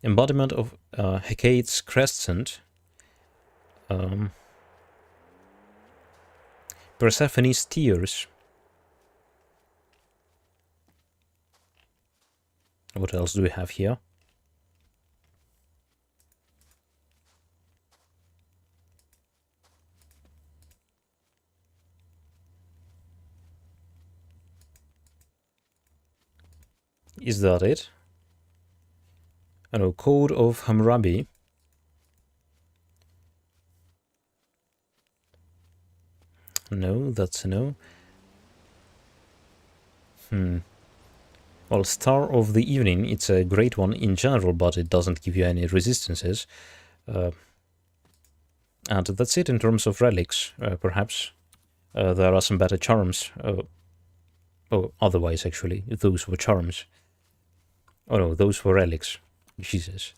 Embodiment of Hecate's Crescent, Persephone's Tears. What else do we have here? Is that it? I know, Code of Hammurabi. No, that's a no. Well, Star of the Evening, it's a great one in general, but it doesn't give you any resistances. And that's it in terms of relics, perhaps. There are some better charms. Oh, otherwise, actually, those were charms. Oh no, those were relics. Jesus.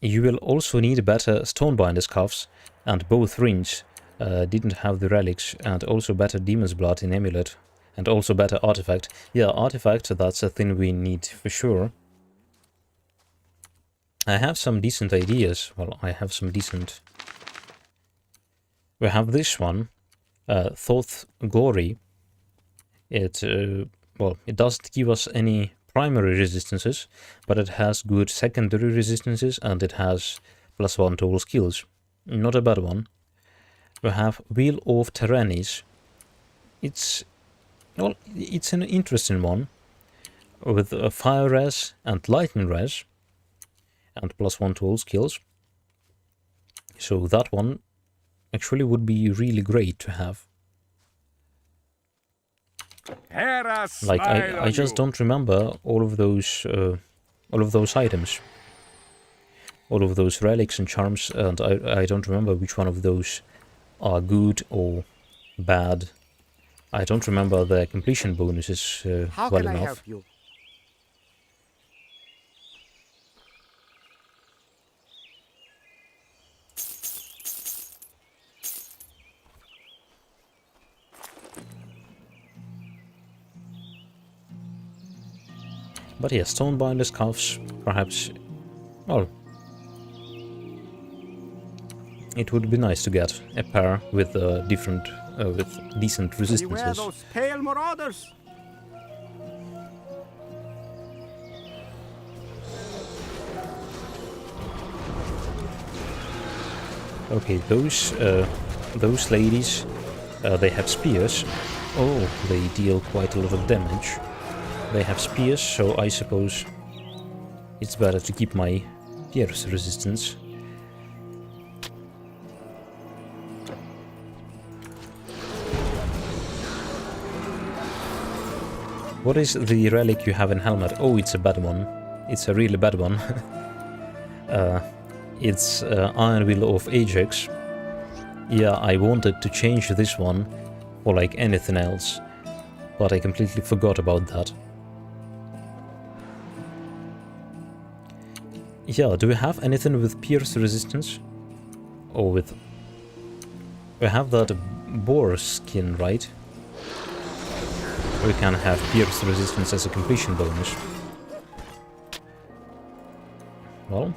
You will also need better Stonebinder scarves, and both rings didn't have the relics, and also better Demon's Blood in Amulet, and also better Artifact. Yeah, Artifact, that's a thing we need for sure. I have some decent ideas. Well, I have some decent... We have this one, Thoth Gory. It, well, it doesn't give us any primary resistances, but it has good secondary resistances, and it has +1 to all skills. Not a bad one. We have Wheel of Tyrannies. It's, well, it's an interesting one, with a Fire Res and Lightning Res, and +1 to all skills. So that one actually would be really great to have. Like, I just don't remember all of those items, all of those relics and charms, and I don't remember which one of those are good or bad. I don't remember the completion bonuses How well can enough. I help you? But yeah, Stonebinder scarves, perhaps. Well, it would be nice to get a pair with different, with decent Beware resistances. those pale marauders! Okay, those ladies, they have spears. Oh, they deal quite a lot of damage. They have spears, so I suppose it's better to keep my pierce resistance. What is the relic you have in Helmet? Oh, it's a bad one. It's a really bad one. It's Iron Will of Ajax. Yeah, I wanted to change this one for like anything else, but I completely forgot about that. Yeah, do we have anything with pierce resistance? Or with... We have that boar skin, right? We can have pierce resistance as a completion bonus. Well...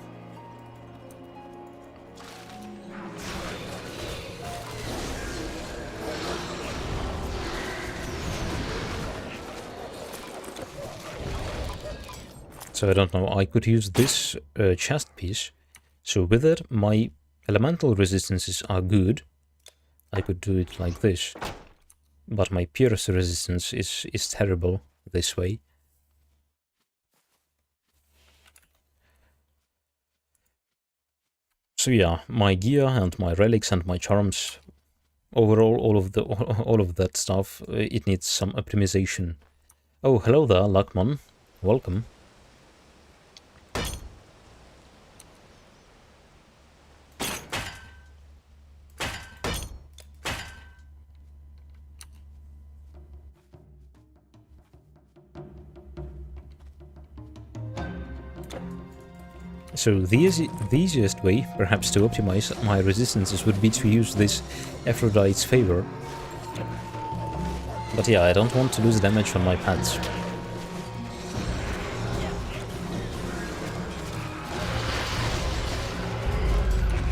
So I don't know, I could use this chest piece. So with it, my elemental resistances are good. I could do it like this. But my pierce resistance is terrible this way. So yeah, my gear and my relics and my charms, overall all of that stuff, it needs some optimization. Oh, hello there, Luckman. Welcome. So the easiest way, perhaps, to optimize my resistances would be to use this Aphrodite's Favor. But yeah, I don't want to lose damage on my pads.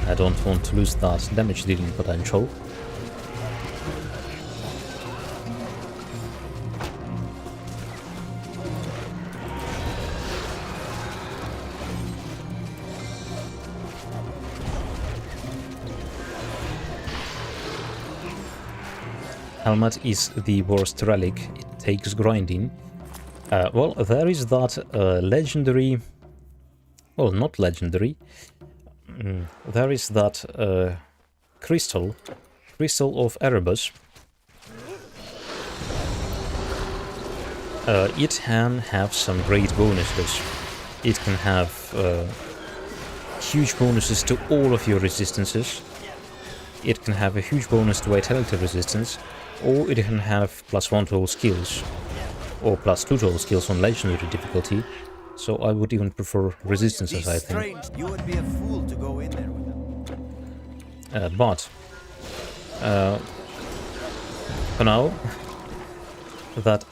I don't want to lose that damage dealing potential. Helmet is the worst relic, it takes grinding. Well, there is that legendary well, not legendary. There is that crystal of Erebus. It can have some great bonuses. It can have huge bonuses to all of your resistances. It can have a huge bonus to vitality resistance, or it can have +1 to all skills, or +2 to all skills on legendary difficulty. So I would even prefer resistances, I think. You would be a fool to go in there with them. But for now, that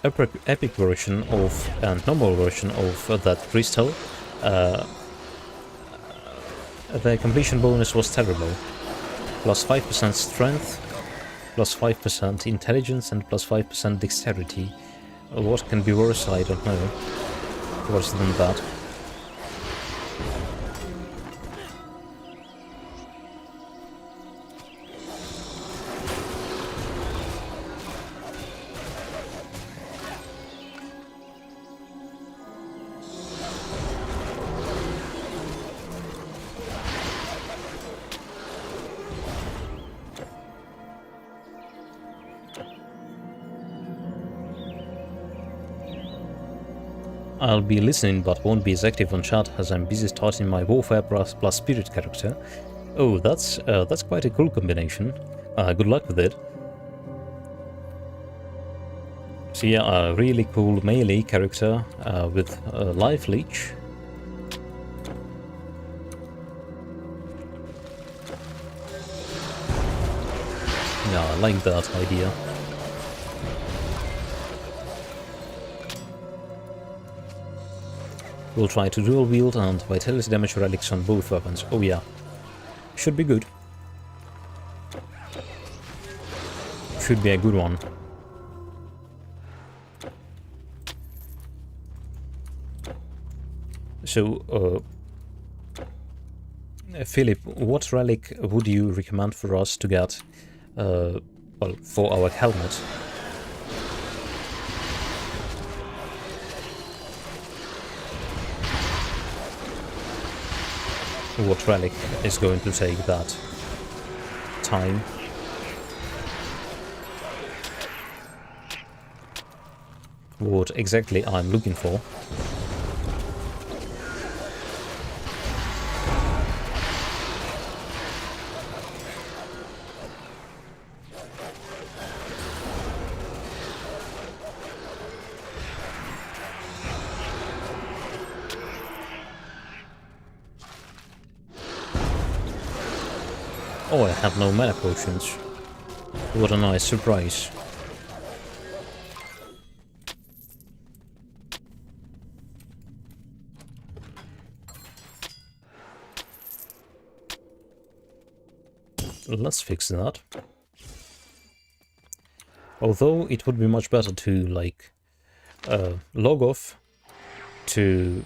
epic version of and normal version of that crystal, the completion bonus was terrible. +5% strength, +5% intelligence, and +5% dexterity. What can be worse? I don't know. Worse than that. I'll be listening but won't be as active on chat as I'm busy starting my Warfare plus Spirit character. Oh, that's quite a cool combination. Good luck with it. So yeah, a really cool melee character with life leech. Yeah, I like that idea. We'll try to dual wield and vitality damage relics on both weapons. Oh yeah. Should be good. Should be a good one. So, Philip, what relic would you recommend for us to get, well, for our helmet? What relic is going to take that time? What exactly I'm looking for? Oh, I have no mana potions. What a nice surprise. Let's fix that. Although it would be much better to, like, log off to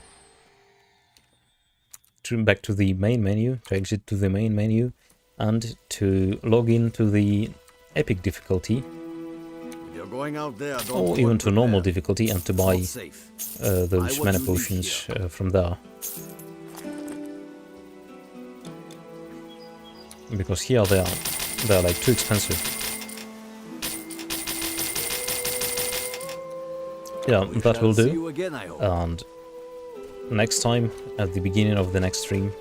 back to the main menu, to exit to the main menu, and to log in to the epic difficulty, You're going out there, or even to normal difficulty, and to buy those mana potions from there. Because here they're like too expensive. Yeah, that will do. And next time, at the beginning of the next stream,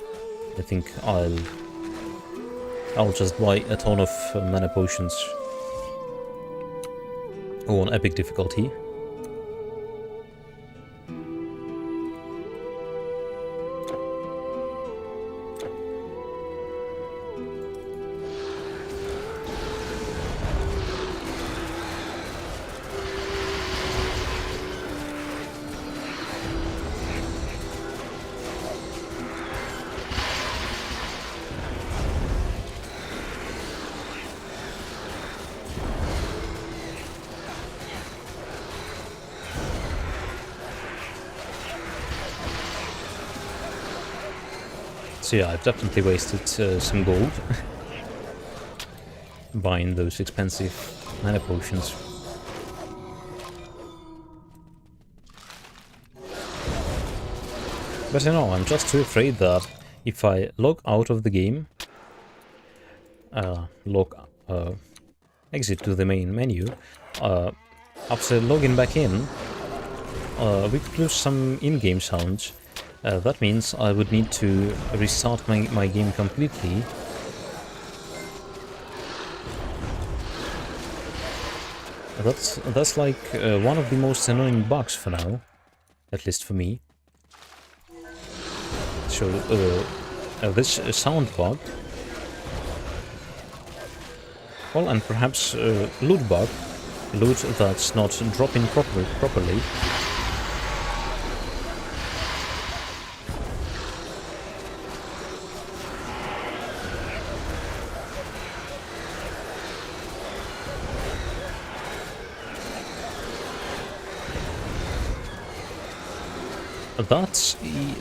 I think I'll just buy a ton of mana potions on epic difficulty. So yeah, I've definitely wasted some gold buying those expensive mana potions. But you know, I'm just too afraid that if I log out of the game, exit to the main menu, after logging back in, we could lose some in-game sounds. That means I would need to restart my game completely. That's like one of the most annoying bugs for now, at least for me. So this sound bug, well, and perhaps loot bug, loot that's not dropping properly.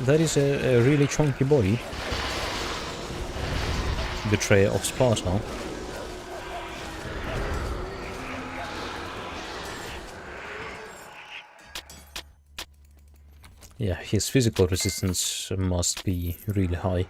That is a really chunky body. Betrayer of Sparta. Yeah, his physical resistance must be really high.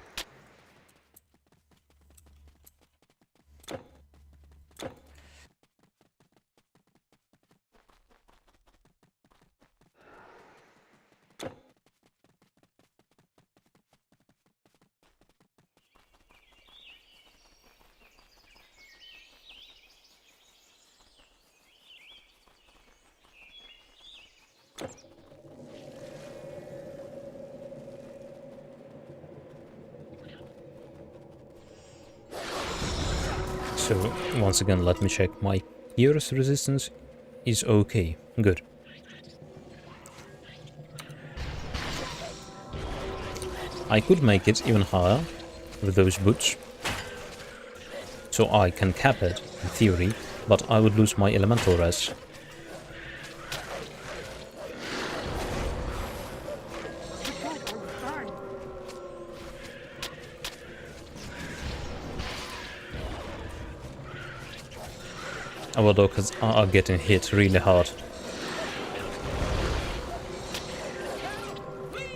So, once again, let me check. My Pierce resistance is okay. Good. I could make it even higher with those boots. So I can cap it, in theory, but I would lose my elemental res. Our dockers are getting hit really hard.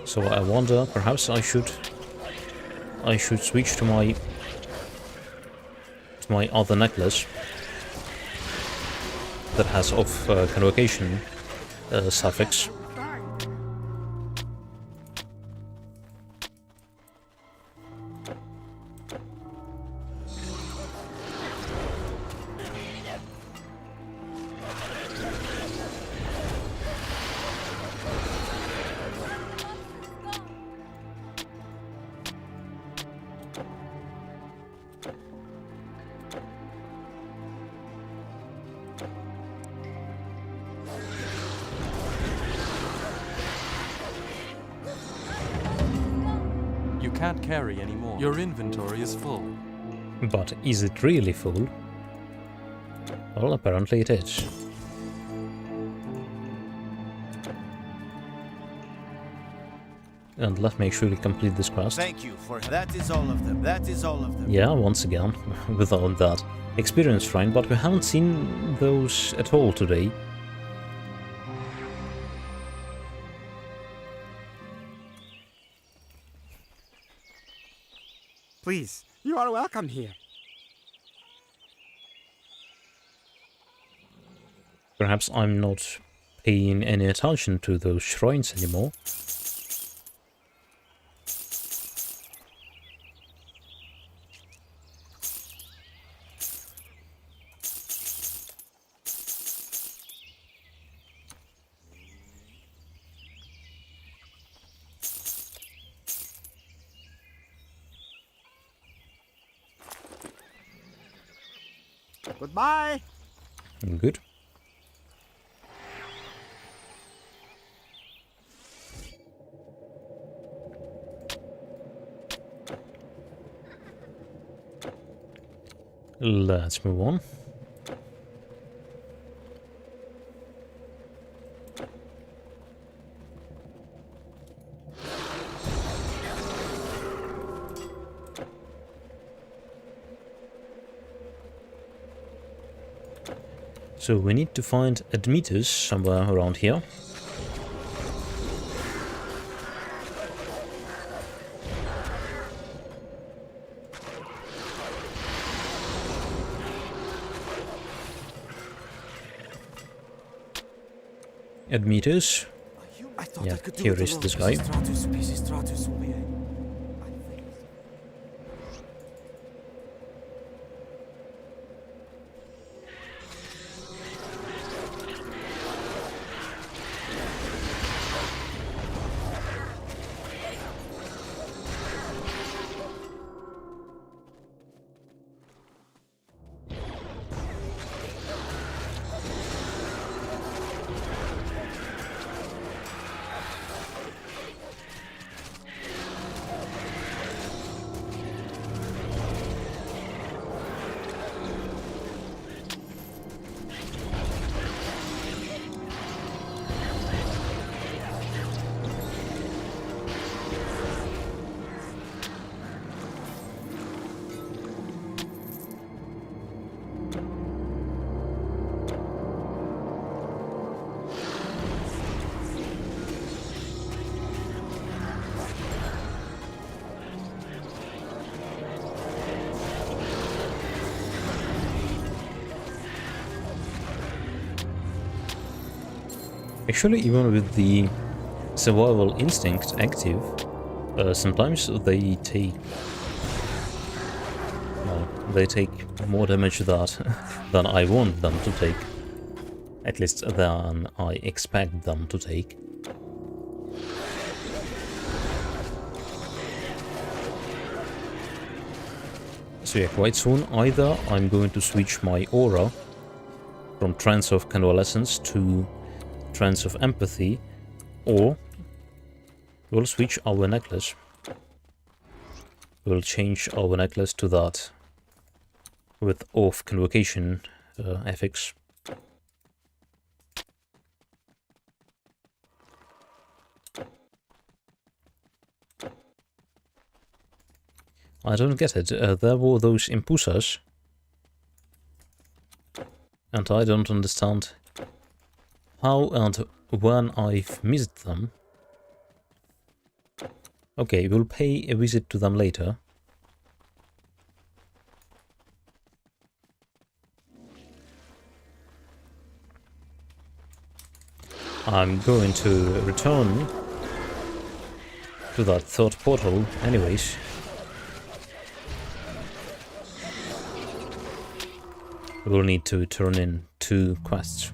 So I wonder, perhaps I should switch to my other necklace that has off convocation suffix. Can't carry anymore. Your inventory is full. But is it really full? Well, apparently it is. And let me actually complete this quest. Thank you for that. Is all of them. That is all of them. Yeah, once again, without that experience shrine, but we haven't seen those at all today. Please, you are welcome here. Perhaps I'm not paying any attention to those shrines anymore. Goodbye. Good. Let's move on. So we need to find Admetus somewhere around here. Admitters. Yeah, here is this guy. Actually, even with the survival instinct active, sometimes they take... well, they take more damage than I want them to take. At least than I expect them to take. So yeah, quite soon either I'm going to switch my aura from Trance of Convalescence to Trance of Empathy, or we'll switch our necklace. We'll change our necklace to that with off convocation affix. I don't get it. There were those impulsors, and I don't understand how and when I've missed them. Okay, we'll pay a visit to them later. I'm going to return to that third portal anyways. We'll need to turn in 2 quests.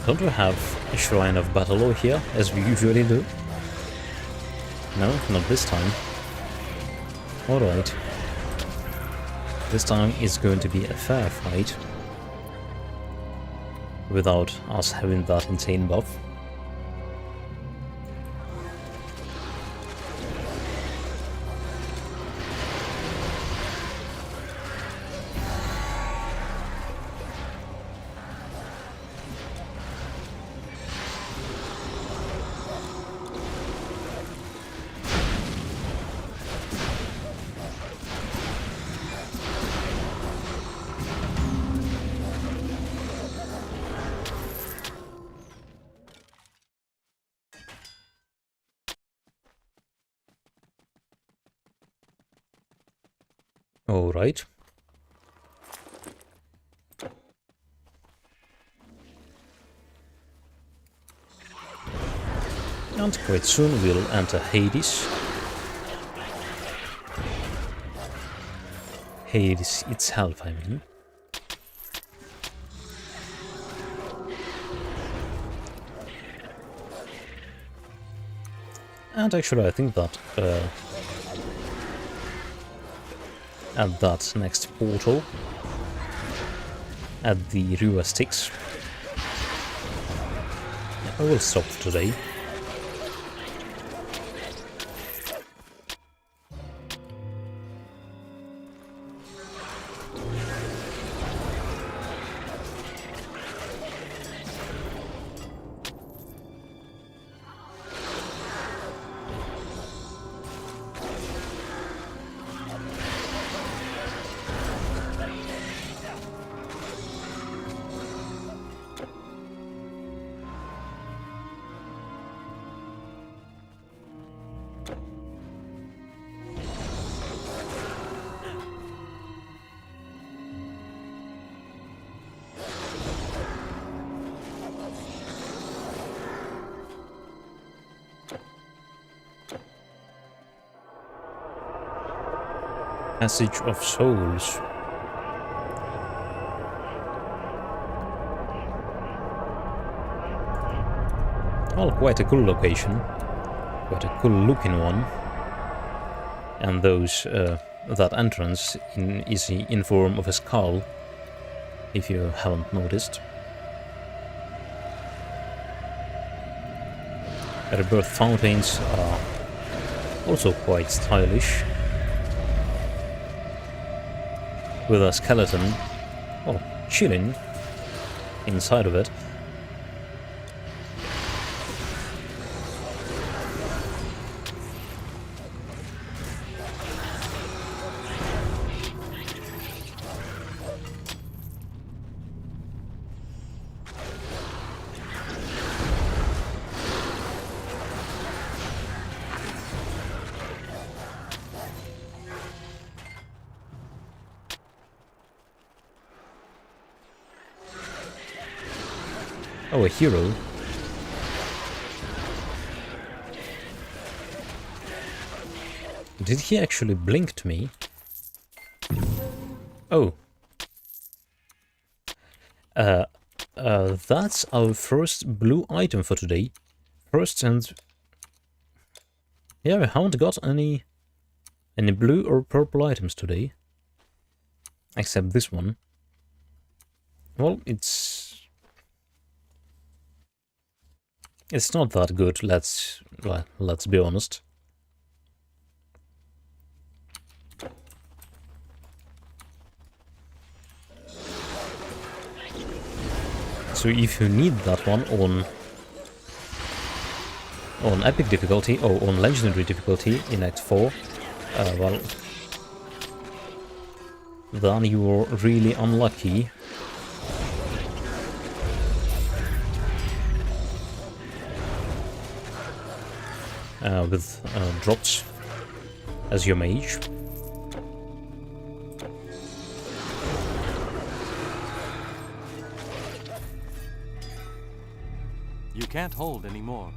Don't we have a Shrine of Battle here, as we usually do? No, not this time. Alright. This time it's going to be a fair fight. Without us having that insane buff. All right. And quite soon we'll enter Hades. Hades itself, I mean. And actually I think that at that next portal, at the River Styx, I will stop for today. Passage of Souls. Well, quite a cool location. Quite a cool looking one. And that entrance is in form of a skull, if you haven't noticed. Rebirth fountains are also quite stylish, with a skeleton, well, chilling inside of it. Oh, a hero. Did he actually blink to me? Oh. That's our first blue item for today. First, and yeah, we haven't got any blue or purple items today. Except this one. Well, it's not that good, let's be honest. So if you need that one on epic difficulty or on legendary difficulty in Act 4, well, then you're really unlucky. With drops as your mage. You can't hold anymore.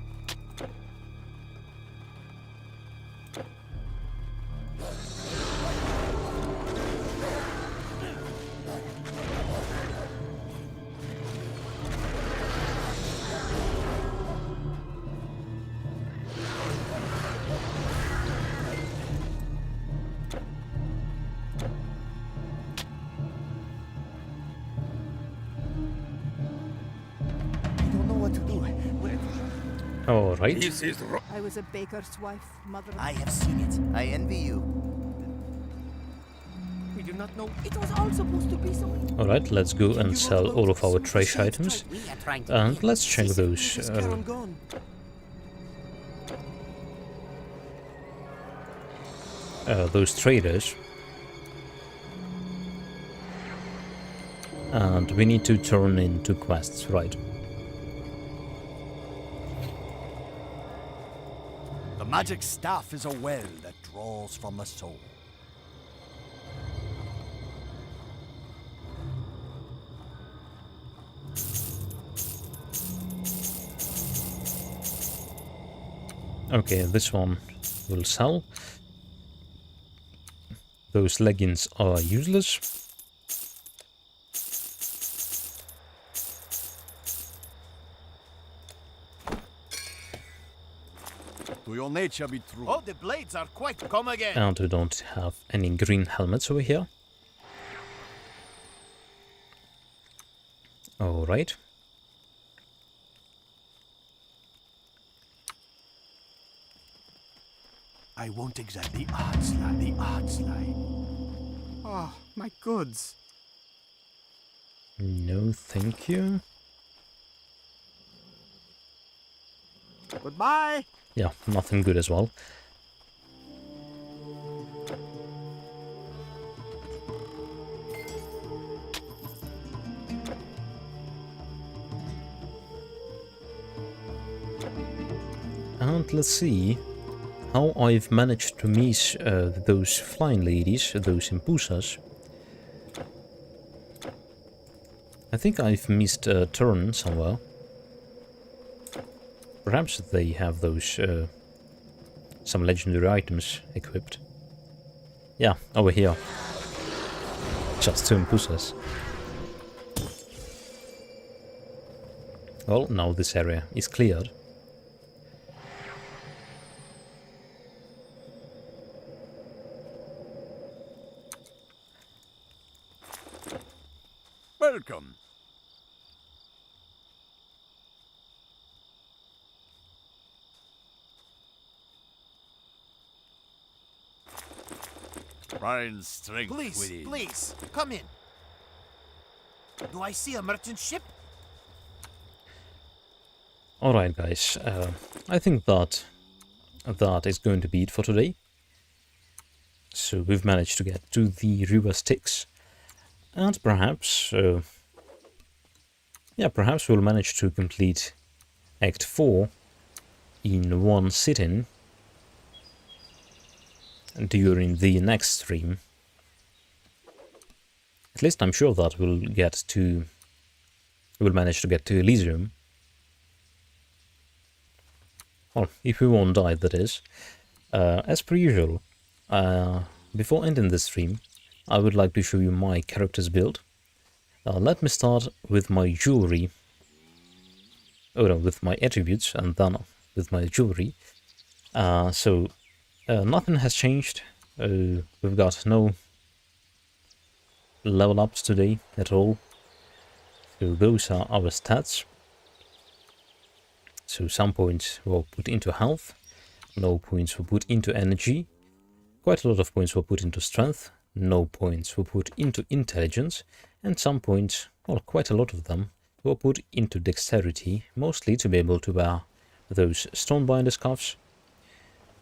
All right. I was a baker's wife, mother. I have seen it. I envy you. We do not know. It was all supposed to be so. All right, let's go and sell all of our trash items, and let's check those. Those traders. And we need to turn into quests, right? The magic staff is a well that draws from the soul. Okay, this one will sell. Those leggings are useless. To your nature be true. Oh, the blades are quite come again. And we don't have any green helmets over here. All right. I won't exact the odds lie. Oh, my goods. No, thank you. Goodbye. Yeah, nothing good as well. And let's see how I've managed to miss those flying ladies, those impulsas. I think I've missed a turn somewhere. Perhaps they have those some legendary items equipped. Yeah, over here. Just 2 impulsas. Well, now this area is cleared. Welcome. Find strength Please, within. please, come in. Do I see a merchant ship? Alright guys, I think that is going to be it for today. So we've managed to get to the River Styx. And perhaps, perhaps we'll manage to complete Act 4 in one sitting during the next stream. At least I'm sure that we'll manage to get to Elysium. Well, if we won't die, that is. As per usual, before ending this stream, I would like to show you my character's build. Let me start with my jewelry. Oh no, with my attributes, and then with my jewelry. Nothing has changed. We've got no level ups today at all. So those are our stats. So some points were put into health, no points were put into energy, quite a lot of points were put into strength, no points were put into intelligence, and some points, well, quite a lot of them, were put into dexterity, mostly to be able to wear those stonebinder scarves,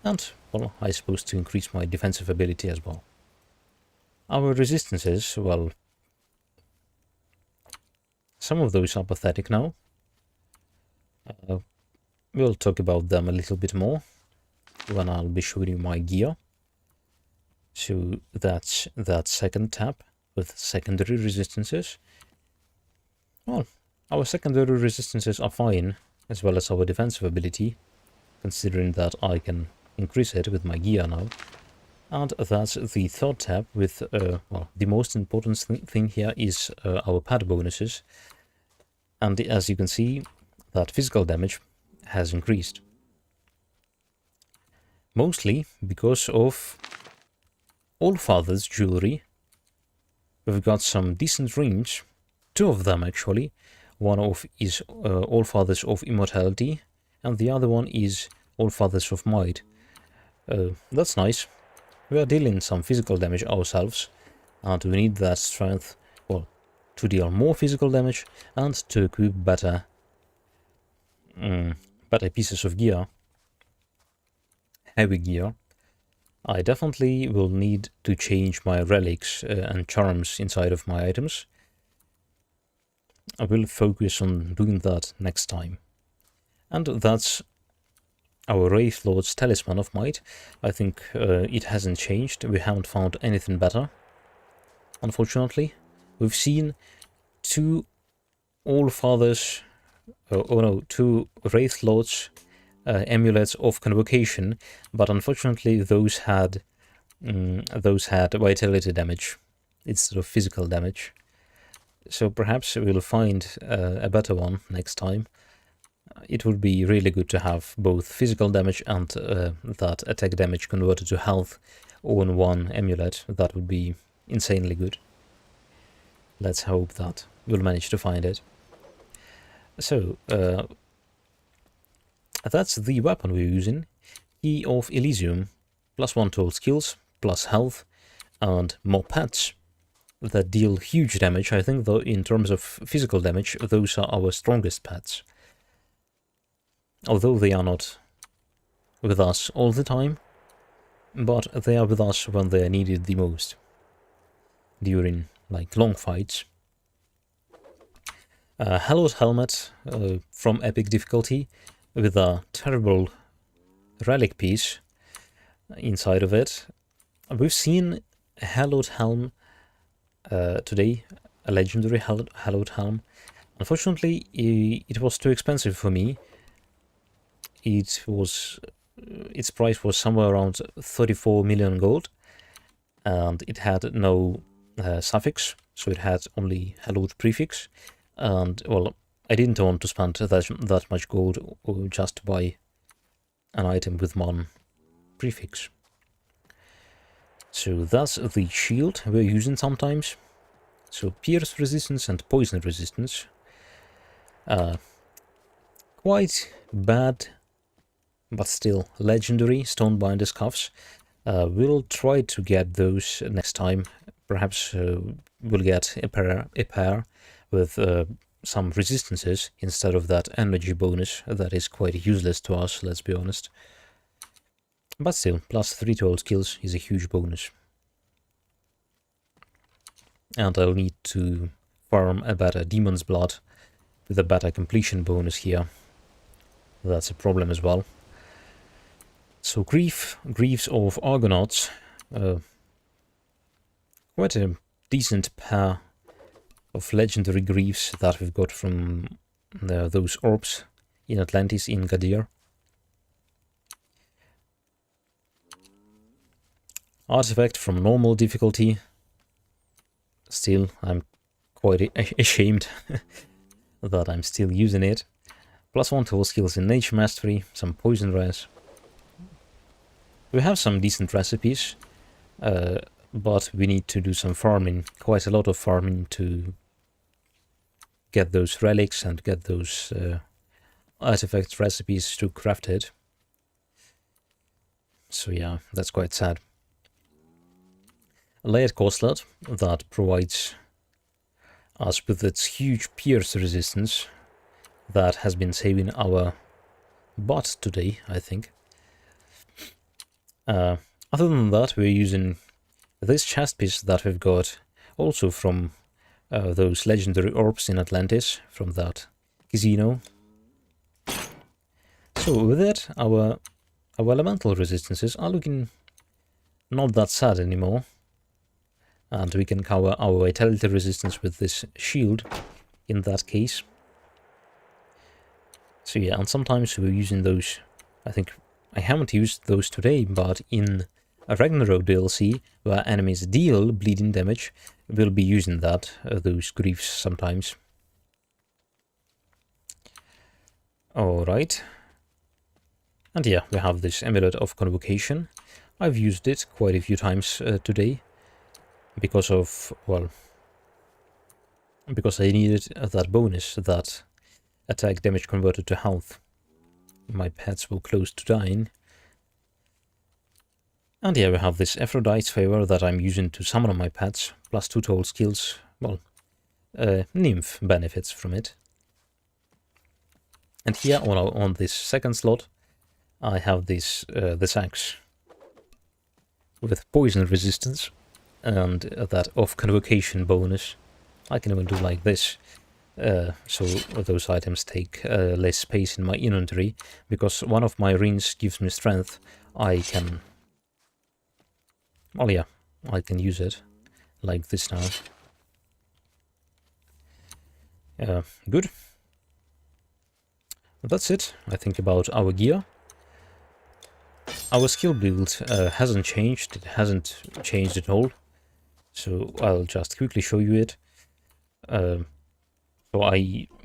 and, well, I suppose to increase my defensive ability as well. Our resistances, well, some of those are pathetic now. We'll talk about them a little bit more when I'll be showing you my gear. So that's that second tab with secondary resistances. Well, our secondary resistances are fine, as well as our defensive ability, considering that I can increase it with my gear now. And that's the third tab with, well, the most important thing here is our pad bonuses. And as you can see, that physical damage has increased. Mostly because of Allfather's jewelry. We've got some decent rings, 2 of them actually. One of is Allfathers of Immortality, and the other one is Allfathers of Might. That's nice. We are dealing some physical damage ourselves, and we need that strength, well, to deal more physical damage and to equip better pieces of gear, heavy gear. I definitely will need to change my relics and charms inside of my items. I will focus on doing that next time. And that's our Wraith Lord's Talisman of Might. I think it hasn't changed. We haven't found anything better, unfortunately. We've seen 2 Allfathers, two Wraith Lords amulets of Convocation, but unfortunately those had vitality damage instead of physical damage. So perhaps we'll find a better one next time. It would be really good to have both physical damage and that attack damage converted to health on one amulet. That would be insanely good. Let's hope that we'll manage to find it. So, that's the weapon we're using. Key of Elysium. +1 to all skills, plus health, and more pets that deal huge damage. I think, though, in terms of physical damage, those are our strongest pets. Although they are not with us all the time, but they are with us when they are needed the most. During, like, long fights. Hallowed Helmet from Epic difficulty with a terrible relic piece inside of it. We've seen a Hallowed Helm today, a legendary Hallowed Helm. Unfortunately, it was too expensive for me. Its price was somewhere around 34 million gold, and it had no suffix, so it had only Hallowed prefix. And, well, I didn't want to spend that much gold just to buy an item with one prefix. So that's the shield we're using sometimes. So pierce resistance and poison resistance. Quite bad, but still legendary Stonebinder's cuffs. We'll try to get those next time. Perhaps we'll get a pair with some resistances instead of that energy bonus that is quite useless to us, let's be honest. But still, +3 to all skills is a huge bonus. And I'll need to farm a better Demon's Blood with a better completion bonus here. That's a problem as well. So Greaves of Argonauts. Quite a decent pair of legendary Greaves that we've got from those orbs in Atlantis in Gadir. Artifact from normal difficulty. Still, I'm quite ashamed that I'm still using it. +1 to all skills in Nature Mastery, some poison res. We have some decent recipes, but we need to do some farming, quite a lot of farming to get those relics and get those artifact recipes to craft it. So yeah, that's quite sad. A layered corselet that provides us with its huge pierce resistance that has been saving our butt today, I think. Other than that, we're using this chest piece that we've got also from those legendary orbs in Atlantis, from that casino. So with it, our elemental resistances are looking not that sad anymore. And we can cover our vitality resistance with this shield in that case. So yeah, and sometimes we're using those. I think I haven't used those today, but in a Ragnarök DLC, where enemies deal bleeding damage, we'll be using that, those Greaves sometimes. Alright. And yeah, we have this Amulet of Convocation. I've used it quite a few times today. Because of, well, because I needed that bonus, that attack damage converted to health. My pets were close to dying. And yeah, we have this Aphrodite's Favor that I'm using to summon my pets, +2 to all skills. Well, Nymph benefits from it. And here on this second slot, I have this axe with poison resistance. And that off convocation bonus. I can even do like this, so those items take less space in my inventory, because one of my rings gives me strength. I can, well, yeah, I can use it like this now. Good. That's it, I think, about our gear. Our skill build hasn't changed. It hasn't changed at all. So I'll just quickly show you it. So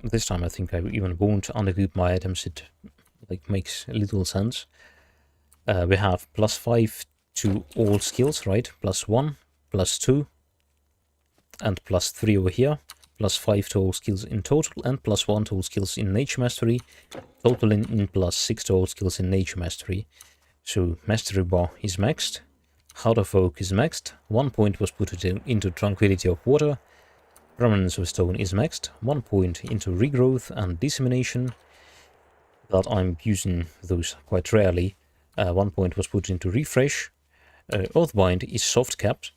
this time I think I even won't unequip my items. It like makes little sense. We have +5 to all skills, right? +1, +2, and +3 over here. +5 to all skills in total, and +1 to all skills in Nature Mastery, totaling in +6 to all skills in Nature Mastery. So Mastery Bar is maxed, Heart of Oak is maxed, 1 point was put into Tranquility of Water, Permanence of Stone is maxed, 1 point into Regrowth and Dissemination, that I'm using those quite rarely, 1 point was put into Refresh, Oathbind is soft capped,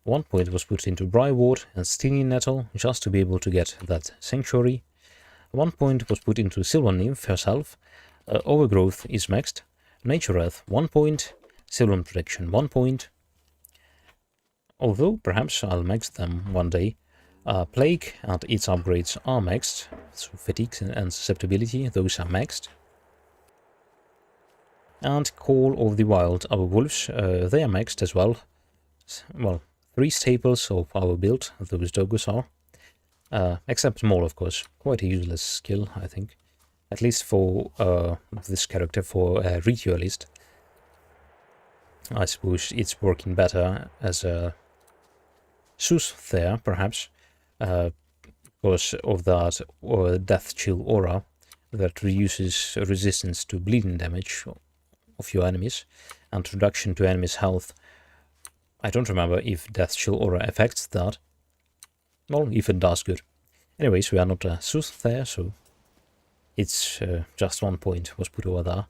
1 point was put into Bryward and Stinging Nettle, just to be able to get that Sanctuary, 1 point was put into Silver Nymph herself, Overgrowth is maxed, Nature Earth 1 point, Sylvan Protection 1 point, although perhaps I'll max them one day. Plague and its upgrades are maxed, so Fatigue and Susceptibility, those are maxed. And Call of the Wild, our wolves, they are maxed as well. Well, 3 staples of our build, those doggos are. Except Maul, of course. Quite a useless skill, I think. At least for this character, for a Ritualist. I suppose it's working better as a Soothsayer, perhaps, because of that Death Chill aura that reduces resistance to bleeding damage of your enemies and reduction to enemies' health. I don't remember if Death Chill aura affects that. Well, if it does, good. Anyways, we are not a Soothsayer, so it's just 1 point was put over there.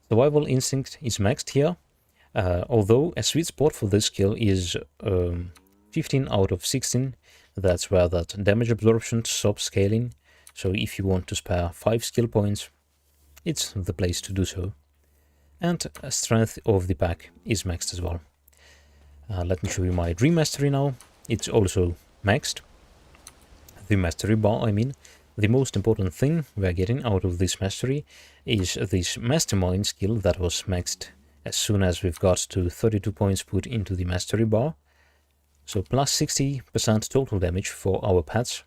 Survival Instinct is maxed here, although a sweet spot for this skill is 15 out of 16. That's where that damage absorption stops scaling, so if you want to spare 5 skill points, it's the place to do so. And Strength of the Pack is maxed as well. Let me show you my Dream Mastery now. It's also maxed. The Mastery Bar, I mean. The most important thing we're getting out of this Mastery is this Mastermind skill that was maxed as soon as we've got to 32 points put into the Mastery Bar. So plus 60% total damage for our pets.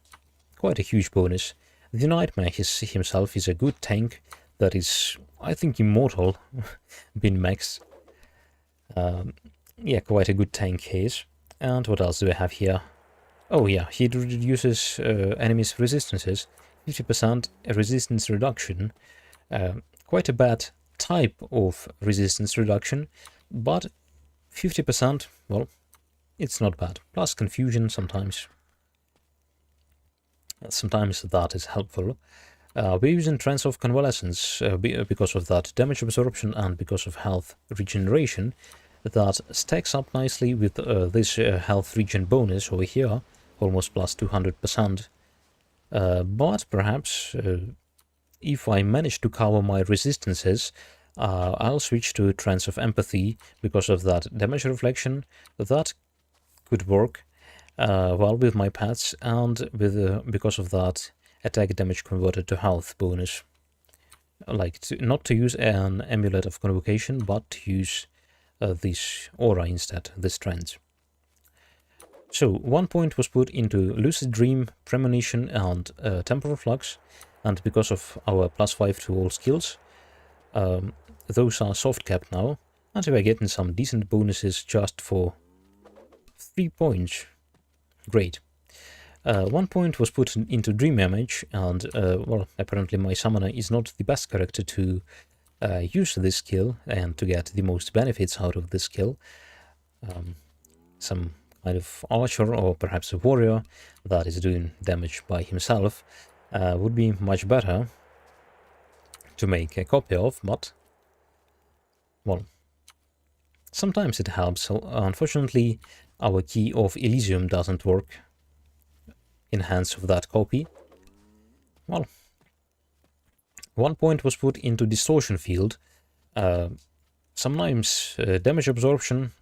Quite a huge bonus. The Nightmare himself is a good tank that is, I think, immortal, being maxed. Yeah, quite a good tank he is. And what else do we have here? Oh yeah, he reduces enemies' resistances. 50% resistance reduction. Quite a bad type of resistance reduction, but 50%, well, it's not bad. Plus confusion sometimes. Sometimes that is helpful. We're using Trance of Convalescence because of that damage absorption and because of health regeneration. That stacks up nicely with this health regen bonus over here, almost plus 200%. But perhaps if I manage to cover my resistances, I'll switch to Trance of Empathy because of that damage reflection. That could work well with my pets, and with because of that attack damage converted to health bonus. Like not to use an Amulet of Convocation, but to use this aura instead, this trance. So 1 point was put into Lucid Dream, Premonition and Temporal Flux, and because of our plus 5 to all skills, those are soft capped now, and we're getting some decent bonuses just for 3 points. Great. 1 point was put into Dream Image, and well, apparently my summoner is not the best character to use this skill and to get the most benefits out of this skill. Some kind of archer or perhaps a warrior that is doing damage by himself would be much better to make a copy of, but well, sometimes it helps. So, unfortunately, our Key of Elysium doesn't work in hands of that copy. Well, 1 point was put into Distortion Field. Sometimes damage absorption,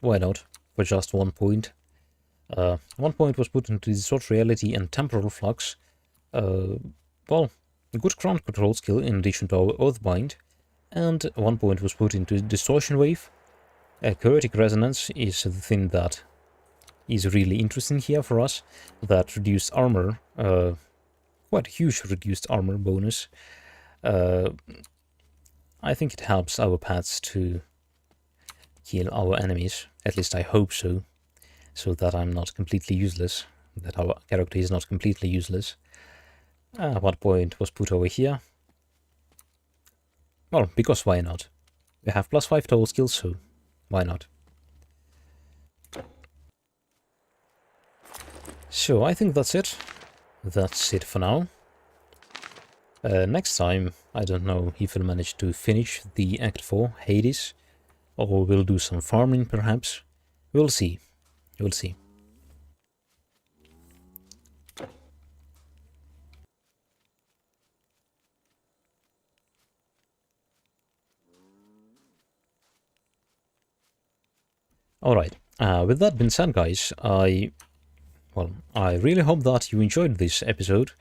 why not, for just 1 point. 1 point was put into Distort Reality and Temporal Flux. Well, a good ground control skill in addition to our Oathbind. And 1 point was put into Distortion Wave. Chaotic Resonance is the thing that is really interesting here for us. That reduced armor, quite a huge reduced armor bonus. I think it helps our pets to kill our enemies. At least I hope so. So that I'm not completely useless. That our character is not completely useless. 1 point was put over here. Well, because why not? We have +5 total skills, so why not? So I think that's it. That's it for now. Next time, I don't know if we'll manage to finish the Act 4, Hades, or we'll do some farming perhaps. We'll see. We'll see. Alright, with that being said, guys, I really hope that you enjoyed this episode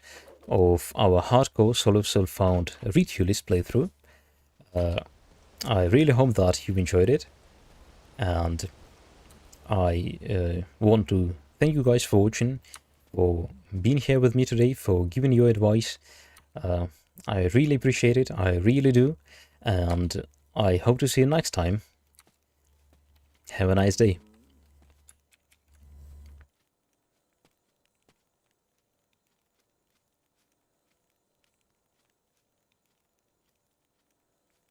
of our hardcore solo self-found Ritualist playthrough. I really hope that you enjoyed it, and I want to thank you guys for watching, for being here with me today, for giving your advice. I really appreciate it, I really do, and I hope to see you next time. Have a nice day.